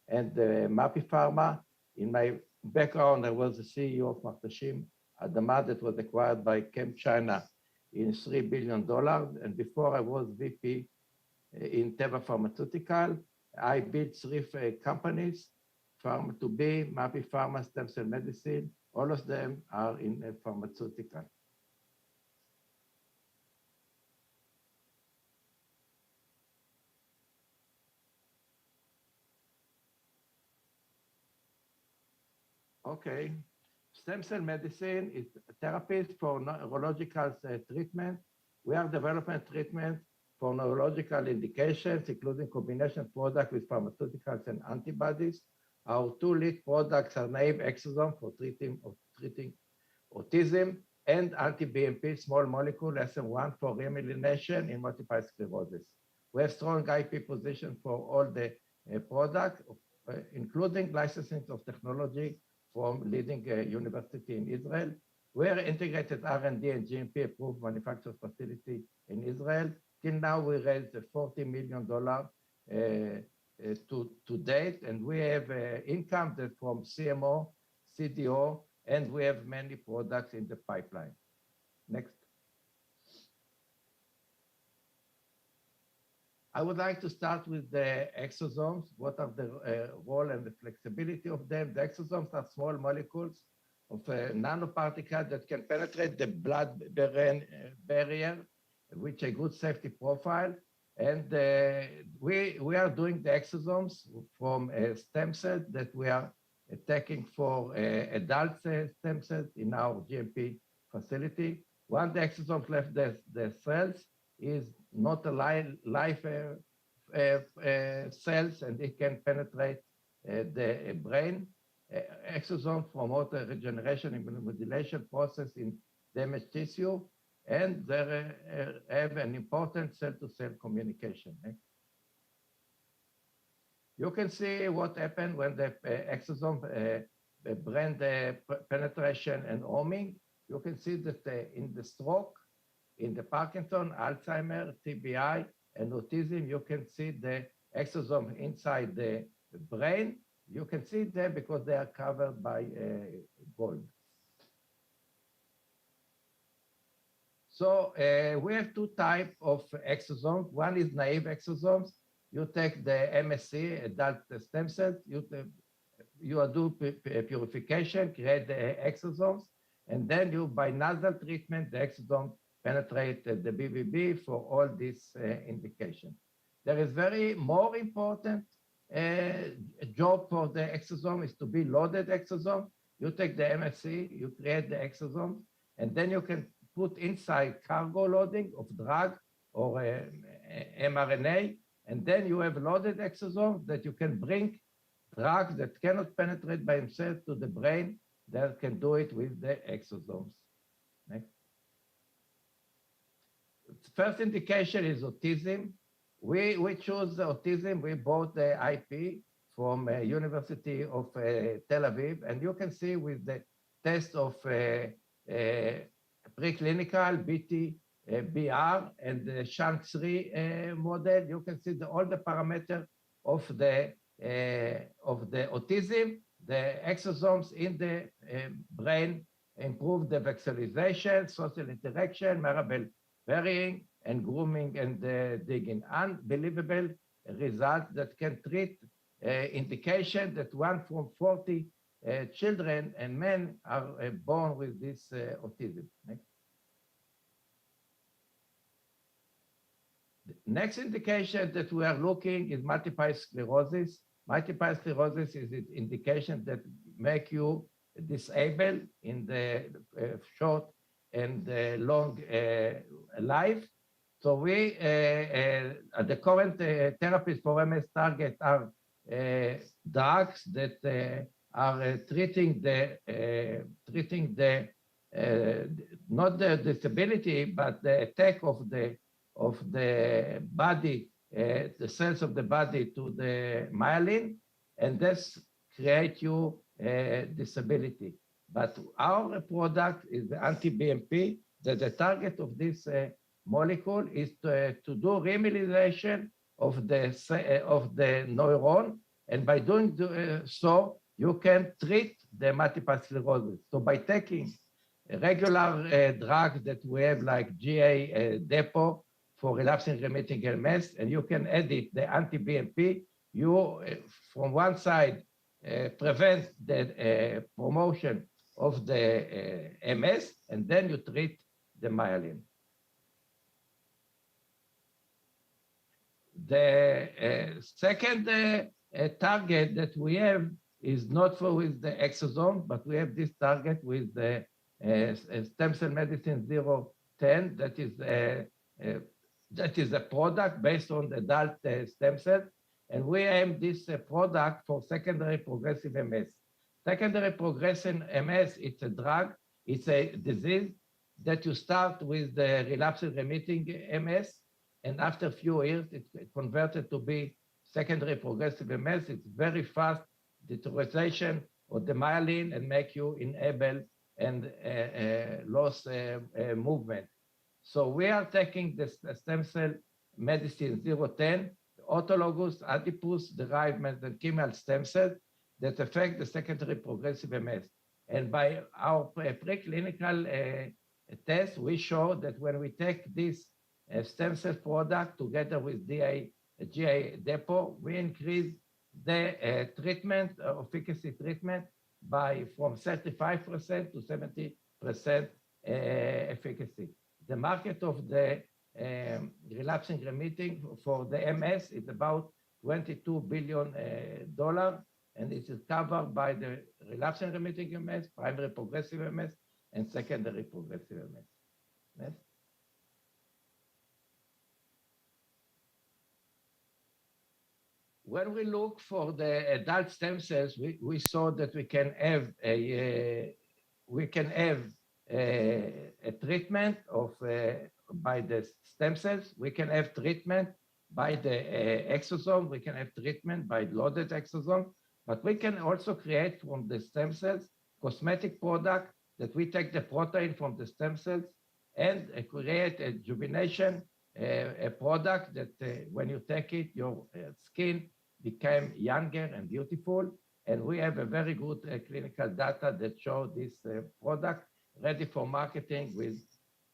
and MAPI Pharma. In my background, I was the CEO of Martashim Adama that was acquired by ChemChina in $3 billion. And before I was VP in Teva Pharmaceutical, I built 3 companies, Pharma2B, MAPI Pharma, Stem Cell Medicine. All of them are in pharmaceutical. Okay. Stem cell medicine is therapies for neurological treatment. We are developing treatment for neurological indications, including combination products with pharmaceuticals and antibodies. Our 2 lead products are naive exosome for treating autism and anti-BMP small molecule SM1 for remyelination in multiple sclerosis. We have strong IP position for all the products, including licensing of technology from leading university in Israel. We are integrated R&D and GMP approved manufacturing facility in Israel. Till now, we raised $40 million to date, and we have income that from CMO, CDO, and we have many products in the pipeline. Next. I would like to start with the exosomes. What are the role and the flexibility of them? The exosomes are small molecules of nanoparticles that can penetrate the blood-brain barrier, with a good safety profile. And we are doing the exosomes from stem cells that we are taking for adult stem cells in our GMP facility. Once the exosomes left the cells, is not a live cells, and it can penetrate the brain. Exosomes promote the regeneration and immunomodulation process in damaged tissue, and they have an important cell-to-cell communication. You can see what happened when the exosome brain penetration and homing. You can see that in the stroke, in the Parkinson, Alzheimer, TBI, and autism, you can see the exosome inside the brain. You can see them because they are covered by gold. So we have two types of exosomes. One is naive exosomes. You take the MSC, adult stem cells, you do purification, create the exosomes, and then you, by nasal treatment, the exosome penetrate the BBB for all these indications. There is very more important job for the exosome is to be loaded exosome. You take the MSC, you create the exosomes, and then you can put inside cargo loading of drug or mRNA, and then you have loaded exosomes that you can bring drugs that cannot penetrate by themselves to the brain, that can do it with the exosomes. Next. First indication is autism. We choose autism. We bought the IP from University of Tel Aviv, and you can see with the test of preclinical BT, BR, and the Shank3 model, you can see all the parameters of the autism. The exosomes in the brain improve the vexillization, social interaction, Marable varying, and grooming and digging. Unbelievable results that can treat indication that 1 from 40 children and men are born with this autism. Next indication that we are looking is multiple sclerosis. Multiple sclerosis is an indication that make you disabled in the short and long life. So we, the current therapies for MS target are drugs that are treating the not the disability, but the attack of the body, the cells of the body to the myelin, and this create you disability. But our product is the anti-BMP, that the target of this molecule is to do remyelination of the neuron, and by doing so, you can treat the multiple sclerosis. So by taking regular drugs that we have like GA depot for relapsing remitting MS, and you can edit the anti-BMP, you, from one side, prevent the promotion of the MS, and then you treat the myelin. The second target that we have is not for with the exosome, but we have this target with the stem cell medicine 010, that is a product based on the adult stem cells, and we aim this product for secondary progressive MS. Secondary progressive MS, it's a drug, it's a disease that you start with the relapsing remitting MS, and after a few years, it's converted to be secondary progressive MS. It's very fast deterioration of the myelin and make you unable and lose movement. So we are taking the stem cell medicine 010, autologous adipose derived mesenchymal stem cells that affect the secondary progressive MS. And by our preclinical test, we show that when we take this stem cell product together with GA depot, we increase the treatment, efficacy treatment by from 35% to 70% efficacy. The market of the relapsing remitting for the MS is about $22 billion, and it is covered by the relapsing remitting MS, primary progressive MS, and secondary progressive MS. Next. When we look for the adult stem cells, we saw that we can have a treatment of by the stem cells. We can have treatment by the exosome. We can have treatment by loaded exosome, but we can also create from the stem cells cosmetic product that we take the protein from the stem cells and create a rejuvenation, a product that when you take it, your skin became younger and beautiful. And we have a very good clinical data that show this product ready for marketing with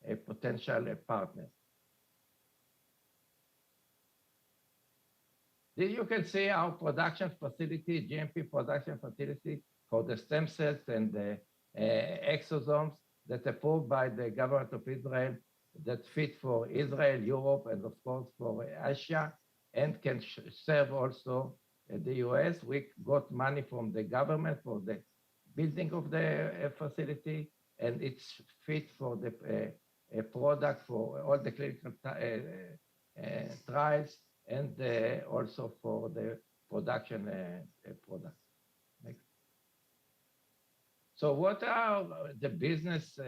a potential partner. Here you can see our production facility, GMP production facility for the stem cells and the exosomes that approved by the government of Israel that fit for Israel, Europe, and of course for Asia, and can serve also the US. We got money from the government for the building of the facility, and it's fit for the product for all the clinical trials and also for the production products. Next. So what are the business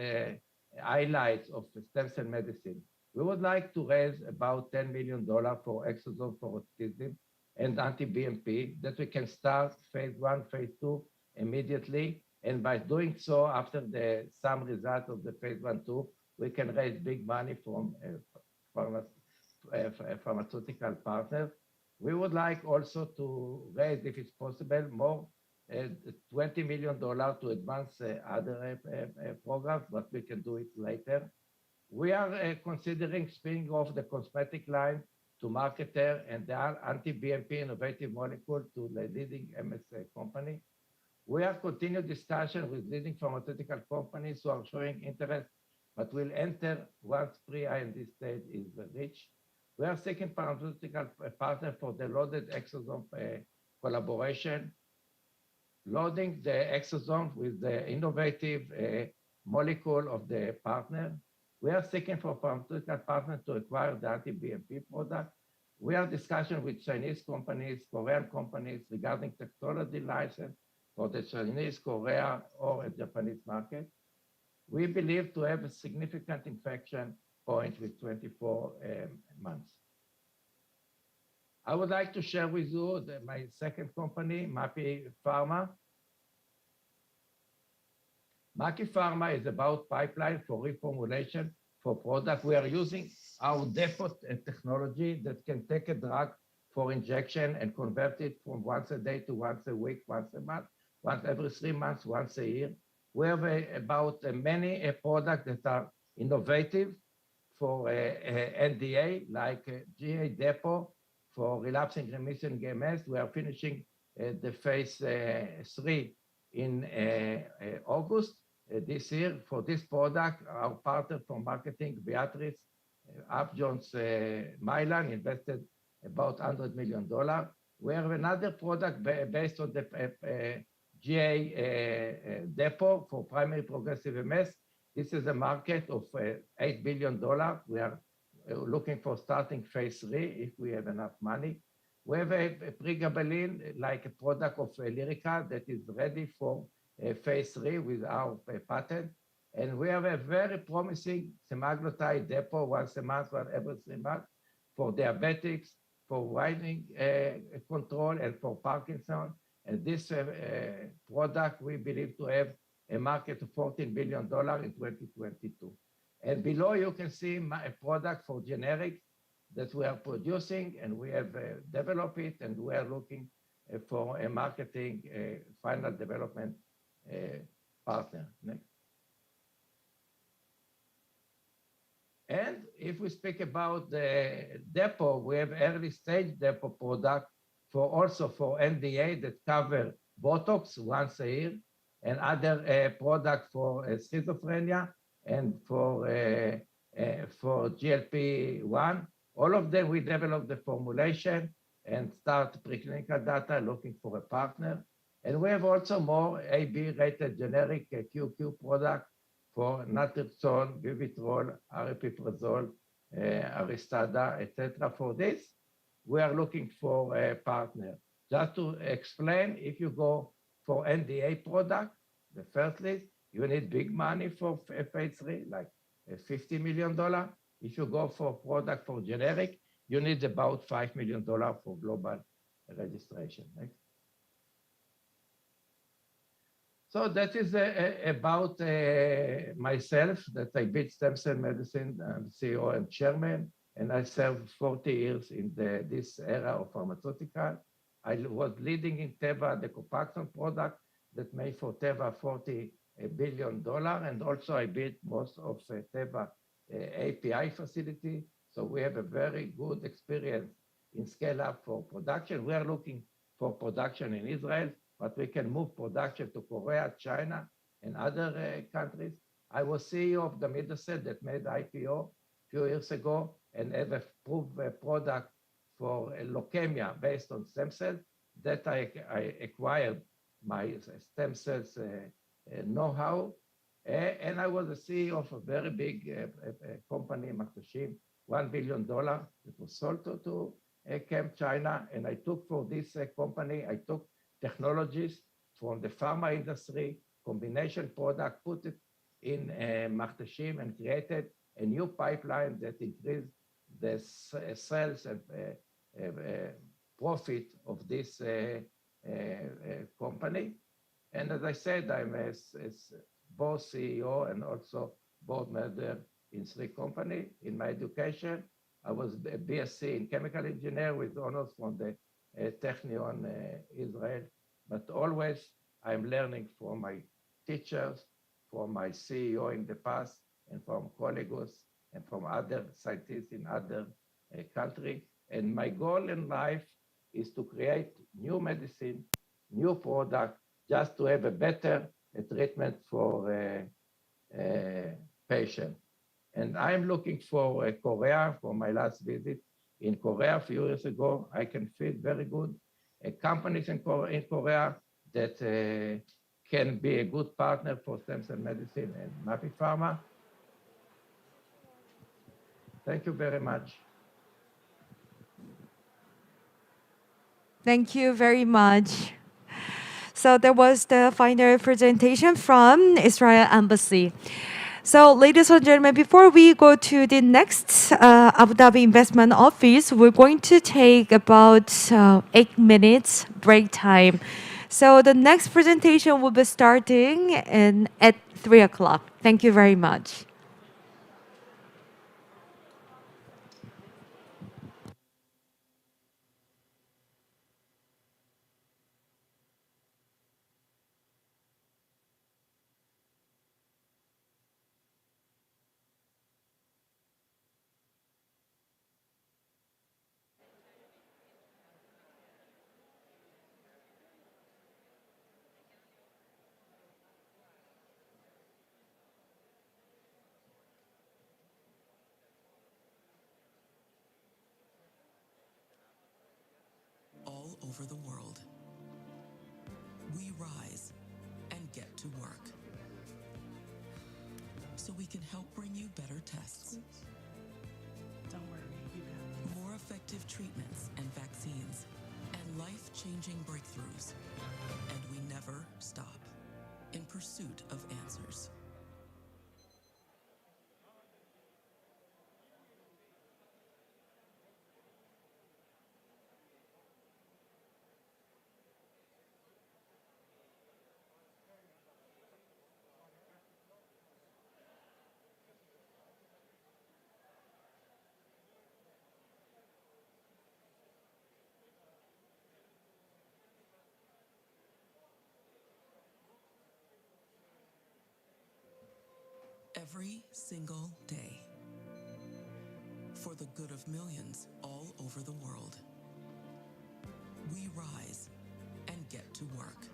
highlights of stem cell medicine? We would like to raise about $10 million for exosome for autism and anti-BMP that we can start phase 1, phase 2 immediately. And by doing so, after some result of the phase 1, 2, we can raise big money from pharmaceutical partners. We would like also to raise, if it's possible, more $20 million to advance other programs, but we can do it later. We are considering spinning off the cosmetic line to marketer and the anti-BMP innovative molecule to the leading MS company. We are continuing discussion with leading pharmaceutical companies who are showing interest, but will enter once pre-IND stage is reached. We are seeking pharmaceutical partner for the loaded exosome collaboration, loading the exosome with the innovative molecule of the partner. We are seeking for pharmaceutical partner to acquire the anti-BMP product. We are discussing with Chinese companies, Korean companies regarding technology license for the Chinese, Korea, or a Japanese market. We believe to have a significant inflection point with 24 months. I would like to share with you my second company, Mapi Pharma. Mapi Pharma is about pipeline for reformulation for product. We are using our depot technology that can take a drug for injection and convert it from once a day to once a week, once a month, once every 3 months, once a year. We have about many products that are innovative for NDA, like GA depot for relapsing remission MS. We are finishing the phase 3 in August this year. For this product, our partner for marketing, Beatrice Upjohn Mylan, invested about $100 million. We have another product based on the GA depot for primary progressive MS. This is a market of $8 billion. We are looking for starting phase 3 if we have enough money. We have a pregabalin, like a product of Lyrica that is ready for phase 3 with our patent. And we have a very promising semaglutide depot once a month or every 3 months for diabetics, for widening control, and for Parkinson. And this product, we believe to have a market of $14 billion in 2022. And below you can see a product for generics that we are producing, and we have developed it, and we are looking for a marketing final development partner. Next. And if we speak about the depot, we have early stage depot product also for NDA that cover Botox once a year, and other product for schizophrenia and for GLP-1. All of them, we develop the formulation and start preclinical data looking for a partner. And we have also more AB rated generic QQ product for naltrexone, vivitrol, aripiprazole, Aristada, etc. For this, we are looking for a partner. Just to explain, if you go for NDA product, the first list, you need big money for phase 3, like $50 million. If you go for product for generic, you need about $5 million for global registration. Next. So that is about myself, that I built stem cell medicine. I'm CEO and chairman, and I served 40 years in this era of pharmaceutical. I was leading in Teva, the Copaxone product that made for Teva $40 billion. And also I built most of Teva API facility. So we have a very good experience in scale up for production. We are looking for production in Israel, but we can move production to Korea, China, and other countries. I was CEO of the Midacell that made IPO a few years ago and have approved a product for leukemia based on stem cells that I acquired my stem cells know-how. And I was the CEO of a very big company, Maktashim, $1 billion that was sold to Camp China. And I took for this company, I took technologies from the pharma industry, combination product, put it in Maktashim and created a new pipeline that increased the sales and profit of this company. And as I said, I'm both CEO and also board member in 3 companies. In my education, I was a BSc in chemical engineer with honors from the Technion Israel, but always I'm learning from my teachers, from my CEO in the past, and from colleagues, and from other scientists in other countries. And my goal in life is to create new medicine, new product, just to have a better treatment for patient. And I'm looking for Korea for my last visit in Korea a few years ago. I can feel very good companies in Korea that can be a good partner for stem cell medicine and Mapi Pharma. Thank you very much. Thank you very much. So that was the final presentation from Israel Embassy. So ladies and gentlemen, before we go to the next Abu Dhabi Investment Office, we're going to take about 8 minutes break time. So the next presentation will be starting at 3 o'clock. Thank you very much. All over the world, we rise and get to work so we can help bring you better tests, Don't worry, you got this. more effective treatments and vaccines, and life-changing breakthroughs. And we never stop in pursuit of answers. Every single day, for the good of millions all over the world, we rise and get to work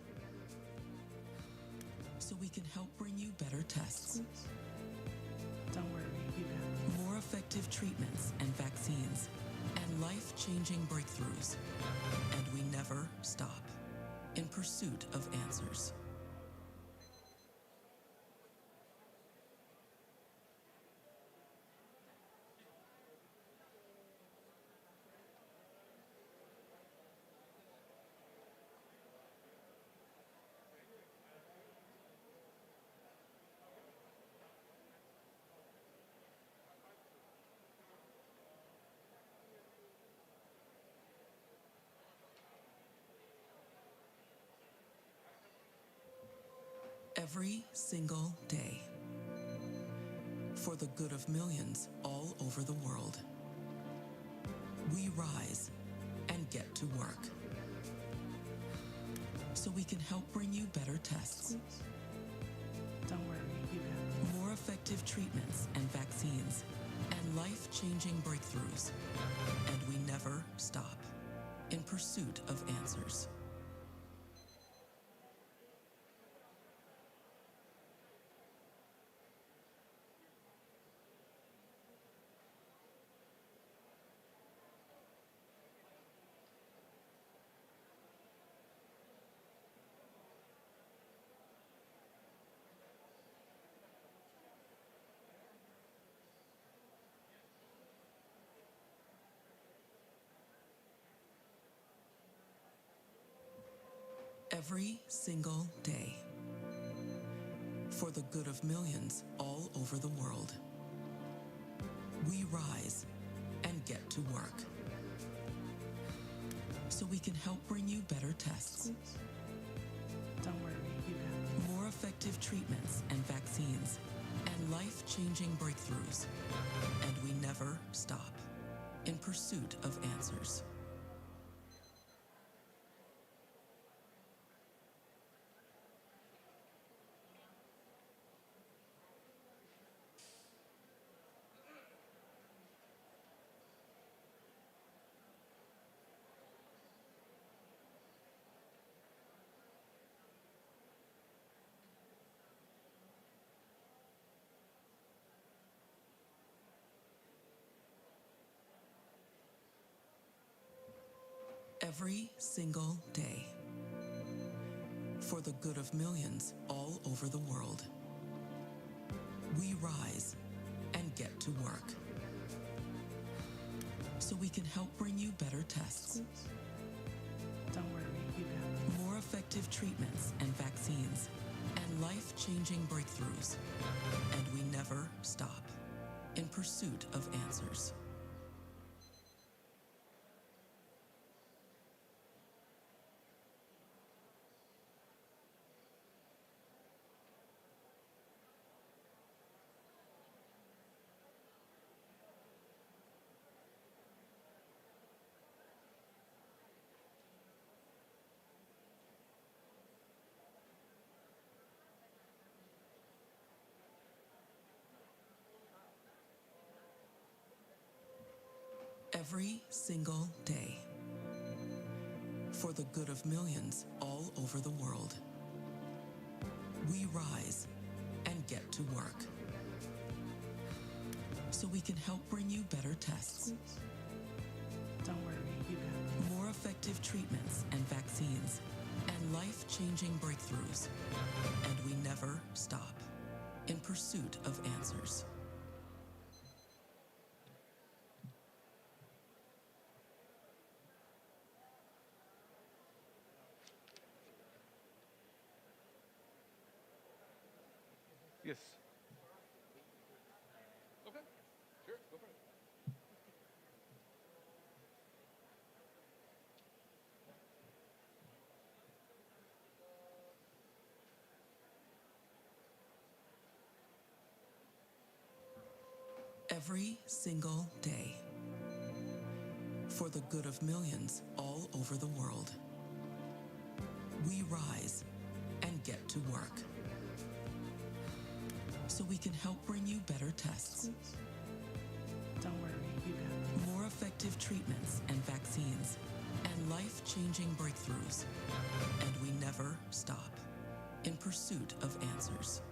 so we can help bring you better tests, Don't worry, you got this. more effective treatments and vaccines, and life-changing breakthroughs. And we never stop in pursuit of answers. every single day for the good of millions all over the world. We rise and get to work so we can help bring you better tests, Don't worry, you got this. more effective treatments and vaccines, and life-changing breakthroughs. And we never stop in pursuit of answers. Every single day for the good of millions all over the world. We rise and get to work so we can help bring you better tests, Don't worry, you got this. more effective treatments and vaccines, and life-changing breakthroughs. And we never stop in pursuit of answers. Every single day for the good of millions all over the world. We rise and get to work so we can help bring you better tests, Don't worry, you got this. more effective treatments and vaccines, and life-changing breakthroughs. And we never stop in pursuit of answers. Every single day for the good of millions all over the world. We rise and get to work so we can help bring you better tests, Don't worry, you got this. more effective treatments and vaccines, and life-changing breakthroughs. And we never stop in pursuit of answers. Yes. Okay. Sure. Go for it. Every single day for the good of millions all over the world. We rise and get to work so we can help bring you better tests, Don't worry, you got this. more effective treatments and vaccines, and life-changing breakthroughs. And we never stop in pursuit of answers.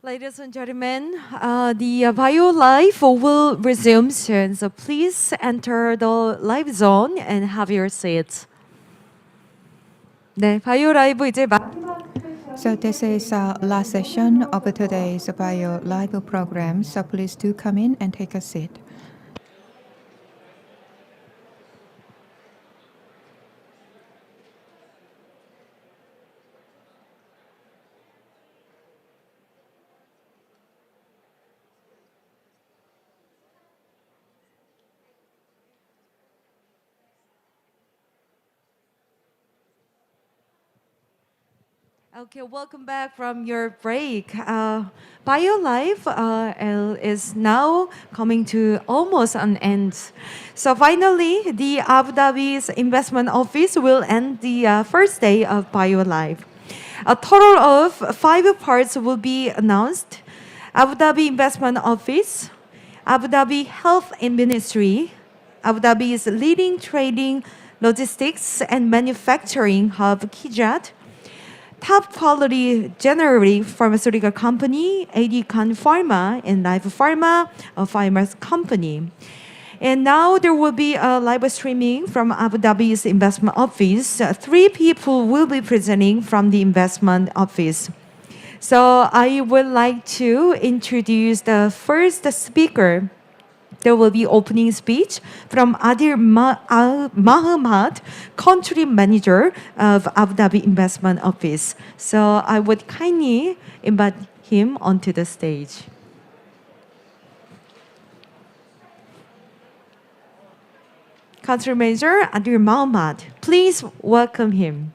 Ladies and gentlemen, the Bio Live will resume soon, so please enter the live zone and have your seats. 네, 바이오 라이브 이제 So this is last session of today's Bio Live program. So please do come in and take a seat. Okay, welcome back from your break. BioLife is now coming to almost an end. So finally, the Abu Dhabi's investment office will end the first day of BioLife. A total of 5 parts will be announced. Abu Dhabi Investment Office, Abu Dhabi Health Ministry, Abu Dhabi's leading trading, logistics, and manufacturing hub, Kijat, top quality generic pharmaceutical company, AD Khan Pharma, and Life Pharma, a pharma company. And now there will be a live streaming from Abu Dhabi's investment office. 3 people will be presenting from the investment office. So I would like to introduce the first speaker. There will be opening speech from Adil Mahamat, country manager of Abu Dhabi Investment Office. So I would kindly invite him onto the stage. Country manager Adil Mahamat, please welcome him.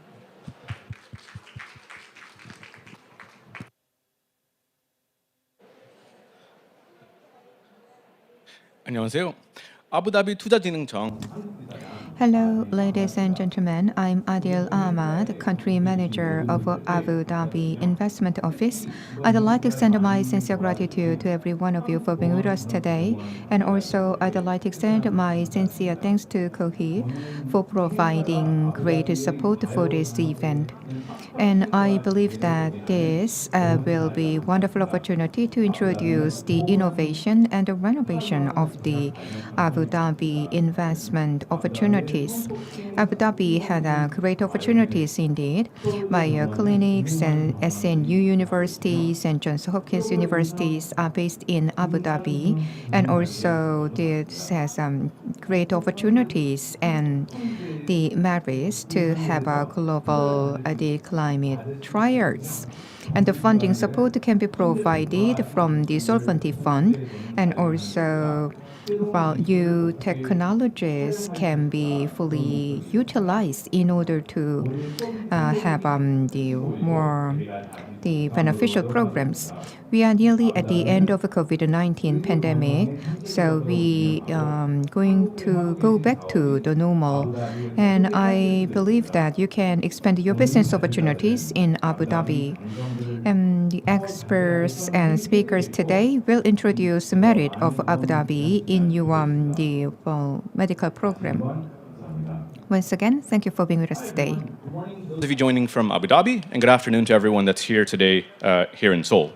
안녕하세요. 아부다비 투자진흥청. Hello, ladies and gentlemen. I'm Adil Ahmad, country manager of Abu Dhabi Investment Office. I'd like to extend my sincere gratitude to every one of you for being with us today. And also, I'd like to extend my sincere thanks to Kohi for providing great support for this event. And I believe that this will be a wonderful opportunity to introduce the innovation and the renovation of the Abu Dhabi investment opportunities. Abu Dhabi had great opportunities indeed. Mayo clinics and SNU universities and Johns Hopkins universities are based in Abu Dhabi, and also this has great opportunities and the merits to have a global the climate trials. And the funding support can be provided from the Solvency Fund, and also new technologies can be fully utilized in order to have the beneficial programs. We are nearly at the end of the COVID-19 pandemic, so we going to go back to the normal. And I believe that you can expand your business opportunities in Abu Dhabi. And the experts and speakers today will introduce the merit of Abu Dhabi in your medical program. Once again, thank you for being with us today. Those of you joining from Abu Dhabi, and good afternoon to everyone that's here today here in Seoul.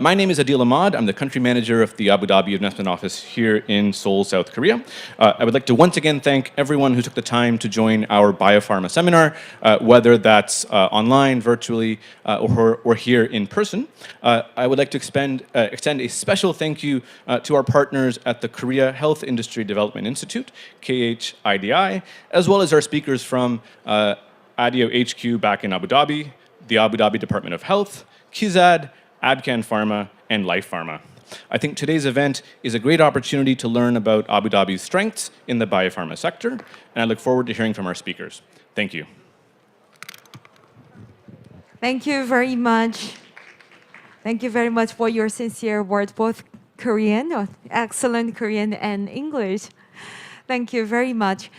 My name is Adil Ahmad. I'm the country manager of the Abu Dhabi Investment Office here in Seoul, South Korea. I would like to once again thank everyone who took the time to join our biopharma seminar, whether that's online, virtually, or here in person. I would like to extend a special thank you to our partners at the Korea Health Industry Development Institute, KHIDI, as well as our speakers from ADIO HQ back in Abu Dhabi, the Abu Dhabi Department of Health, Kizad, Abcan Pharma, and Life Pharma. I think today's event is a great opportunity to learn about Abu Dhabi's strengths in the biopharma sector, and I look forward to hearing from our speakers. Thank you. Thank you very much. Thank you very much for your sincere words, both Korean, excellent Korean, and English. Thank you very much.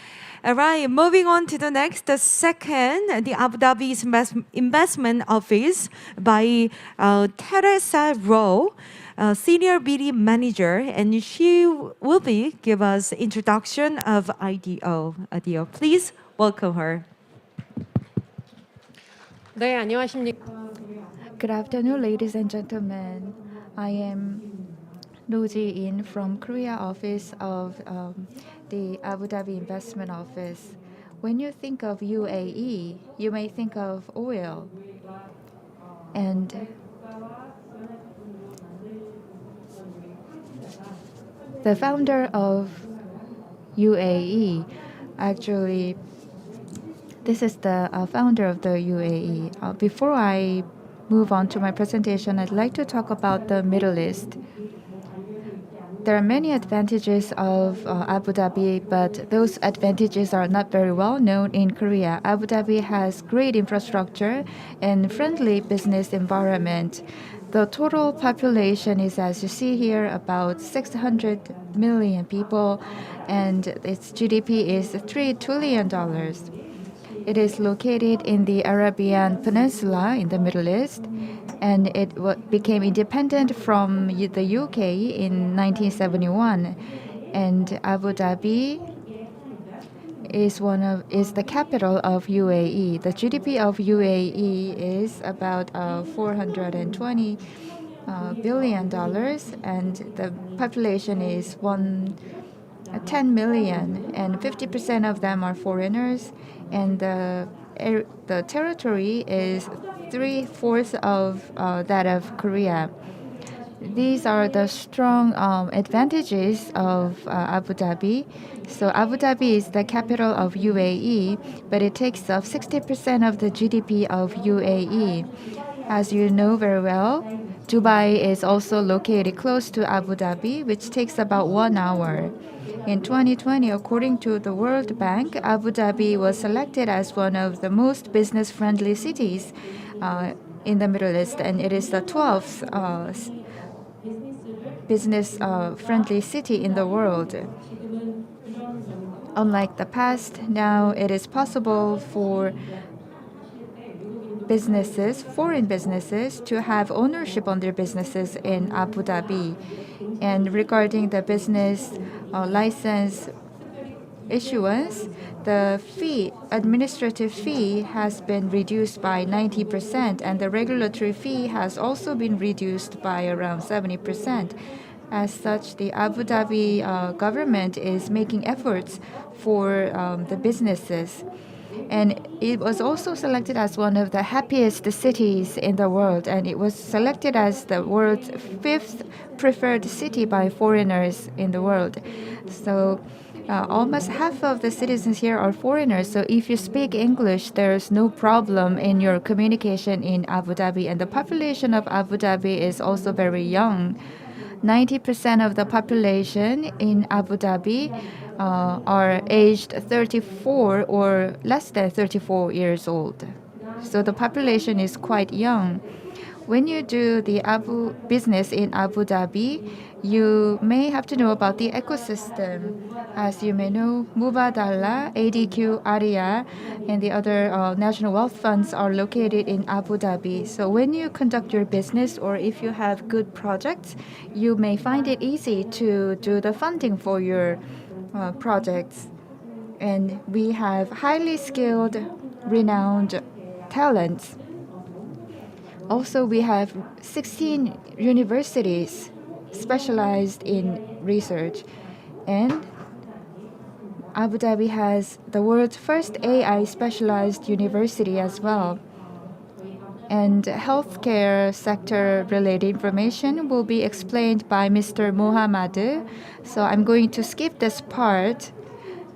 All right, moving on to the next, the second, the Abu Dhabi's investment office by Teresa Rowe, senior BD manager, and she will give us introduction of IDO. IDO, please welcome her. 네, 안녕하십니까. Good afternoon, ladies and gentlemen. I am Roh Ji-in from Korea office of the Abu Dhabi Investment Office. When you think of UAE, you may think of oil. And the founder of UAE, actually, this is the founder of the UAE. Before I move on to my presentation, I'd like to talk about the Middle East. There are many advantages of Abu Dhabi, but those advantages are not very well known in Korea. Abu Dhabi has great infrastructure and friendly business environment. The total population is, as you see here, about 600 million people, and its GDP is $3 trillion. It is located in the Arabian Peninsula in the Middle East, and it became independent from the UK in 1971. And Abu Dhabi is the capital of UAE. The GDP of UAE is about 420 billion dollars, and the population is 10 million, and 50% of them are foreigners, and the territory is 3/4 of that of Korea. These are the strong advantages of Abu Dhabi. So Abu Dhabi is the capital of UAE, but it takes up 60% of the GDP of UAE. As you know very well, Dubai is also located close to Abu Dhabi, which takes about 1 hour. In 2020, according to the World Bank, Abu Dhabi was selected as one of the most business-friendly cities in the Middle East, and it is the 12th business-friendly city in the world. Unlike the past, now it is possible for foreign businesses, to have ownership on their businesses in Abu Dhabi. And regarding the business license issuance, the administrative fee has been reduced by 90%, and the regulatory fee has also been reduced by around 70%. As such, the Abu Dhabi government is making efforts for the businesses. And it was also selected as one of the happiest cities in the world, and it was selected as the world's 5th preferred city by foreigners in the world. So almost half of the citizens here are foreigners, so if you speak English, there's no problem in your communication in Abu Dhabi. And the population of Abu Dhabi is also very young. 90% of the population in Abu Dhabi are aged 34 or less than 34 years old. So the population is quite young. When you do the business in Abu Dhabi, you may have to know about the ecosystem. As you may know, Mubadala, ADQ, ARIA, and the other national wealth funds are located in Abu Dhabi. So when you conduct your business, or if you have good projects, you may find it easy to do the funding for your projects. And we have highly skilled, renowned talents. Also, we have 16 universities specialized in research. And Abu Dhabi has the world's first AI specialized university as well. And healthcare sector related information will be explained by Mr. Mohammad. So I'm going to skip this part.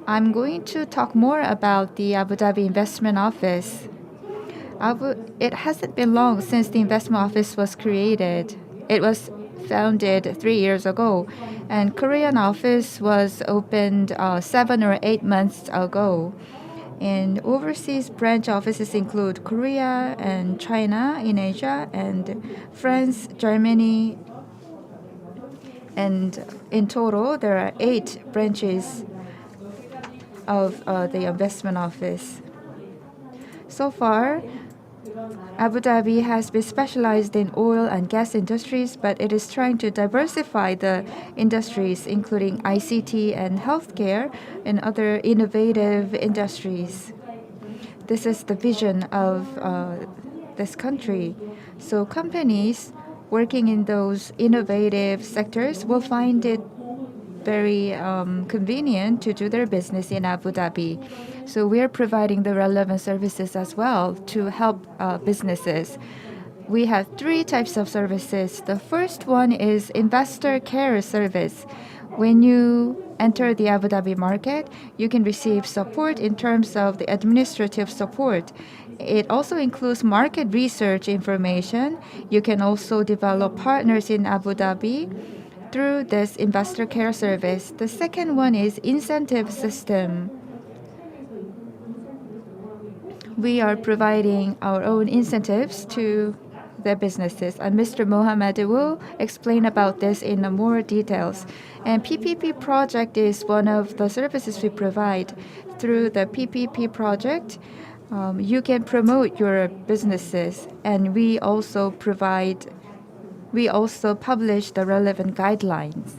I'm going to talk more about the Abu Dhabi Investment Office. It hasn't been long since the investment office was created. It was founded 3 years ago, and Korean office was opened 7 or 8 months ago. And overseas branch offices include Korea and China in Asia, and France, Germany, and in total there are 8 branches of the investment office. So far, Abu Dhabi has been specialized in oil and gas industries, but it is trying to diversify the industries, including ICT and healthcare and other innovative industries. This is the vision of this country. So companies working in those innovative sectors will find it very convenient to do their business in Abu Dhabi. So we are providing the relevant services as well to help businesses. We have three types of services. The first one is investor care service. When you enter the Abu Dhabi market, you can receive support in terms of the administrative support. It also includes market research information. You can also develop partners in Abu Dhabi through this investor care service. The second one is incentive system. We are providing our own incentives to the businesses, and Mr. Mohammed will explain about this in more details. And PPP project is one of the services we provide. Through the PPP project, you can promote your businesses, and we also publish the relevant guidelines.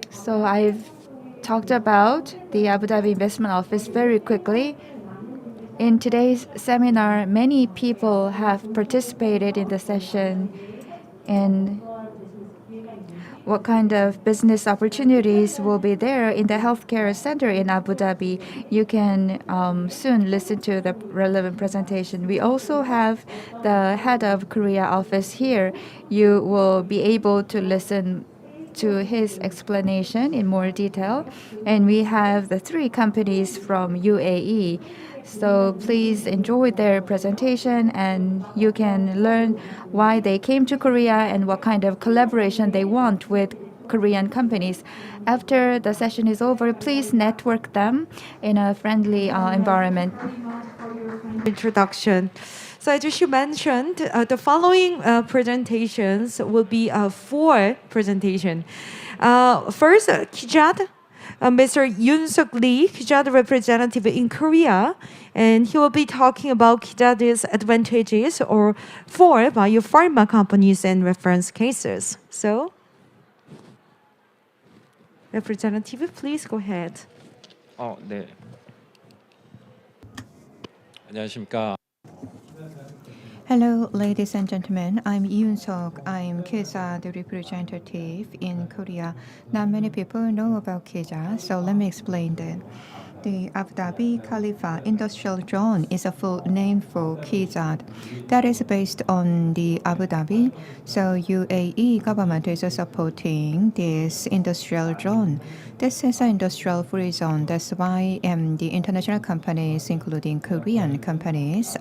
So I've talked about the Abu Dhabi Investment Office very quickly. In today's seminar, many people have participated in the session, and what kind of business opportunities will be there in the healthcare center in Abu Dhabi. You can soon listen to the relevant presentation. We also have the head of Korea office here. You will be able to listen to his explanation in more detail. And we have the three companies from UAE. So please enjoy their presentation, and you can learn why they came to Korea and what kind of collaboration they want with Korean companies. After the session is over, please network them in a friendly environment. Introduction. So as you mentioned, the following presentations will be four presentations. First, Kijat, Mr. Yoon Suk Lee, Kijat representative in Korea, and he will be talking about Kijat's advantages for biopharma companies and reference cases. So, representative, please go ahead. 네. 안녕하십니까. Hello, ladies and gentlemen. I'm Yoon Sok. I'm KESA, the representative in Korea. Not many people know about KESA, so let me explain that. The Abu Dhabi Khalifa Industrial Zone is a full name for KESA. That is based on the Abu Dhabi, so UAE government is supporting this industrial zone. This is an industrial free zone. That's why the international companies, including Korean companies,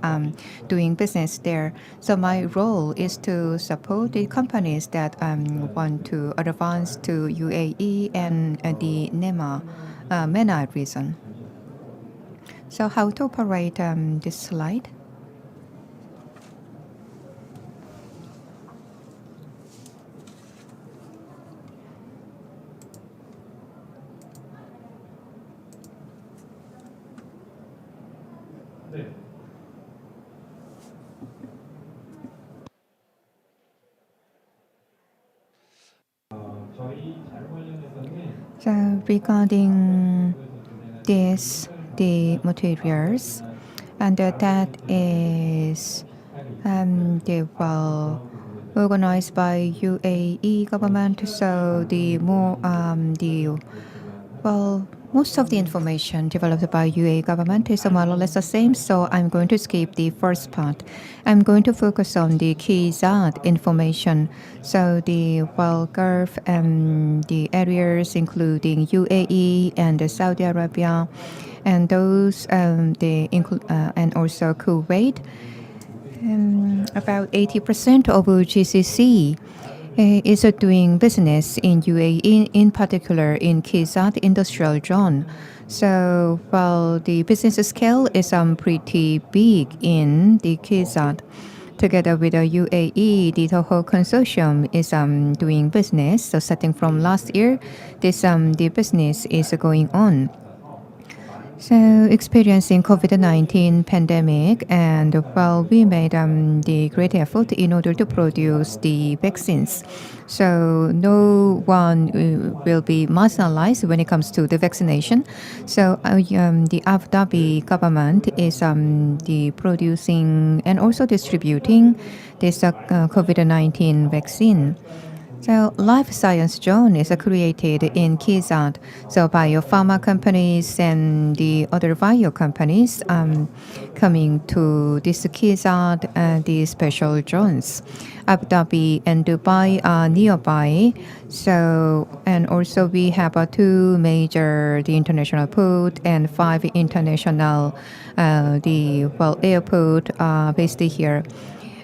doing business there. So my role is to support the companies that want to advance to UAE and the MENA region. So how to operate this slide? So regarding this, the materials, and that is organized by UAE government. So most of the information developed by UAE government is more or less the same. So I'm going to skip the first part. I'm going to focus on the KESA information. So the Gulf and the areas including UAE and Saudi Arabia, and those and also Kuwait. About 80% of GCC is doing business in UAE, in particular in KESA industrial zone. So the business scale is pretty big in the KESA. Together with the UAE, the whole consortium is doing business. So starting from last year, the business is going on. So experiencing COVID-19 pandemic, and well, we made the great effort in order to produce the vaccines. So no one will be marginalized when it comes to the vaccination. So the Abu Dhabi government is the producing and also distributing this COVID-19 vaccine. So life science zone is created in KIZAD. So biopharma companies and the other bio companies coming to this KIZAD and the special zones. Abu Dhabi and Dubai are nearby. So and also we have two major the international port and 5 international airport based here,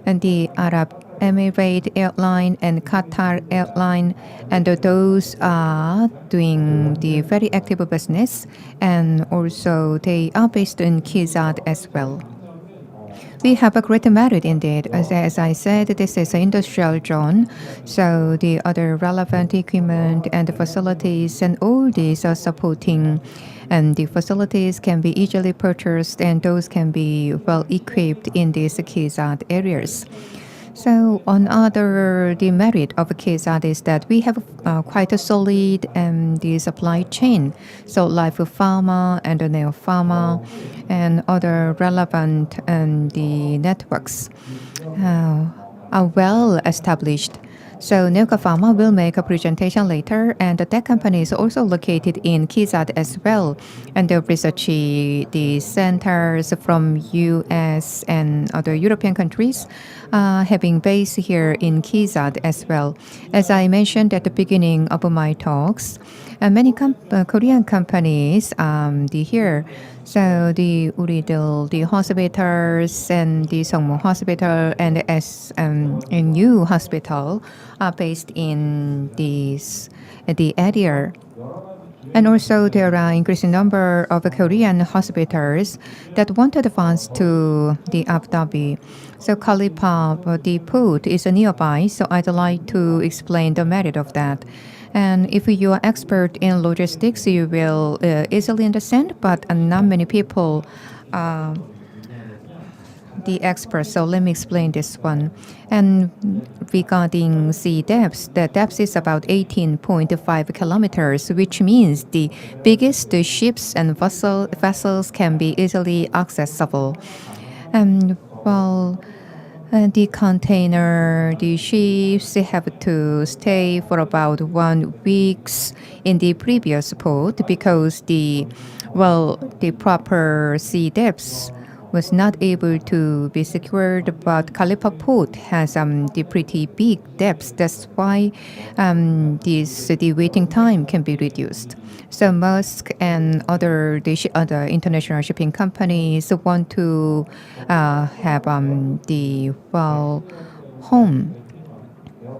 and the Arab Emirate Airline and Qatar Airline, and those are doing the very active business, and also they are based in KIZAD as well. We have a great merit indeed. As I said, this is an industrial zone, so the other relevant equipment and the facilities and all these are supporting, and the facilities can be easily purchased and those can be well equipped in these KIZAD areas. So another the merit of KIZAD is that we have quite a solid the supply chain. So Life Pharma and Neo Pharma and other relevant the networks are well established. So Neuka Pharma will make a presentation later, and that company is also located in KIZAD as well. And the research the centers from US and other European countries having base here in KIZAD as well. As I mentioned at the beginning of my talks, many Korean companies here. So the hospitals and the Songmo Hospital and SNU Hospital are based in the area. And also there are increasing number of Korean hospitals that want to advance to the Abu Dhabi. So Khalipa, the port is nearby, so I'd like to explain the merit of that. And if you are expert in logistics, you will easily understand, but not many people are the experts. So let me explain this one. And regarding sea depths, the depth is about 18.5 kilometers, which means the biggest ships and vessels can be easily accessible. And well, the container, the ships, they have to stay for about 1 week in the previous port because the proper sea depths was not able to be secured, but Khalifa Port has the pretty big depths. That's why the waiting time can be reduced. So Maersk and other international shipping companies want to have the home.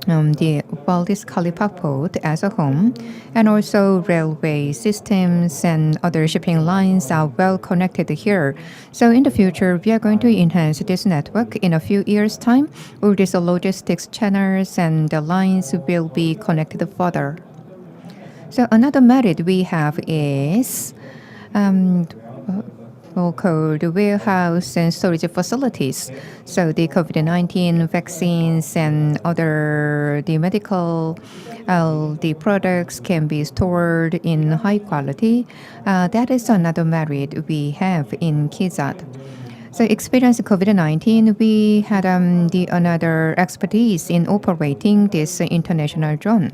This Khalifa port as a home, and also railway systems and other shipping lines are well connected here. So in the future, we are going to enhance this network. In a few years' time, all these logistics channels and the lines will be connected further. So another merit we have is called warehouse and storage facilities. So the COVID-19 vaccines and other the medical the products can be stored in high quality. That is another merit we have in KIZAD. So experiencing COVID-19, we had another expertise in operating this international drone.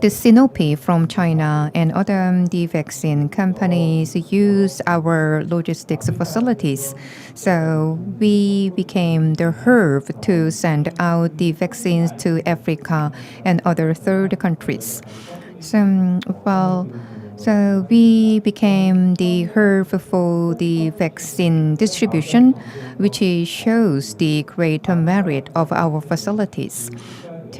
The Sanofi from China and other the vaccine companies use our logistics facilities. So we became the hub to send out the vaccines to Africa and other third countries. So we became the hub for the vaccine distribution, which shows the great merit of our facilities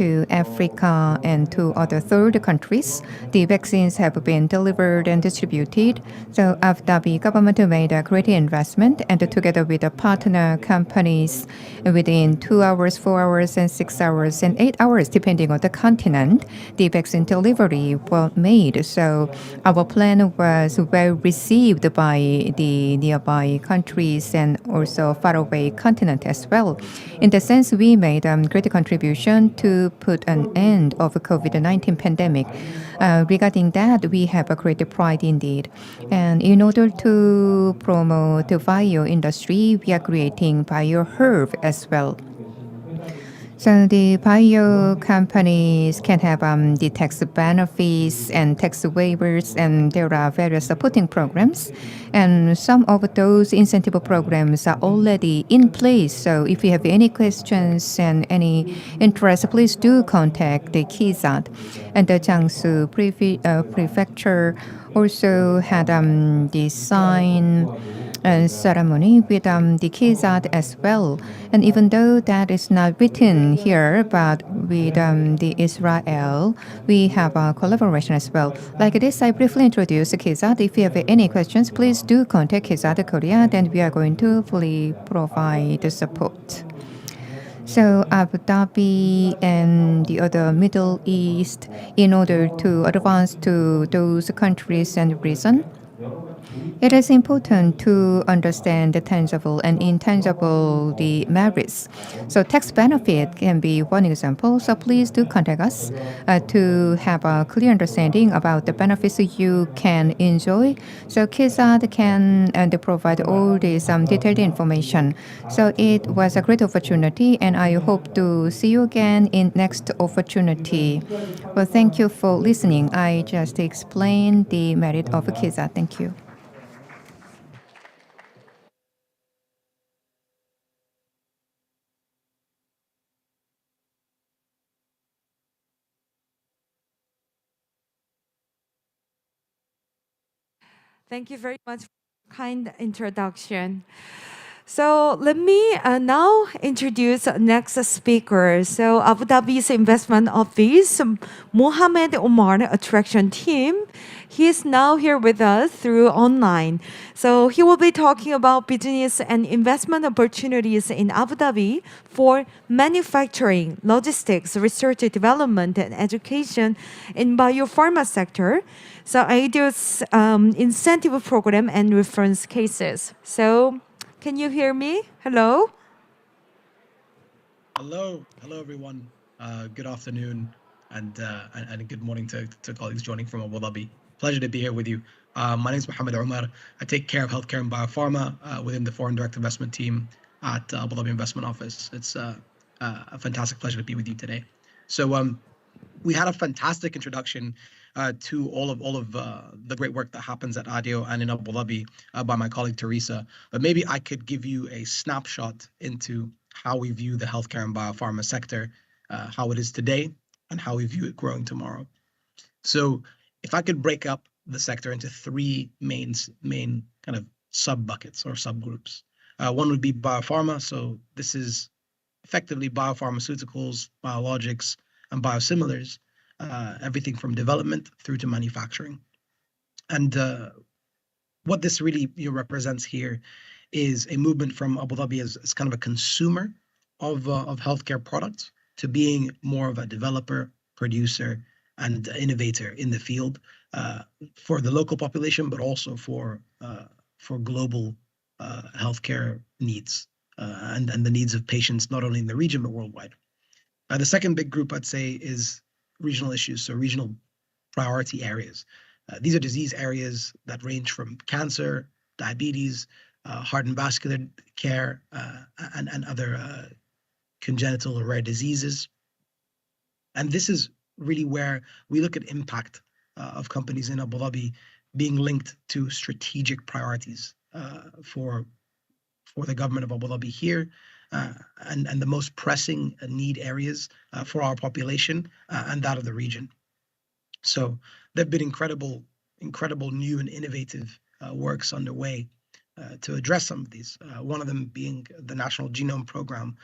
to Africa and to other third countries. The vaccines have been delivered and distributed. So Abu Dhabi government made a great investment, and together with the partner companies, within 2 hours, 4 hours, and 6 hours, and 8 hours, depending on the continent, the vaccine delivery was made. So our plan was well received by the nearby countries and also faraway continent as well. In the sense, we made great contribution to put an end of the COVID-19 pandemic. Regarding that, we have a great pride indeed. And in order to promote the bio industry, we are creating BioHerb as well. So the bio companies can have the tax benefits and tax waivers, and there are various supporting programs. And some of those incentive programs are already in place. So if you have any questions and any interest, please do contact the KIZAD. And the Jiangsu Prefecture also had the sign ceremony with the KIZAD as well. And even though that is not written here, but with the Israel, we have a collaboration as well. Like this, I briefly introduce KIZAD. If you have any questions, please do contact KIZAD Korea, then we are going to fully provide the support. So Abu Dhabi and the other Middle East, in order to advance to those countries and regions, it is important to understand the tangible and intangible the merits. So tax benefit can be one example. So please do contact us to have a clear understanding about the benefits you can enjoy. So KIZAD can provide all this detailed information. So it was a great opportunity, and I hope to see you again in next opportunity. Well, thank you for listening. I just explained the merit of KIZAD. Thank you. Thank you very much for your kind introduction. So let me now introduce next speaker. So Abu Dhabi's investment office, Mohammed Omar attraction team. He is now here with us through online. So he will be talking about business and investment opportunities in Abu Dhabi for manufacturing, logistics, research and development, and education in biopharma sector. So ideas, incentive program and reference cases. So can you hear me? Hello? Hello, everyone. Good afternoon and good morning to colleagues joining from Abu Dhabi. Pleasure to be here with you. My name is Mohammed Omar. I take care of healthcare and biopharma within the foreign direct investment team at Abu Dhabi Investment Office. It's a fantastic pleasure to be with you today. So we had a fantastic introduction to all of the great work that happens at ADIO and in Abu Dhabi by my colleague Teresa. But maybe I could give you a snapshot into how we view the healthcare and biopharma sector, how it is today, and how we view it growing tomorrow. So if I could break up the sector into three main kind of sub buckets or subgroups. One would be biopharma. So this is effectively biopharmaceuticals, biologics, and biosimilars, everything from development through to manufacturing. And what this really represents here is a movement from Abu Dhabi as kind of a consumer of healthcare products to being more of a developer, producer, and innovator in the field for the local population, but also for global healthcare needs and the needs of patients not only in the region but worldwide. The second big group I'd say is regional issues, so regional priority areas. These are disease areas that range from cancer, diabetes, heart and vascular care, and other congenital or rare diseases. And this is really where we look at impact of companies in Abu Dhabi being linked to strategic priorities for the government of Abu Dhabi here, and the most pressing need areas for our population and that of the region. So there have been incredible new and innovative works underway to address some of these. One of them being the National Genome Program,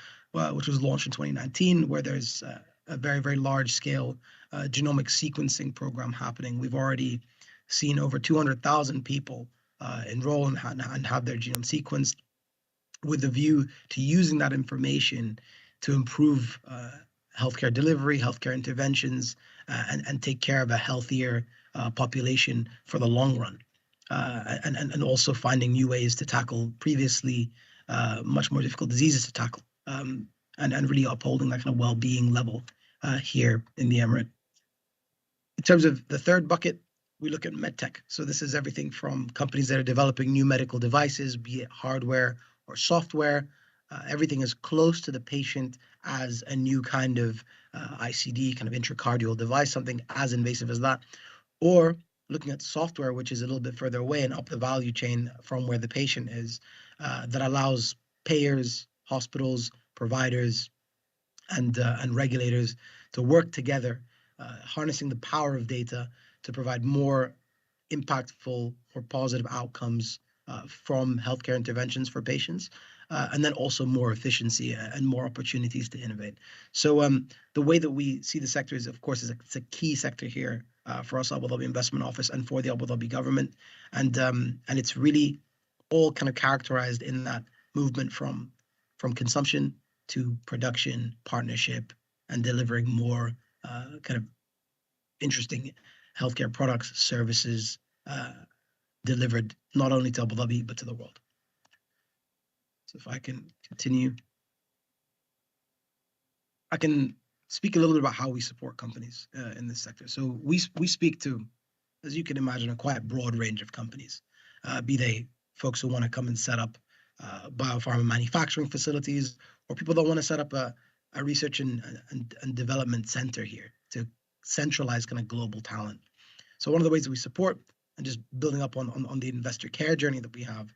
which was launched in 2019, where there's a very, very large scale genomic sequencing program happening. We've already seen over 200,000 people enroll and have their genome sequenced, with the view to using that information to improve healthcare delivery, healthcare interventions, and take care of a healthier population for the long run. And also finding new ways to tackle previously much more difficult diseases to tackle, and really upholding that kind of well-being level here in the Emirate. In terms of the third bucket, we look at medtech. So this is everything from companies that are developing new medical devices, be it hardware or software. Everything as close to the patient as a new kind of ICD, kind of intracardial device, something as invasive as that. Or looking at software, which is a little bit further away and up the value chain from where the patient is, that allows payers, hospitals, providers, and regulators to work together, harnessing the power of data to provide more impactful or positive outcomes from healthcare interventions for patients, and then also more efficiency and more opportunities to innovate. So the way that we see the sector is, of course, it's a key sector here for us, Abu Dhabi Investment Office, and for the Abu Dhabi government, and it's really all kind of characterized in that movement from consumption to production, partnership, and delivering more kind of interesting healthcare products, services delivered not only to Abu Dhabi, but to the world. So if I can continue, I can speak a little bit about how we support companies in this sector. So we speak to, as you can imagine, a quite broad range of companies, be they folks who want to come and set up biopharma manufacturing facilities, or people that want to set up a research and development center here to centralize kind of global talent. So one of the ways that we support, and just building up on the investor care journey that we have,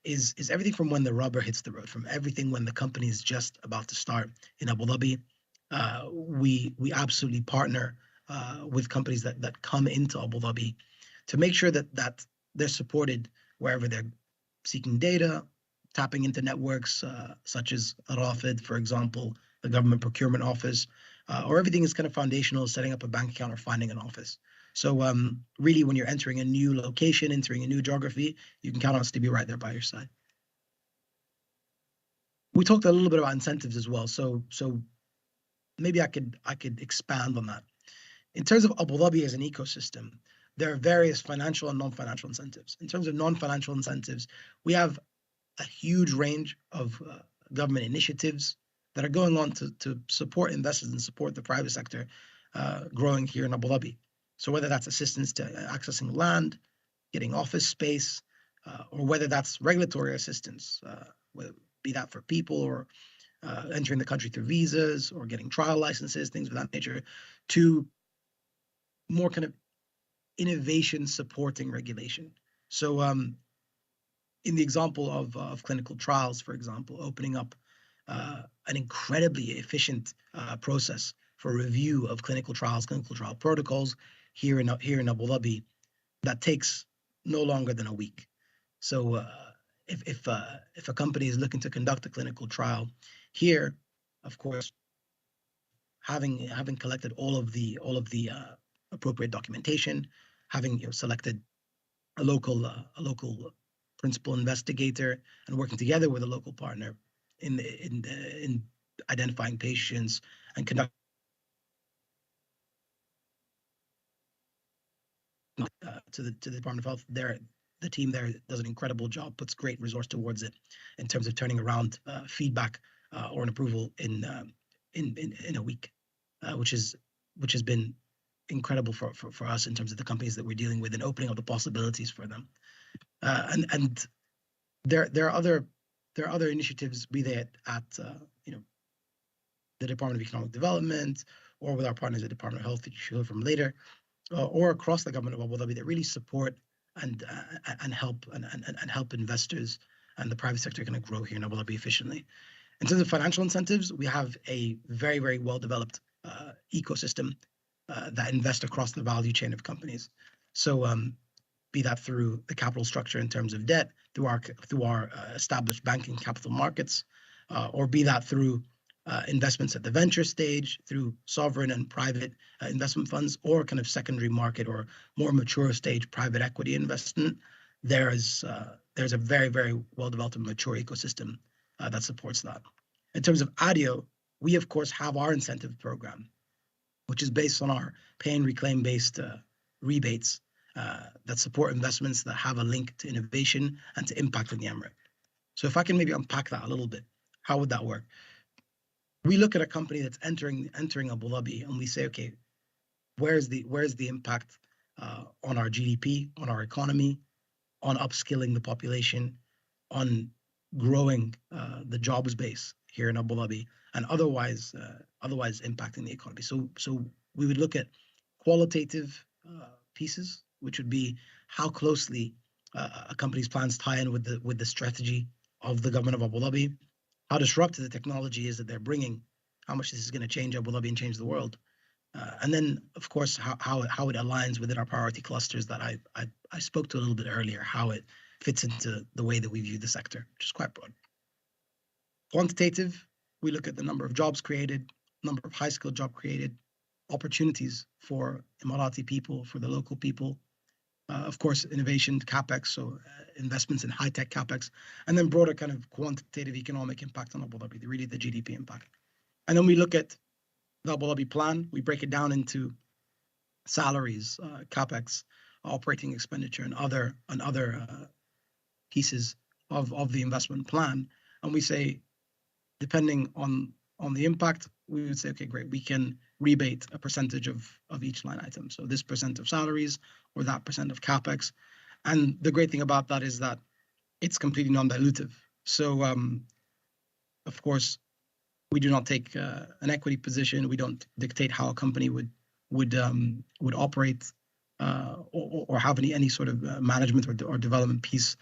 is everything from when the rubber hits the road, from everything when the company is just about to start in Abu Dhabi. We absolutely partner with companies that come into Abu Dhabi to make sure that they're supported wherever they're seeking data, tapping into networks such as Rafid, for example, the government procurement office, or everything is kind of foundational, setting up a bank account or finding an office. So really, when you're entering a new location, entering a new geography, you can count on us to be right there by your side. We talked a little bit about incentives as well. So maybe I could expand on that. In terms of Abu Dhabi as an ecosystem, there are various financial and non-financial incentives. In terms of non-financial incentives, we have a huge range of government initiatives that are going on to support investors and support the private sector growing here in Abu Dhabi. So whether that's assistance to accessing land, getting office space, or whether that's regulatory assistance, whether be that for people or entering the country through visas or getting trial licenses, things of that nature, to more kind of innovation supporting regulation. So in the example of clinical trials, for example, opening up an incredibly efficient process for review of clinical trials, clinical trial protocols here in Abu Dhabi, that takes no longer than a week. So if a company is looking to conduct a clinical trial here, of course, having collected all of the appropriate documentation, having selected a local principal investigator and working together with a local partner in identifying patients and conducting to the Department of Health. The team there does an incredible job, puts great resource towards it in terms of turning around feedback or an approval in a week, which has been incredible for us in terms of the companies that we're dealing with and opening up the possibilities for them. And there are other initiatives, be they at the Department of Economic Development or with our partners at the Department of Health, that you should hear from later, or across the government of Abu Dhabi, that really support and help investors and the private sector kind of grow here in Abu Dhabi efficiently. In terms of financial incentives, we have a very, very well developed ecosystem that invest across the value chain of companies. So be that through the capital structure in terms of debt, through our established banking capital markets, or be that through investments at the venture stage through sovereign and private investment funds, or kind of secondary market or more mature stage private equity investment. There's a very, very well-developed and mature ecosystem that supports that. In terms of ADIO, we of course have our incentive program, which is based on our pay and reclaim based rebates that support investments that have a link to innovation and to impact in the Emirate. So if I can maybe unpack that a little bit, how would that work? We look at a company that's entering Abu Dhabi, and we say, okay, where's the impact on our GDP, on our economy, on upskilling the population, on growing the jobs base here in Abu Dhabi, and otherwise impacting the economy. So we would look at qualitative pieces, which would be how closely a company's plans tie in with the strategy of the government of Abu Dhabi, how disruptive the technology is that they're bringing, how much this is going to change Abu Dhabi and change the world, and then of course how it aligns within our priority clusters that I spoke to a little bit earlier, how it fits into the way that we view the sector, which is quite broad. Quantitative, we look at the number of jobs created, number of high-skilled jobs created, opportunities for Emirati people, for the local people, of course, innovation, capex, so investments in high-tech capex, and then broader kind of quantitative economic impact on Abu Dhabi, really the GDP impact. And then we look at the Abu Dhabi plan, we break it down into salaries, capex, operating expenditure, and other pieces of the investment plan. And we say, depending on the impact, we would say, okay, great, we can rebate a percentage of each line item. So this percent of salaries or that percent of capex. And the great thing about that is that it's completely non-dilutive. So of course, we do not take an equity position. We don't dictate how a company would operate or have any sort of management or development piece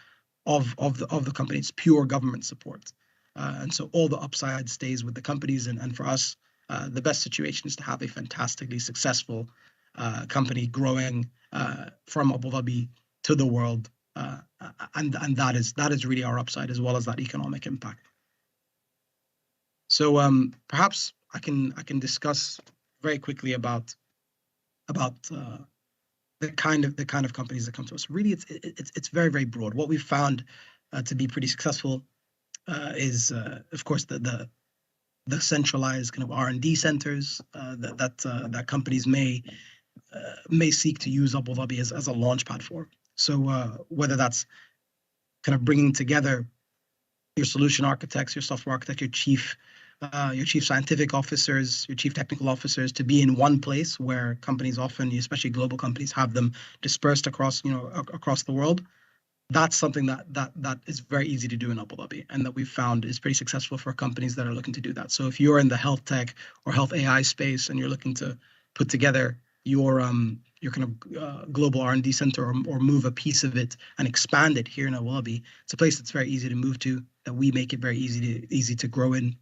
of the company. It's pure government support. And so all the upside stays with the companies. And for us, the best situation is to have a fantastically successful company growing from Abu Dhabi to the world. And that is really our upside, as well as that economic impact. So perhaps I can discuss very quickly about the kind of companies that come to us. Really, it's very, very broad. What we've found to be pretty successful is, of course, the centralized kind of R&D centers that companies may seek to use Abu Dhabi as a launch pad for. So whether that's kind of bringing together your solution architects, your software architect, your chief scientific officers, your chief technical officers, to be in one place where companies often, especially global companies, have them dispersed across the world. That's something that is very easy to do in Abu Dhabi, and that we've found is pretty successful for companies that are looking to do that. So if you're in the health tech or health AI space and you're looking to put together your kind of global R&D center or move a piece of it and expand it here in Abu Dhabi, it's a place that's very easy to move to, that we make it very easy to grow in,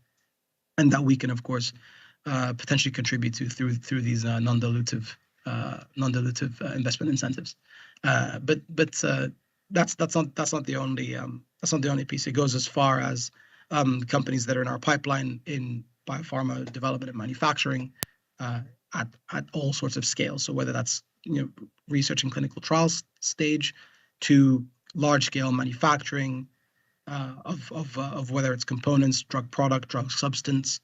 and that we can, of course, potentially contribute to through these non-dilutive investment incentives. But that's not the only piece. It goes as far as companies that are in our pipeline in biopharma development and manufacturing at all sorts of scales. So whether that's research and clinical trials stage to large scale manufacturing of whether it's components, drug product, drug substance,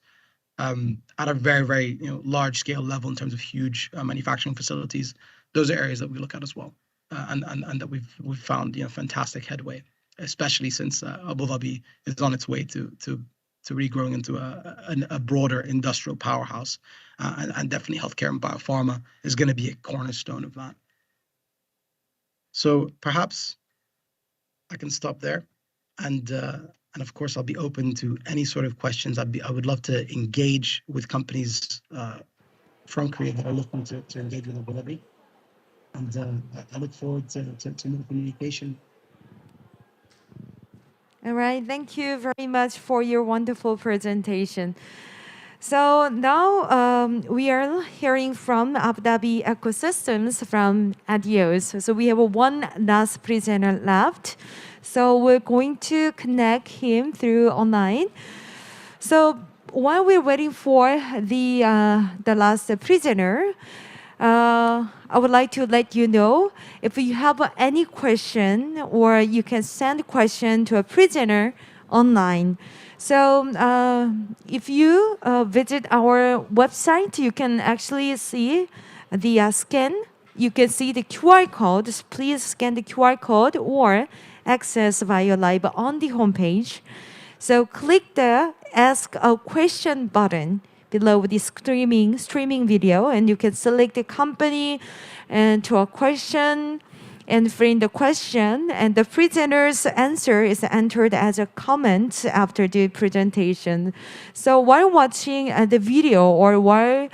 at a very, very large scale level in terms of huge manufacturing facilities. Those are areas that we look at as well, and that we've found fantastic headway, especially since Abu Dhabi is on its way to regrowing into a broader industrial powerhouse, and definitely healthcare and biopharma is going to be a cornerstone of that. So perhaps I can stop there, and of course I'll be open to any sort of questions. I would love to engage with companies from Korea that are looking to engage with Abu Dhabi, and I look forward to more communication. All right, thank you very much for your wonderful presentation. So now we are hearing from Abu Dhabi ecosystems from Adios. So we have one last presenter left. So we're going to connect him through online. So while we're waiting for the last prisoner, I would like to let you know if you have any question, or you can send question to a prisoner online. So if you visit our website, you can actually see the scan. You can see the QR code. Please scan the QR code or access via live on the homepage. So click the Ask a Question button below the streaming video, and you can select the company and to a question and fill in the question, and the presenter's answer is entered as a comment after the presentation. So while watching the video, or while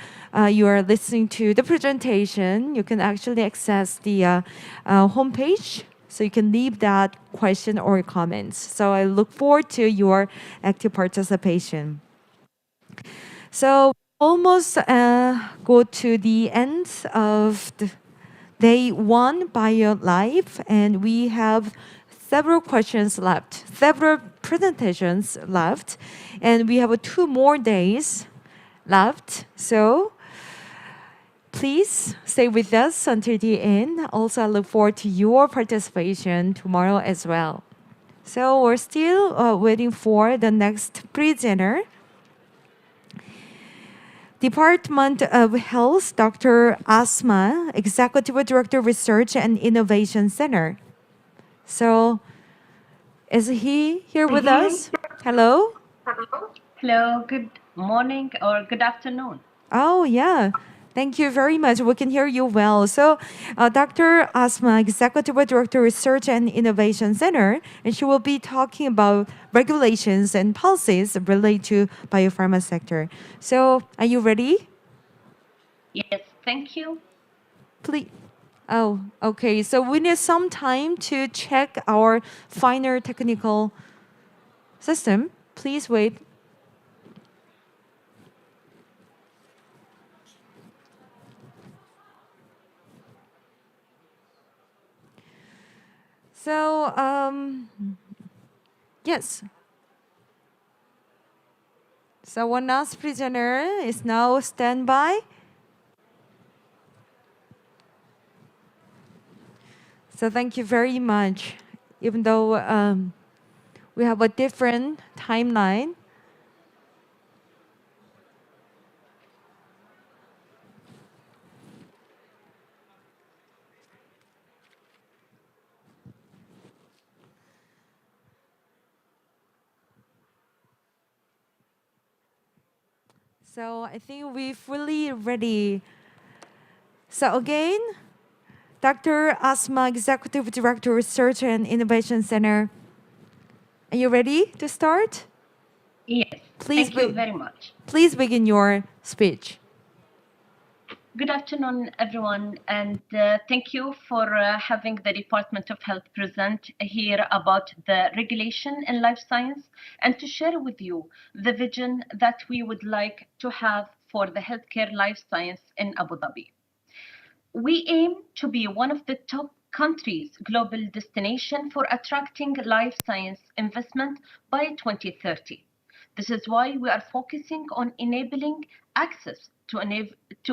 you are listening to the presentation, you can actually access the homepage, so you can leave that question or comments. So I look forward to your active participation. So almost go to the end of the day one Bio Live, and we have several questions left, several presentations left, and we have 2 more days left. So please stay with us until the end. Also, I look forward to your participation tomorrow as well. So we're still waiting for the next presenter. Department of Health, Dr. Asma, Executive Director, Research and Innovation Center. So, is he here with us? Hello? Hello, good morning or good afternoon. Oh, yeah. Thank you very much. We can hear you well. So, Dr. Asma, Executive Director, Research and Innovation Center, and she will be talking about regulations and policies related to biopharma sector. So, are you ready? Yes, thank you. Please. Oh, okay. So we need some time to check our finer technical system. Please wait. So, yes. So one last prisoner is now standby. So thank you very much. Even though we have a different timeline. So I think we're fully ready. So again, Dr. Asma, Executive Director, Research and Innovation Center. Are you ready to start? Yes, thank you very much. Please begin your speech. Good afternoon, everyone, and thank you for having the Department of Health present here about the regulation in life science, and to share with you the vision that we would like to have for the healthcare life science in Abu Dhabi. We aim to be one of the top countries' global destination for attracting life science investment by 2030. This is why we are focusing on enabling access to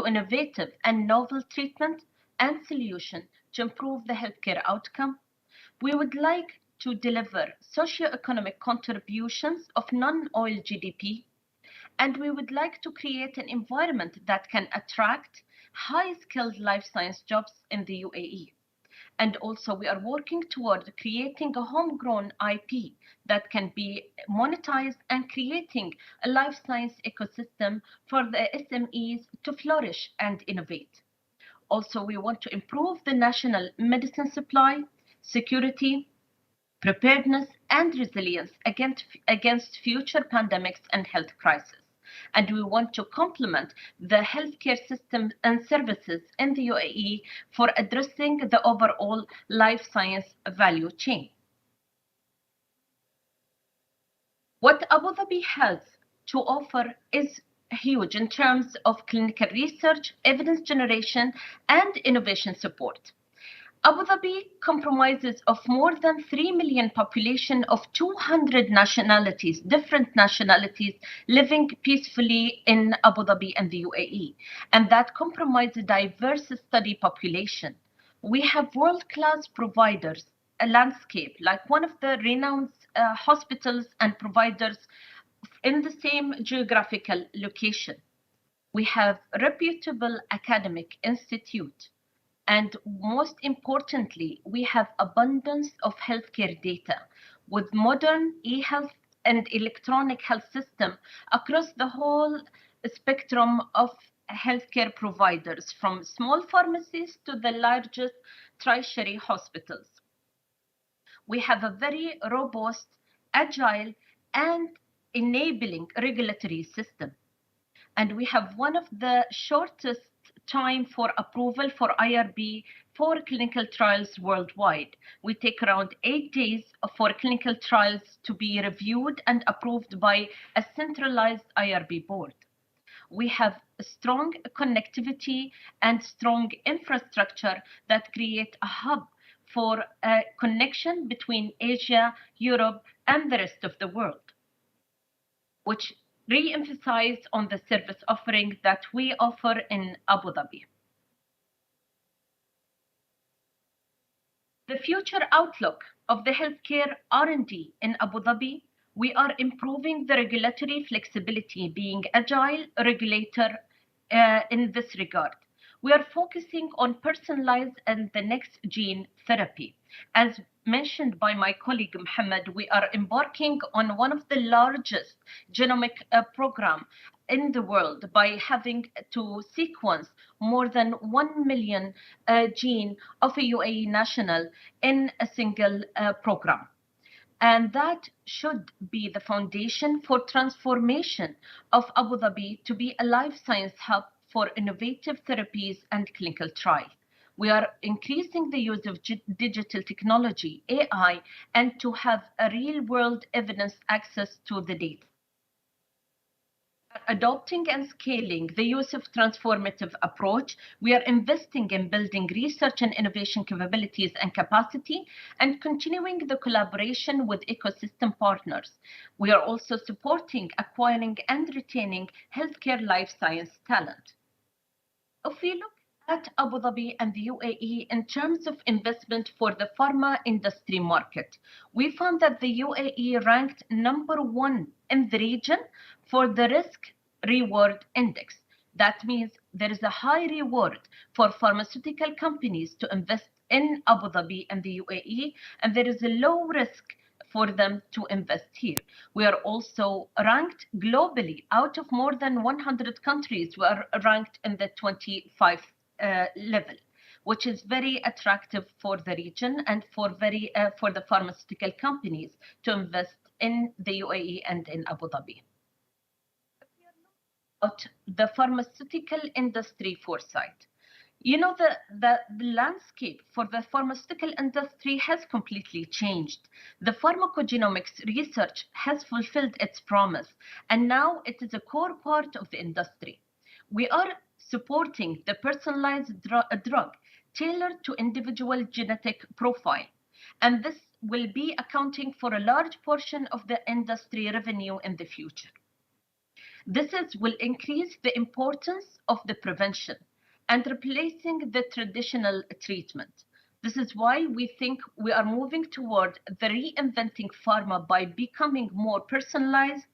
innovative and novel treatment and solution to improve the healthcare outcome. We would like to deliver socio-economic contributions of non-oil GDP, and we would like to create an environment that can attract high-skilled life science jobs in the UAE. And also we are working toward creating a homegrown IP that can be monetized and creating a life science ecosystem for the SMEs to flourish and innovate. Also, we want to improve the national medicine supply, security, preparedness, and resilience against future pandemics and health crises. And we want to complement the healthcare system and services in the UAE for addressing the overall life science value chain. What Abu Dhabi has to offer is huge in terms of clinical research, evidence generation, and innovation support. Abu Dhabi comprises of more than 3 million population of 200 nationalities, different nationalities living peacefully in Abu Dhabi and the UAE, and that comprises a diverse study population. We have world-class providers, a landscape, like one of the renowned hospitals and providers in the same geographical location. We have reputable academic institute. And most importantly, we have abundance of healthcare data with modern e-health and electronic health system across the whole spectrum of healthcare providers, from small pharmacies to the largest tertiary hospitals. We have a very robust, agile, and enabling regulatory system. And we have one of the shortest time for approval for IRB for clinical trials worldwide. We take around 8 days for clinical trials to be reviewed and approved by a centralized IRB board. We have strong connectivity and strong infrastructure that create a hub for a connection between Asia, Europe, and the rest of the world, which re-emphasize on the service offering that we offer in Abu Dhabi. The future outlook of the healthcare R&D in Abu Dhabi, we are improving the regulatory flexibility, being agile regulator in this regard. We are focusing on personalized and the next gene therapy. As mentioned by my colleague Mohammed, we are embarking on one of the largest genomic program in the world by having to sequence more than 1 million gene of a UAE national in a single program. And that should be the foundation for transformation of Abu Dhabi to be a life science hub for innovative therapies and clinical trials. We are increasing the use of digital technology, AI, and to have a real-world evidence access to the data. Adopting and scaling the use of transformative approach, we are investing in building research and innovation capabilities and capacity, and continuing the collaboration with ecosystem partners. We are also supporting acquiring and retaining healthcare life science talent. If we look at Abu Dhabi and the UAE in terms of investment for the pharma industry market, we found that the UAE ranked #1 in the region for the risk reward index. That means there is a high reward for pharmaceutical companies to invest in Abu Dhabi and the UAE, and there is a low risk for them to invest here. We are also ranked globally. Out of more than 100 countries, we are ranked in the 25th level, which is very attractive for the region and for the pharmaceutical companies to invest in the UAE and in Abu Dhabi. About the pharmaceutical industry foresight. You know, the landscape for the pharmaceutical industry has completely changed. The pharmacogenomics research has fulfilled its promise, and now it is a core part of the industry. We are supporting the personalized drug tailored to individual genetic profile, and this will be accounting for a large portion of the industry revenue in the future. Will increase the importance of the prevention and replacing the traditional treatment. This is why we think we are moving toward the reinventing pharma by becoming more personalized,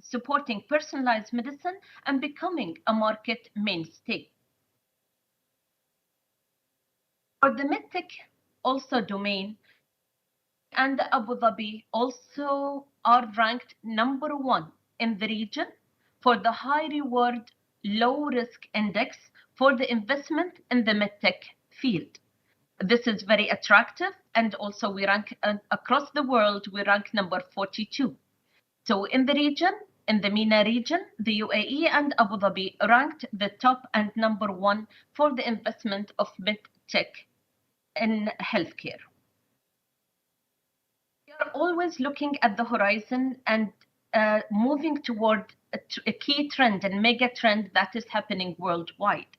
supporting personalized medicine and becoming a market mainstay. For the medtech also domain, and Abu Dhabi also are ranked #1 in the region for the high reward, low risk index for the investment in the medtech field. This is very attractive, and also we rank across the world, we rank #42. So in the region, in the MENA region, the UAE and Abu Dhabi ranked the top and #1 for the investment of medtech in healthcare. We are always looking at the horizon and moving toward a key trend and mega trend that is happening worldwide.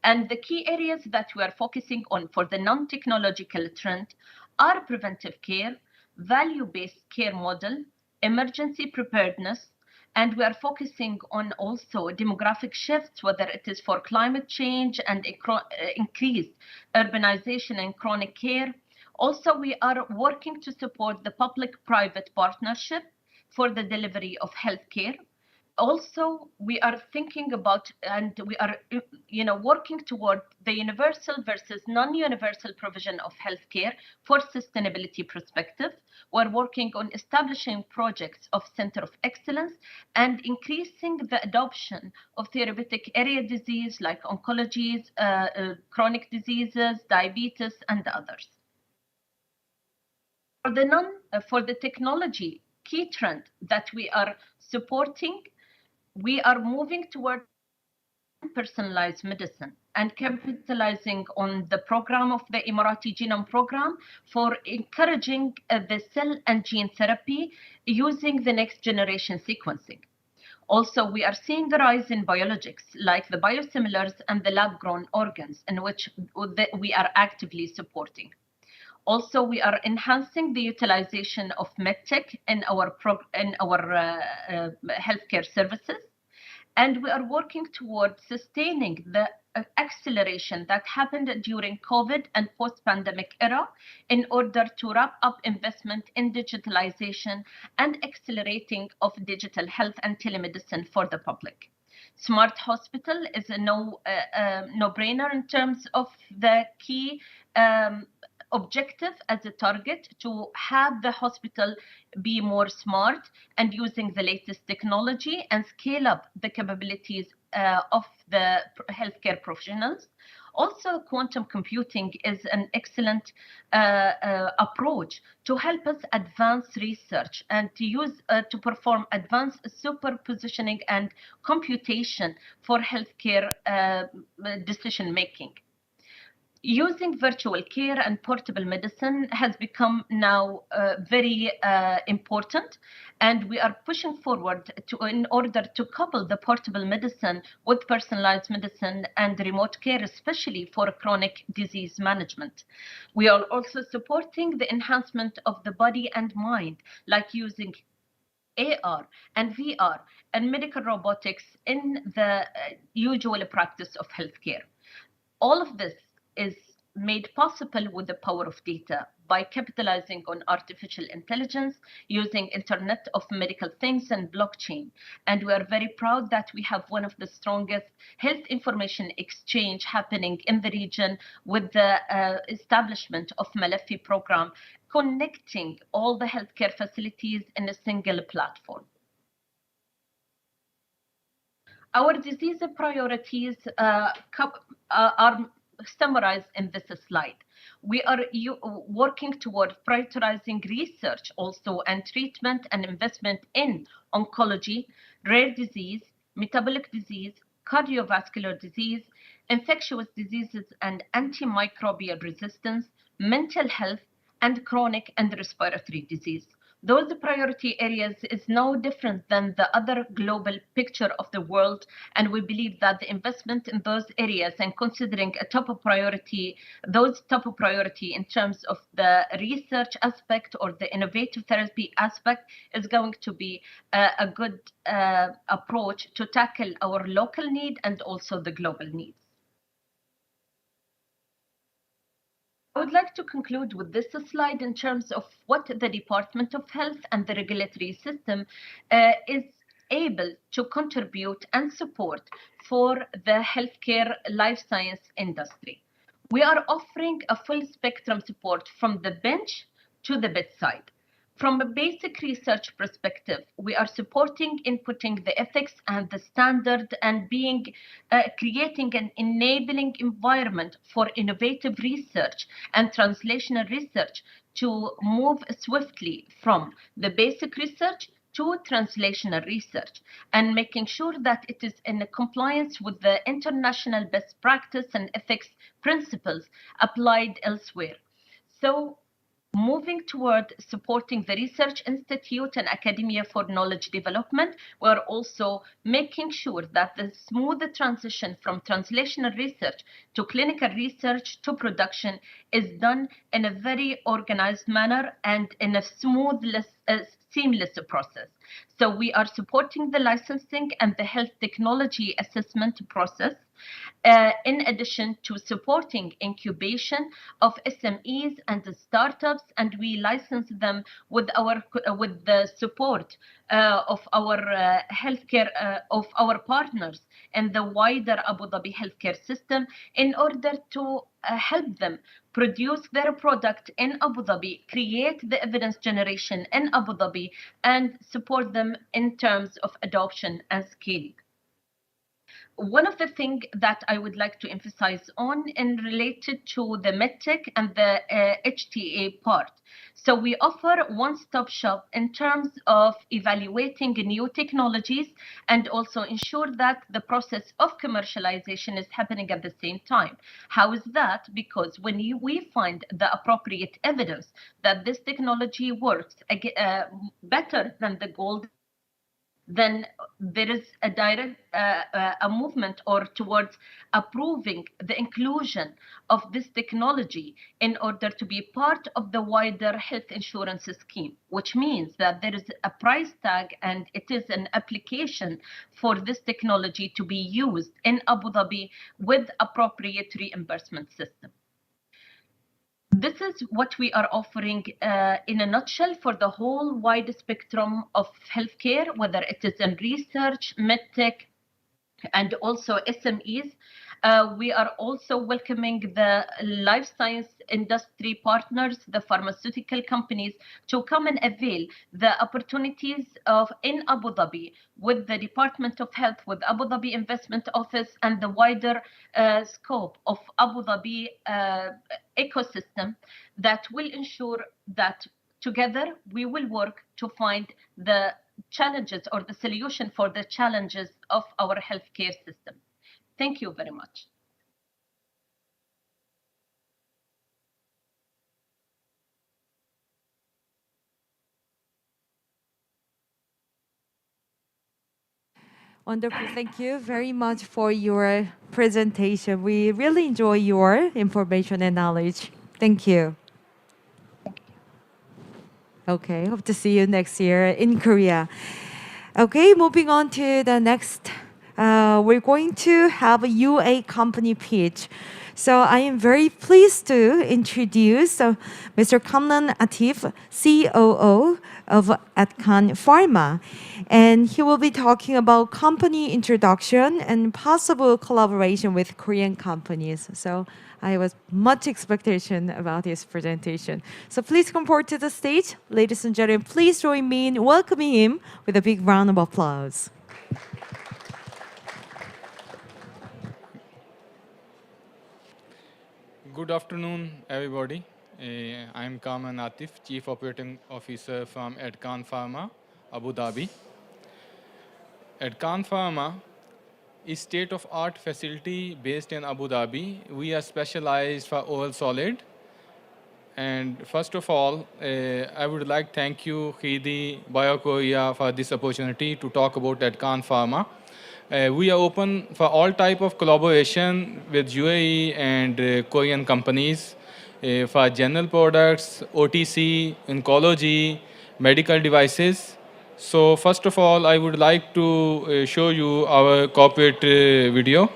And the key areas that we are focusing on for the non-technological trend are preventive care, value-based care model, emergency preparedness, and we are focusing on also demographic shifts, whether it is for climate change and increased urbanization and chronic care. Also, we are working to support the public-private partnership for the delivery of healthcare. Also, we are thinking about and we are working toward the universal versus non-universal provision of healthcare for sustainability perspective. We're working on establishing projects of center of excellence and increasing the adoption of therapeutic area disease like oncologies, chronic diseases, diabetes, and others. For the technology key trend that we are supporting, we are moving toward personalized medicine and capitalizing on the program of the Emirati Genome Program for encouraging the cell and gene therapy using the next generation sequencing. Also, we are seeing the rise in biologics like the biosimilars and the lab-grown organs in which we are actively supporting. Also, we are enhancing the utilization of medtech in our healthcare services. And we are working towards sustaining the acceleration that happened during COVID and post-pandemic era in order to wrap up investment in digitalization and accelerating of digital health and telemedicine for the public. Smart hospital is a no-brainer in terms of the key objective as a target to have the hospital be more smart and using the latest technology and scale up the capabilities of the healthcare professionals. Also, quantum computing is an excellent approach to help us advance research and to perform advanced superpositioning and computation for healthcare decision making. Using virtual care and portable medicine has become now very important, and we are pushing forward in order to couple the portable medicine with personalized medicine and remote care, especially for chronic disease management. We are also supporting the enhancement of the body and mind, like using AR and VR and medical robotics in the usual practice of healthcare. All of this is made possible with the power of data by capitalizing on artificial intelligence using Internet of Medical Things and blockchain. And we are very proud that we have one of the strongest health information exchange happening in the region with the establishment of Malafi program, connecting all the healthcare facilities in a single platform. Our disease priorities are summarized in this slide. We are working toward prioritizing research also and treatment and investment in oncology, rare disease, metabolic disease, cardiovascular disease, infectious diseases and antimicrobial resistance, mental health, and chronic and respiratory disease. Those priority areas is no different than the other global picture of the world, and we believe that the investment in those areas and considering a top priority, those top priority in terms of the research aspect or the innovative therapy aspect is going to be a good approach to tackle our local need and also the global needs. I would like to conclude with this slide in terms of what the Department of Health and the regulatory system is able to contribute and support for the healthcare life science industry. We are offering a full spectrum support from the bench to the bedside. From a basic research perspective, we are supporting inputting the ethics and the standard and creating an enabling environment for innovative research and translational research to move swiftly from the basic research to translational research and making sure that it is in compliance with the international best practice and ethics principles applied elsewhere. So moving toward supporting the research institute and academia for knowledge development. We're also making sure that the smooth transition from translational research to clinical research to production is done in a very organized manner and in a seamless process. So we are supporting the licensing and the health technology assessment process, in addition to supporting incubation of SMEs and the startups, and we license them with the support of our healthcare of our partners and the wider Abu Dhabi healthcare system in order to help them produce their product in Abu Dhabi, create the evidence generation in Abu Dhabi, and support them in terms of adoption and scaling. One of the things that I would like to emphasize on in related to the medtech and the HTA part. So we offer one-stop shop in terms of evaluating new technologies and also ensure that the process of commercialization is happening at the same time. How is that? Because when we find the appropriate evidence that this technology works better than the gold, then there is a direct a movement or towards approving the inclusion of this technology in order to be part of the wider health insurance scheme, which means that there is a price tag and it is an application for this technology to be used in Abu Dhabi with appropriate reimbursement system. This is what we are offering in a nutshell for the whole wide spectrum of healthcare, whether it is in research, medtech, and also SMEs. We are also welcoming the life science industry partners, the pharmaceutical companies, to come and avail the opportunities in Abu Dhabi with the Department of Health, with Abu Dhabi Investment Office, and the wider scope of Abu Dhabi ecosystem that will ensure that together we will work to find the challenges or the solution for the challenges of our healthcare system. Thank you very much. Wonderful. Thank you very much for your presentation. We really enjoy your information and knowledge. Thank you. Okay, hope to see you next year in Korea. Okay, moving on to the next. We're going to have a UA company pitch. So I am very pleased to introduce Mr. Kamran Atif, COO of Atkan Pharma. And he will be talking about company introduction and possible collaboration with Korean companies. So I was much expectation about his presentation. So please come forward to the stage. Ladies and gentlemen, please join me in welcoming him with a big round of applause. Good afternoon, everybody. I'm Kamran Atif, Chief Operating Officer from Atkan Pharma, Abu Dhabi. Atkan Pharma is state-of-art facility based in Abu Dhabi. We are specialized for oral solid. And first of all, I would like to thank you, Khidi BioKorea, for this opportunity to talk about Atkan Pharma. We are open for all type of collaboration with UAE and Korean companies for general products, OTC, oncology, medical devices. So first of all, I would like to show you our corporate video.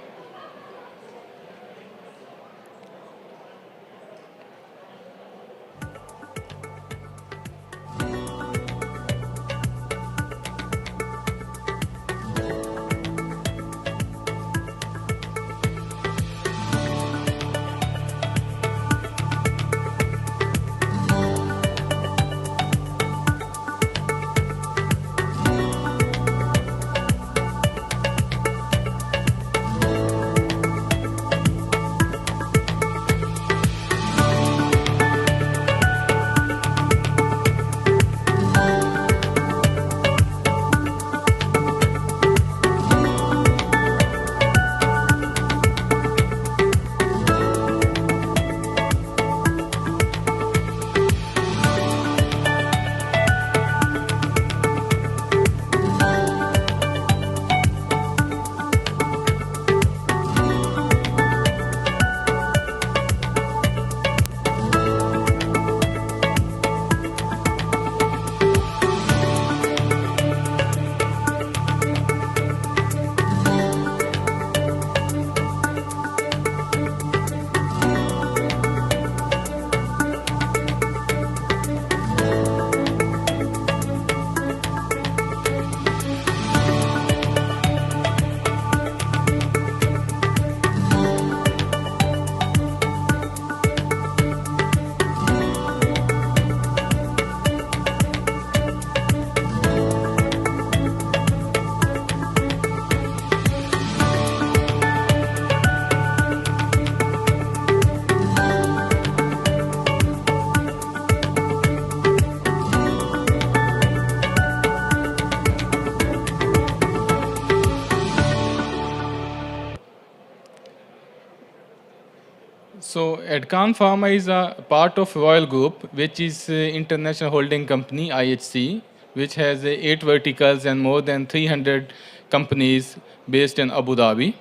So Adcan Pharma is a part of Royal Group, which is international holding company, IHC, which has 8 verticals and more than 300 companies based in Abu Dhabi.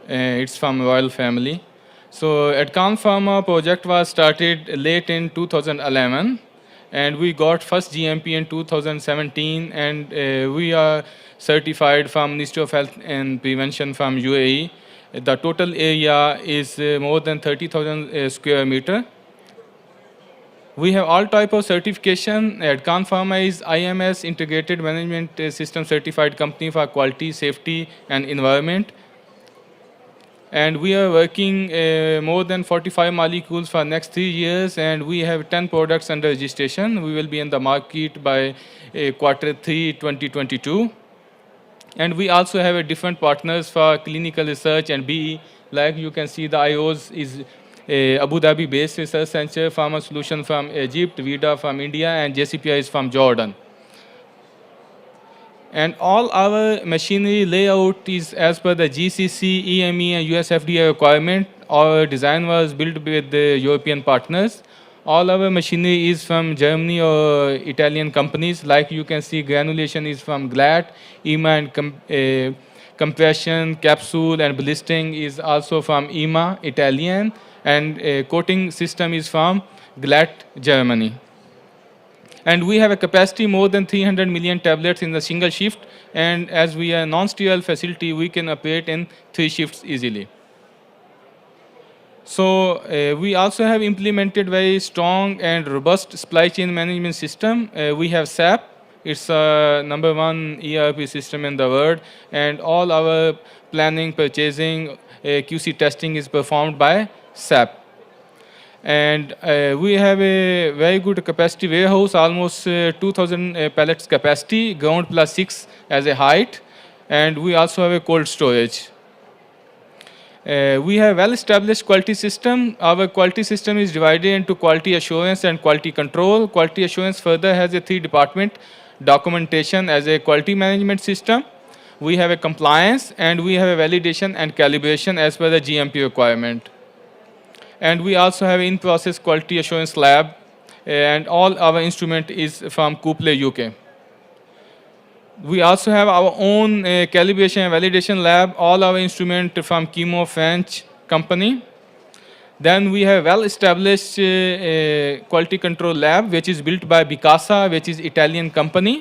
It's from royal family. So Adcan Pharma project was started late in 2011, and we got first GMP in 2017, and we are certified from Ministry of Health and Prevention from UAE. The total area is more than 30,000 square meter. We have all type of certification. Adcan Pharma is IMS Integrated Management System certified company for quality, safety, and environment. And we are working more than 45 molecules for next 3 years, and we have 10 products under registration. We will be in the market by Q3 2022. And we also have different partners for clinical research and BE. Like you can see, the IOs is Abu Dhabi-based research center, Pharma Solution from Egypt, Vida from India, and JCPI is from Jordan. And all our machinery layout is as per the GCC, EME, and US FDA requirement. Our design was built with the European partners. All our machinery is from Germany or Italian companies. Like you can see, granulation is from GLAT, EMA, and compression, capsule, and ballisting is also from EMA, Italian, and coating system is from GLAT, Germany. And we have a capacity more than 300 million tablets in the single shift. And as we are a non-sterile facility, we can operate in 3 shifts easily. So we also have implemented very strong and robust supply chain management system. We have SAP. It's #1 ERP system in the world. And all our planning, purchasing, QC testing is performed by SAP. And we have a very good capacity warehouse, almost 2,000 pallets capacity, ground plus 6 as a height. And we also have a cold storage. We have well-established quality system. Our quality system is divided into quality assurance and quality control. Quality assurance further has a 3-department documentation as a quality management system. We have a compliance, and we have a validation and calibration as per the GMP requirement. And we also have in-process quality assurance lab, and all our instrument is from Couple, UK. We also have our own calibration and validation lab, all our instrument from Chemo French company. Then we have well-established quality control lab, which is built by Bicasa, which is Italian company.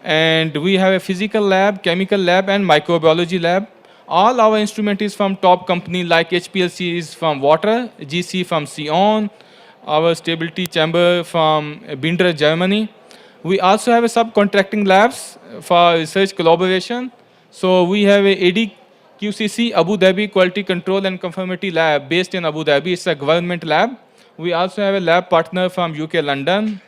And we have a physical lab, chemical lab, and microbiology lab. All our instrument is from top company like HPLC is from Water, GC from Sion, our stability chamber from Binder, Germany. We also have a subcontracting labs for research collaboration. So we have a ADQCC Abu Dhabi Quality Control and Conformity Lab based in Abu Dhabi. It's a government lab. We also have a lab partner from UK, London,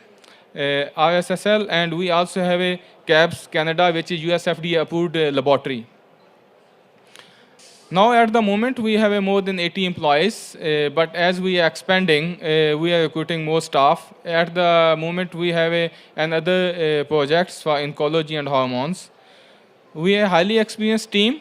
RSSL, and we also have a CABS Canada, which is US FDA approved laboratory. Now at the moment we have more than 80 employees, but as we are expanding, we are recruiting more staff. At the moment we have another projects for oncology and hormones. We are a highly experienced team.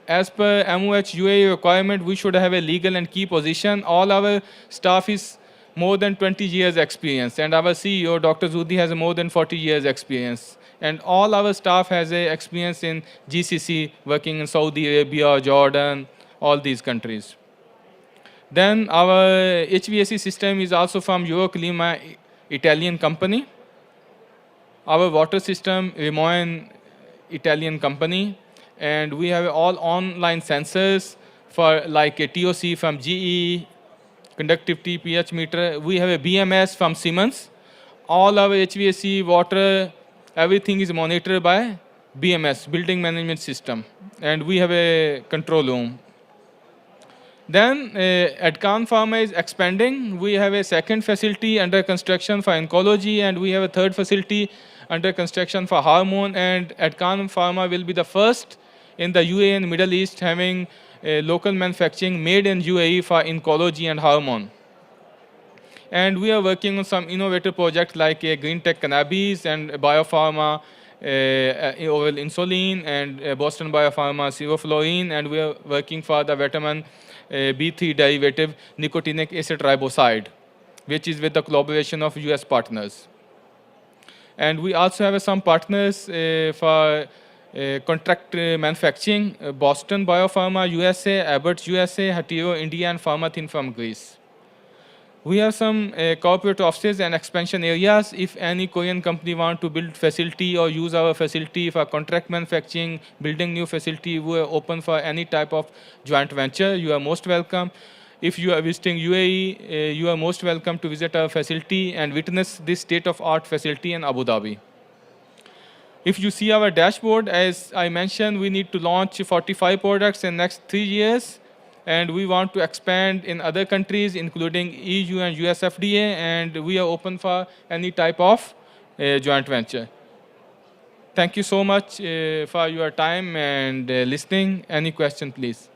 As per MOH UAE requirement, we should have a legal and key position. All our staff is more than 20 years experience, and our CEO, Dr. Zudi, has more than 40 years experience. And all our staff has a experience in GCC, working in Saudi Arabia, Jordan, all these countries. Then our HVAC system is also from Euroclima, Italian company. Our water system, Rimoen, Italian company. And we have all online sensors for like a TOC from GE, conductivity, pH meter. We have a BMS from Siemens. All our HVAC, water, everything is monitored by BMS, Building Management System. And we have a control room. Then Adcan Pharma is expanding. We have a second facility under construction for oncology, and we have a third facility under construction for hormone. And Adcan Pharma will be the first in the UAE and Middle East having local manufacturing made in UAE for oncology and hormone. And we are working on some innovative projects like green tech cannabis and biopharma, oral insulin, and Boston Biopharma sevoflurane. And we are working for the vitamin B3 derivative nicotinic acid riboside, which is with the collaboration of US partners. And we also have some partners for contract manufacturing, Boston Biopharma USA, Abbott USA, Hatero India, and Pharmathin from Greece. We have some corporate offices and expansion areas. If any Korean company want to build facility or use our facility for contract manufacturing, building new facility, we are open for any type of joint venture. You are most welcome. If you are visiting UAE, you are most welcome to visit our facility and witness this state-of-art facility in Abu Dhabi. If you see our dashboard, as I mentioned, we need to launch 45 products in the next 3 years. And we want to expand in other countries, including EU and US FDA, and we are open for any type of joint venture. Thank you so much for your time and listening. Any question, please?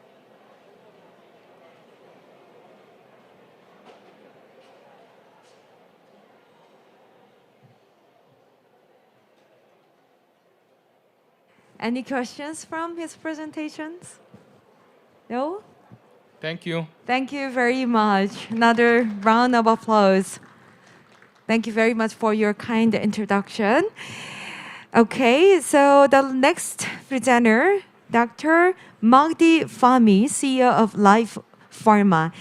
Any questions from his presentations? No? Thank you. Thank you very much. Another round of applause. Thank you very much for your kind introduction. Okay, so the next presenter, Dr. Magdi Fahmy, CEO of Life Pharma.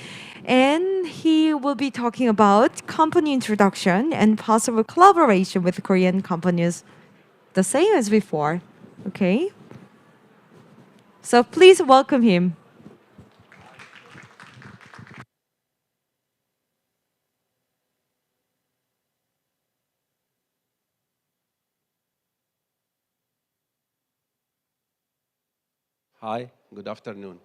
And he will be talking about company introduction and possible collaboration with Korean companies, the same as before. Okay? So please welcome him. Hi, good afternoon.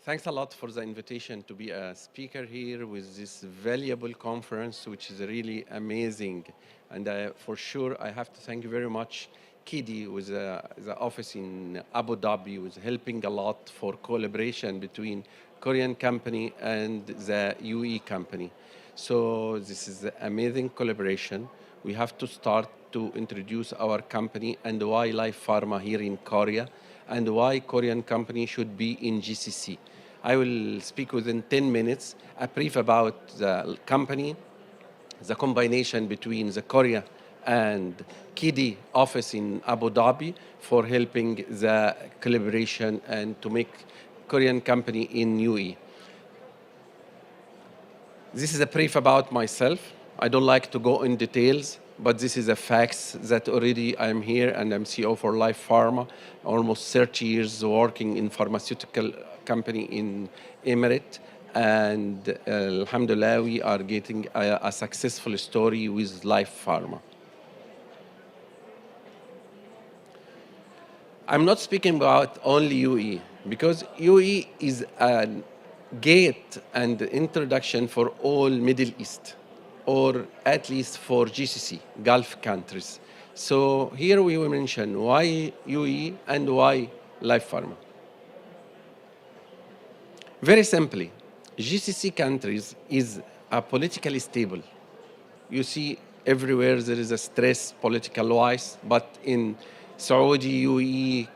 Thanks a lot for the invitation to be a speaker here with this valuable conference, which is really amazing. And for sure, I have to thank you very much, KIDI, with the office in Abu Dhabi, who is helping a lot for collaboration between Korean company and the UE company. So this is an amazing collaboration. We have to start to introduce our company and why Life Pharma here in Korea and why Korean company should be in GCC. I will speak within 10 minutes, a brief about the company, the combination between the Korea and KIDI office in Abu Dhabi for helping the collaboration and to make Korean company in UE. This is a brief about myself. I don't like to go in details, but this is a facts that already I'm here and I'm CEO for Life Pharma, almost 30 years working in pharmaceutical company in Emirates. And alhamdulillah, we are getting a successful story with Life Pharma. I'm not speaking about only UE, because UE is a gate and introduction for all Middle East, or at least for GCC, Gulf countries. So here we will mention why UE and why Life Pharma. Very simply, GCC countries is politically stable. You see everywhere there is a stress political-wise, but in Saudi, UAE,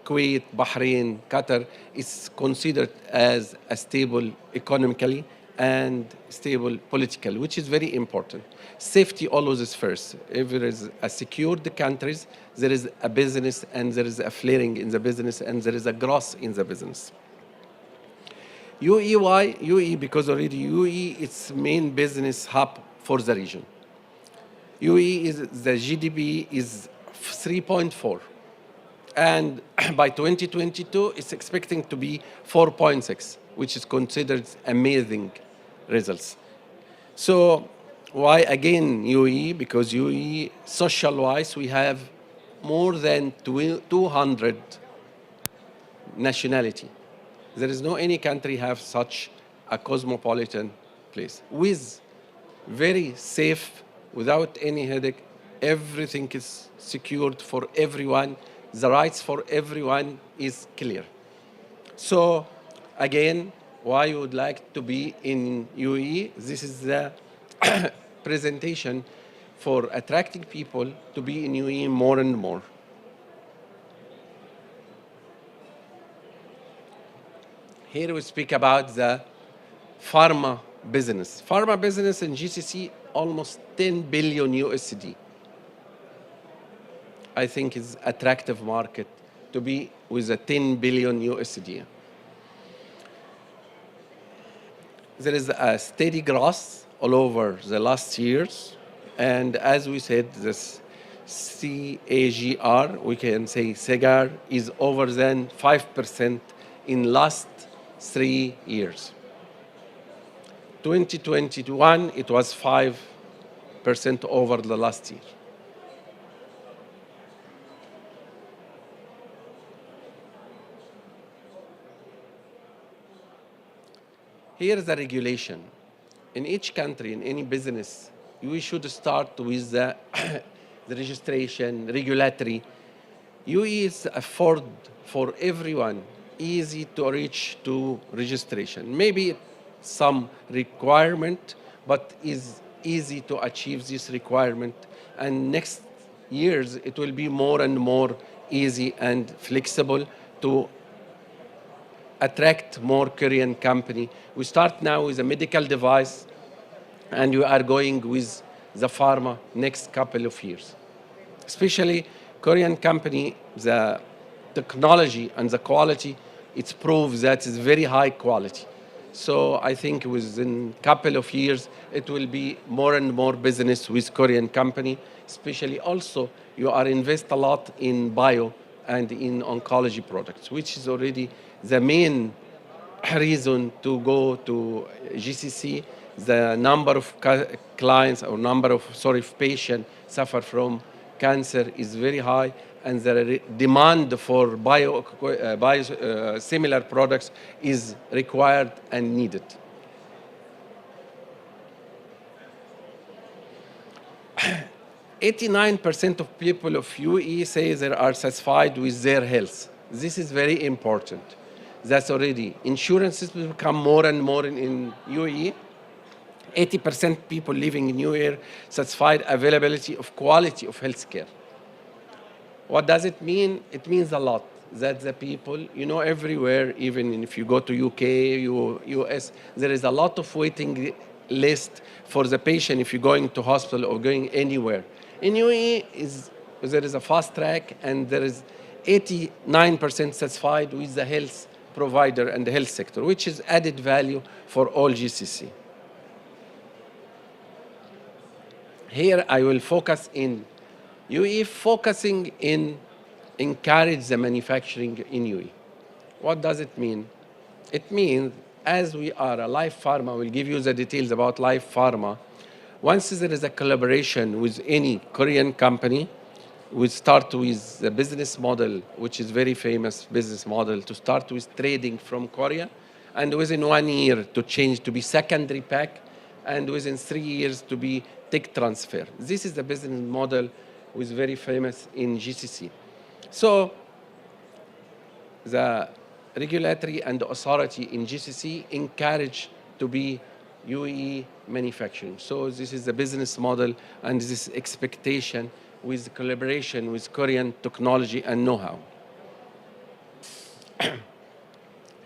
Kuwait, Bahrain, Qatar is considered as a stable economically and stable politically, which is very important. Safety always is first. If there is a secured countries, there is a business and there is a flaring in the business and there is a growth in the business. UAE, why? UAE, because already UAE is main business hub for the region. UAE is the GDP is 3.4, and by 2022 it's expecting to be 4.6, which is considered amazing results. So why again UAE? Because UAE social-wise we have more than 200 nationality. There is no any country have such a cosmopolitan place with very safe, without any headache. Everything is secured for everyone. The rights for everyone is clear. So again, why you would like to be in UAE? This is the presentation for attracting people to be in UAE more and more. Here we speak about the pharma business. Pharma business in GCC, almost 10 billion USD. I think is attractive market to be with a 10 billion USD. There is a steady growth all over the last years. And as we said, this CAGR, we can say CAGR, is over than 5% in last 3 years. 2021, it was 5% over the last year. Here is the regulation. In each country, in any business, we should start with the, the registration, regulatory. UAE is afford for everyone, easy to reach to registration. Maybe some requirement, but is easy to achieve this requirement. And next years, it will be more and more easy and flexible to attract more Korean company. We start now with a medical device, and we are going with the pharma next couple of years. Especially Korean company, the technology and the quality, it proves that it's very high quality. So I think within a couple of years, it will be more and more business with Korean company, especially also you are invest a lot in bio and in oncology products, which is already the main reason to go to GCC. The number of clients or number of patients suffer from cancer is very high, and the demand for similar products is required and needed. "89% of people of UAE say they are satisfied with their health." This is very important. That's already insurances will become more and more in UAE. 80% people living in UAE satisfied availability of quality of healthcare. What does it mean? It means a lot that the people, you know, everywhere, even if you go to UK, US, there is a lot of waiting list for the patient if you're going to hospital or going anywhere. In UAE, there is a fast track, and there is 89% satisfied with the health provider and the health sector, which is added value for all GCC. Here I will focus in UAE, focusing in encourage the manufacturing in UAE. What does it mean? It means, as we are a live pharma, we'll give you the details about live pharma. Once there is a collaboration with any Korean company, we start with the business model, which is very famous business model, to start with trading from Korea, and within 1 year to change to be secondary pack, and within 3 years to be tech transfer. This is the business model which is very famous in GCC. So the regulatory and the authority in GCC encourage to be UAE manufacturing. So this is the business model and this expectation with collaboration with Korean technology and know-how.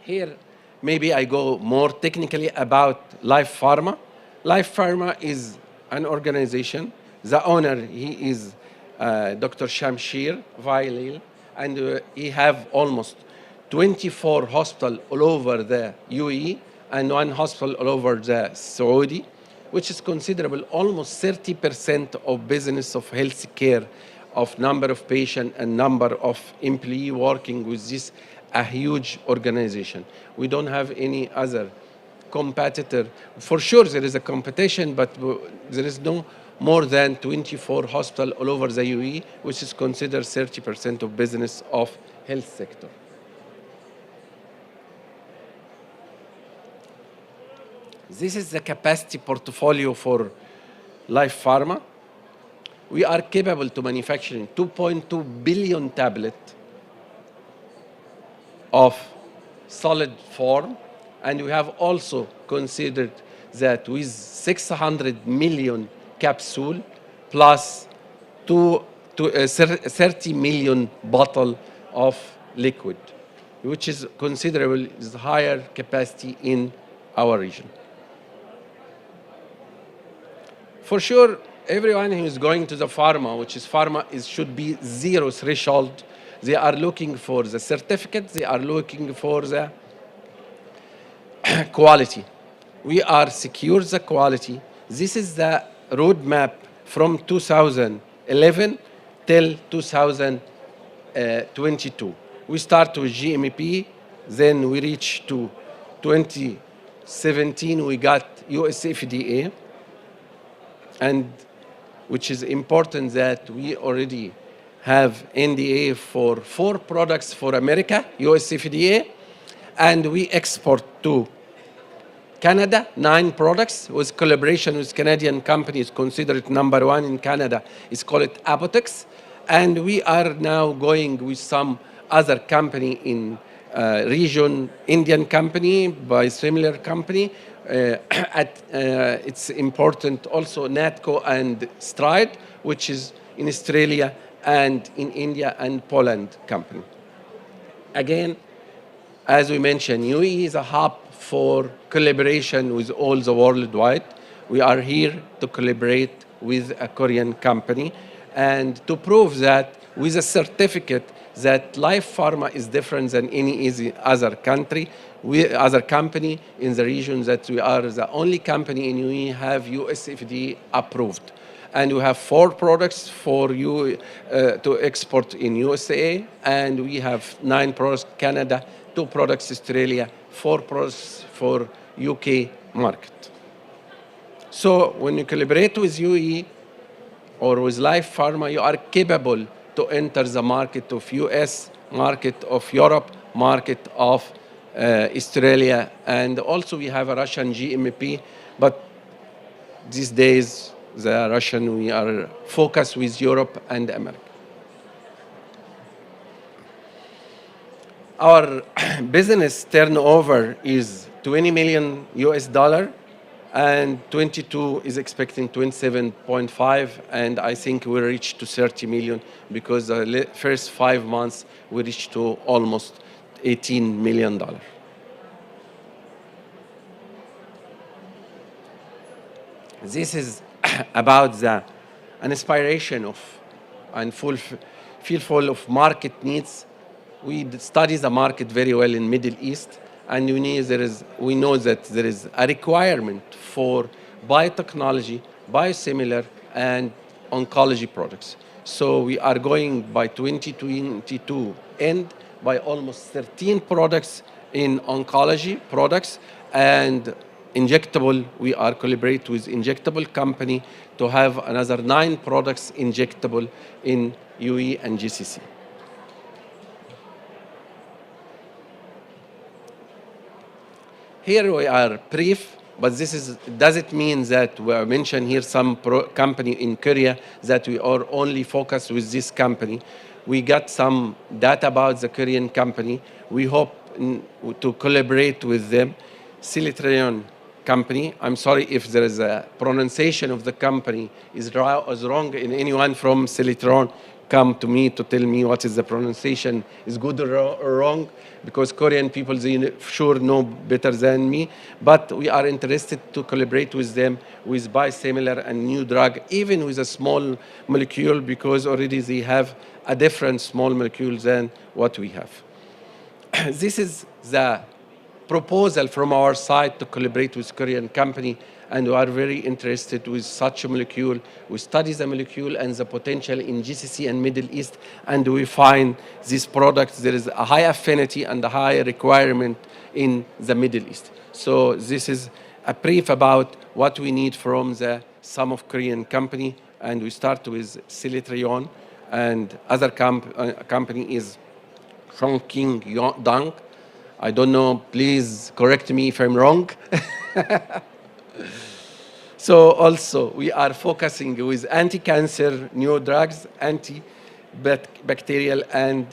Here, maybe I go more technically about Life Pharma. Life Pharma is an organization. The owner, he is Dr. Shamshir Vailil, and he have almost 24 hospitals all over the UAE and 1 hospital all over the Saudi, which is considerable, almost 30% of business of healthcare, of number of patients and number of employees working with this, a huge organization. We don't have any other competitor. For sure there is a competition, but there is no more than 24 hospitals all over the UAE, which is considered 30% of business of health sector. This is the capacity portfolio for Life Pharma. We are capable to manufacturing 2.2 billion tablets of solid form, and we have also considered that with 600 million capsule plus 30 million bottle of liquid. which is considerable, is higher capacity in our region. For sure, everyone who is going to the pharma, which is pharma, should be zero threshold. They are looking for the certificate. They are looking for the quality. We are secure the quality. This is the roadmap from 2011 till 2022. We start with GMP, then we reach to 2017, we got US FDA, and which is important that we already have NDA for 4 products for America, US FDA, and we export to Canada, 9 products with collaboration with Canadian companies considered #1 in Canada. It's called Apotex. And we are now going with some other company in region, Indian company, by similar company. It's important also NATCO and Stride, which is in Australia and in India and Poland company. Again, as we mentioned, UAE is a hub for collaboration with all the worldwide. We are here to collaborate with a Korean company and to prove that with a certificate that Life Pharma is different than any other country, other company in the region, that we are the only company in UAE have US FDA approved. And we have 4 products for you to export in USA, and we have 9 products Canada, 2 products Australia, 4 products for UK market. So when you collaborate with UAE or with Life Pharma, you are capable to enter the market of US, market of Europe, market of Australia, and also we have a Russian GMP, but these days the Russian, we are focused with Europe and America. Our business turnover is 20 million US dollar, and 22 is expecting 27.5, and I think we'll reach to 30 million because the first 5 months we reached to almost $18 million. This is about an inspiration of and fulfill of market needs. We study the market very well in Middle East, and we know that there is a requirement for biotechnology, biosimilar, and oncology products. So we are going by 2022 end by almost 13 products in oncology products, and injectable, we are collaborate with injectable company to have another 9 products injectable in UAE and GCC. Here we are brief, but does it mean that we are mentioned here some company in Korea that we are only focused with this company? We got some data about the Korean company. We hope to collaborate with them. Cilitrion company. I'm sorry if there is a pronunciation of the company is wrong, and anyone from Cilitrion come to me to tell me what is the pronunciation is good or wrong, because Korean people, they sure know better than me. But we are interested to collaborate with them with biosimilar and new drug, even with a small molecule, because already they have a different small molecule than what we have. This is the proposal from our side to collaborate with Korean company, and we are very interested with such a molecule. We study the molecule and the potential in GCC and Middle East, and we find these products, there is a high affinity and a high requirement in the Middle East. So this is a brief about what we need from some of Korean company, and we start with Cilitrion, and other company is Chongqing Dang. I don't know, please correct me if I'm wrong. So also, we are focusing with anti-cancer, new drugs, anti-bacterial, and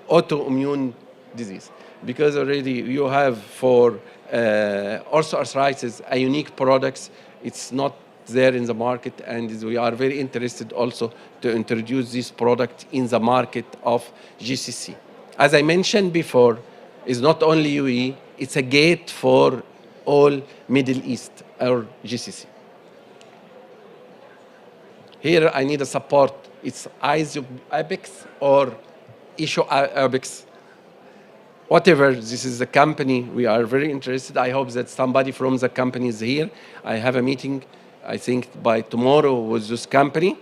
autoimmune disease. Because already you have for osteoarthritis a unique products. It's not there in the market, and we are very interested also to introduce this product in the market of GCC. as I mentioned before, is not only UAE, it's a gate for all Middle East or GCC. Here I need a support. It's ISO-ABEX or ISO-ABEX. Whatever, this is the company. We are very interested. I hope that somebody from the company is here. I have a meeting, I think, by tomorrow with this company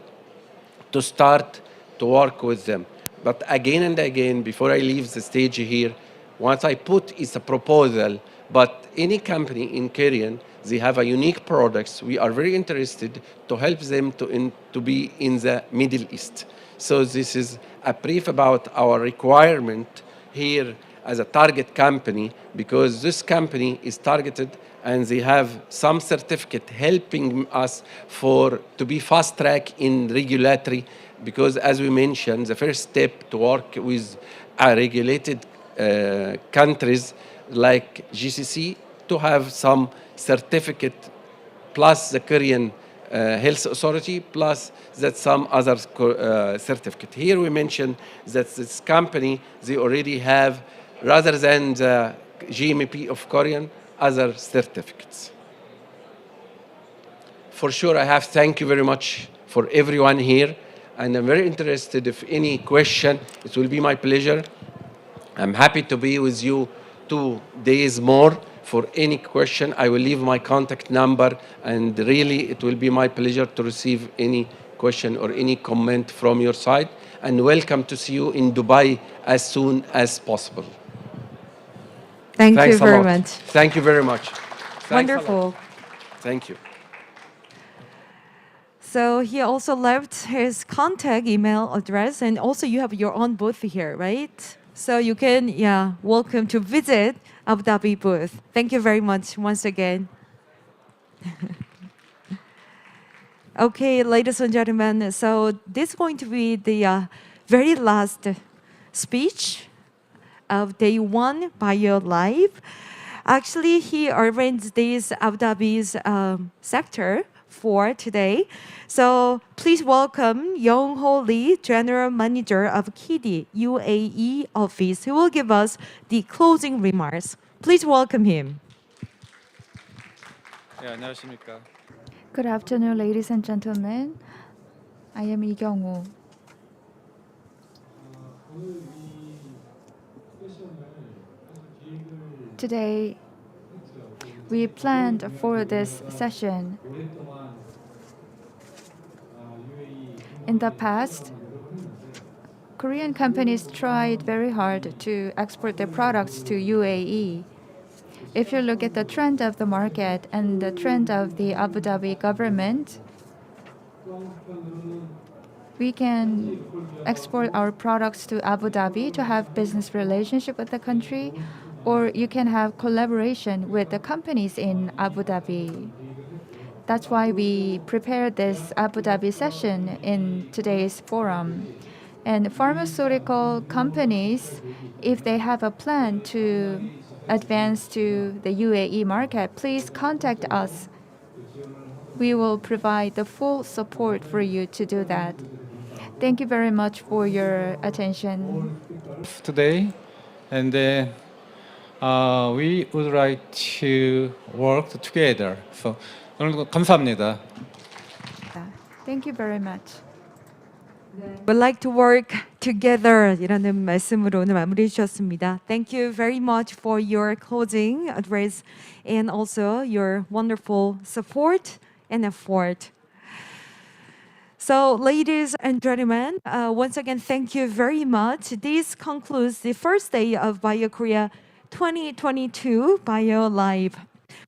to start to work with them. But again and again, before I leave the stage here, what I put is a proposal, but any company in Korean, they have a unique products. We are very interested to help them to be in the Middle East. So this is a brief about our requirement here as a target company, because this company is targeted and they have some certificate helping us to be fast track in regulatory, because as we mentioned, the first step to work with regulated countries like GCC to have some certificate plus the Korean Health Authority, plus that some other certificate. Here we mentioned that this company, they already have, rather than the GMP of Korean, other certificates. For sure, I have thank you very much for everyone here, and I'm very interested if any question, it will be my pleasure. I'm happy to be with you 2 days more. For any question, I will leave my contact number, and really it will be my pleasure to receive any question or any comment from your side, and welcome to see you in Dubai as soon as possible. Thank Thanks you very a lot. much. Thank you very much. Thanks a lot. Wonderful. Thank you. So he also left his contact email address, and also you have your own booth here, right? So you can, welcome to visit Abu Dhabi booth. Thank you very much once again. Okay, ladies and gentlemen, so this is going to be the very last speech of day 1 Bio Live. Actually, he arranged this Abu Dhabi's sector for today. So please welcome Young Ho Lee, General Manager of KIDI UAE office, who will give us the closing remarks. Please welcome him. 네, 안녕하십니까. Good afternoon, ladies and gentlemen. I am Lee Kyung-woo. Today, we planned for this session. In the past, Korean companies tried very hard to export their products to UAE. If you look at the trend of the market and the trend of the Abu Dhabi government, we can export our products to Abu Dhabi to have business relationship with the country, or you can have collaboration with the companies in Abu Dhabi. That's why we prepared this Abu Dhabi session in today's forum. And pharmaceutical companies, if they have a plan to advance to the UAE market, please contact us. We will provide the full support for you to do that. Thank you very much for your attention. Today, and then we would like to work together. So, 오늘 감사합니다. Thank you very much. Would like to work together 이라는 말씀으로 오늘 마무리해 주셨습니다. Thank you very much for your closing address and also your wonderful support and effort. So, ladies and gentlemen, once again, thank you very much. This concludes the first day of Bio Korea 2022 Bio Live.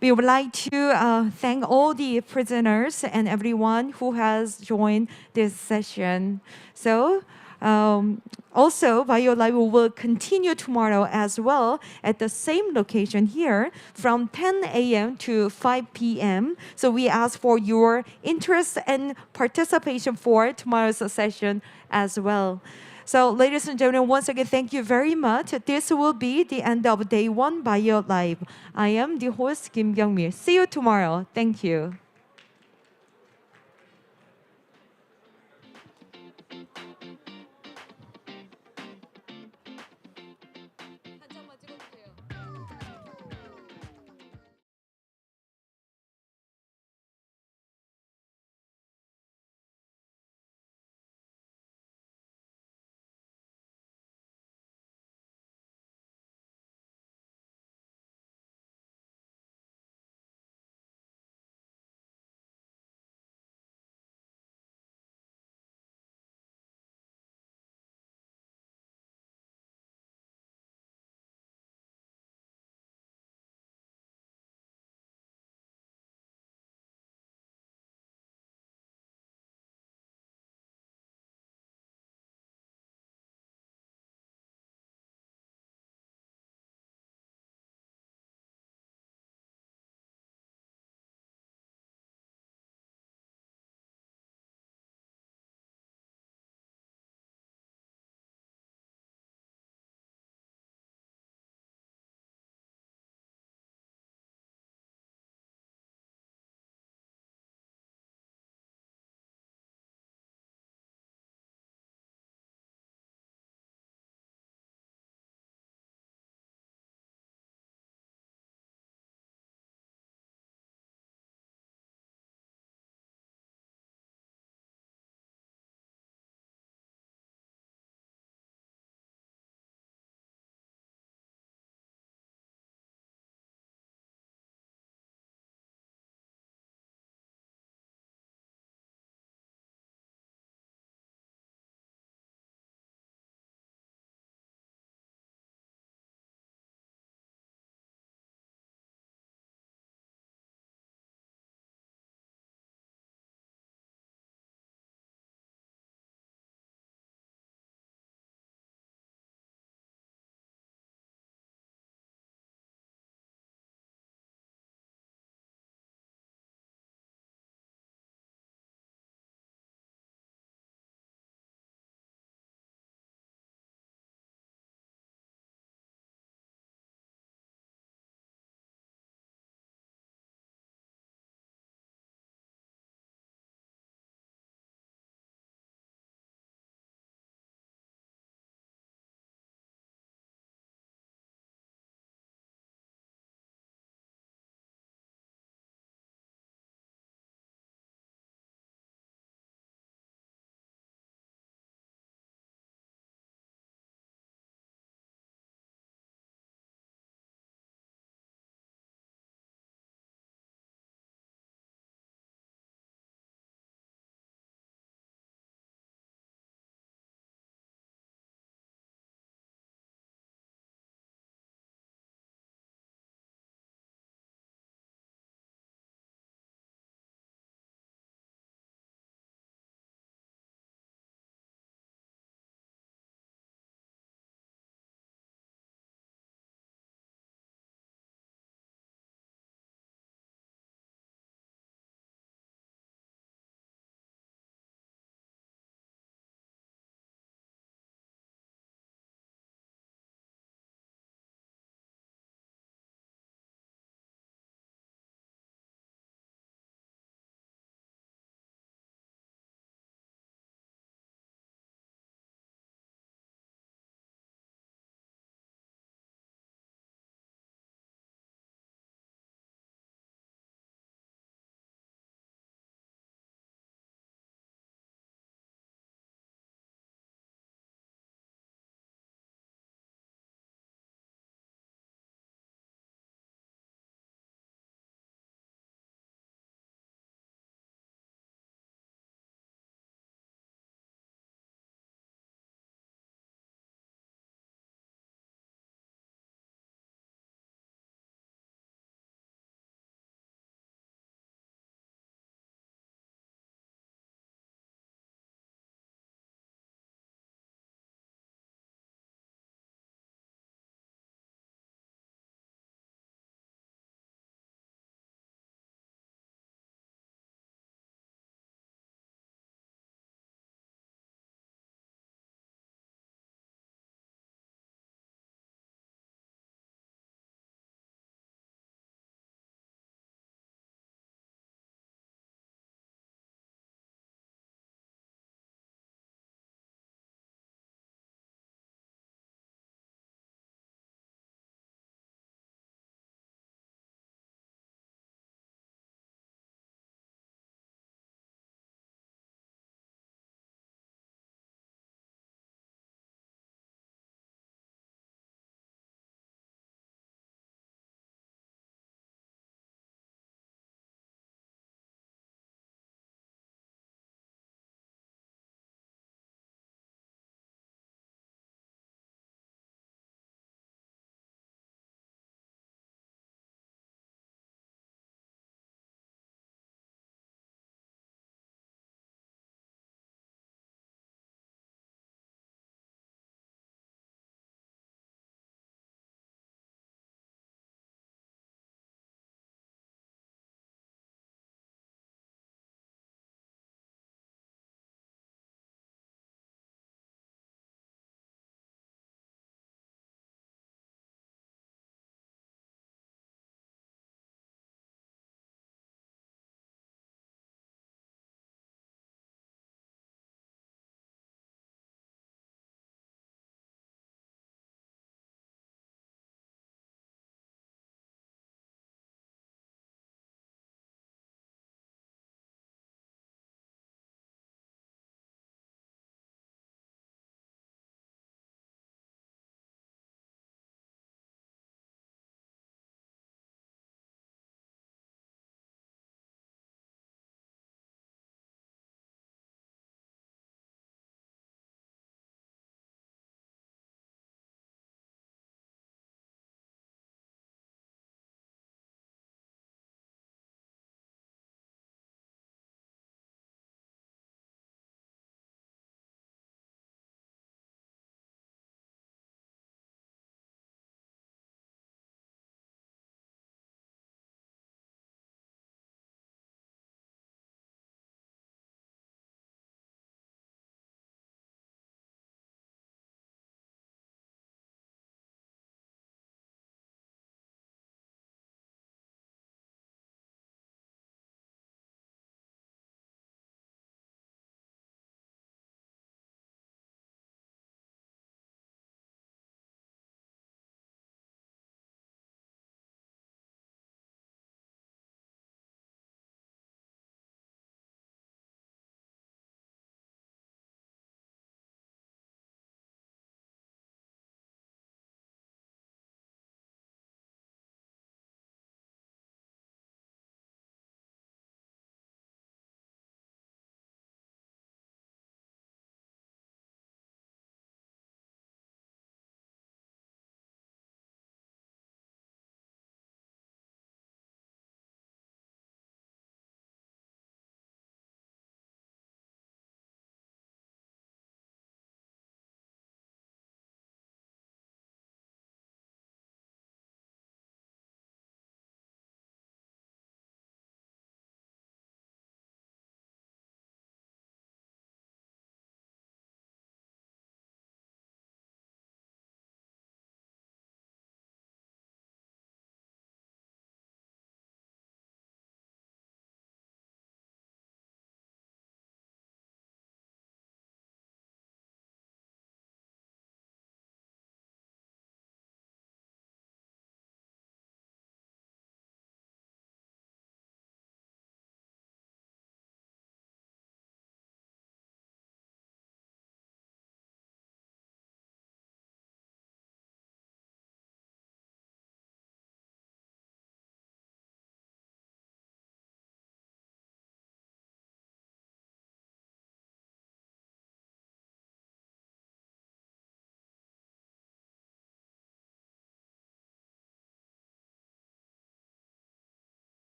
We would like to thank all the presenters and everyone who has joined this session. So, also, Bio Live will continue tomorrow as well at the same location here from 10 a.m. to 5 p.m. So we ask for your interest and participation for tomorrow's session as well. So, ladies and gentlemen, once again, thank you very much. This will be the end of day 1 Bio Live. I am the host, Kim Kyung-mi. See you tomorrow. Thank you.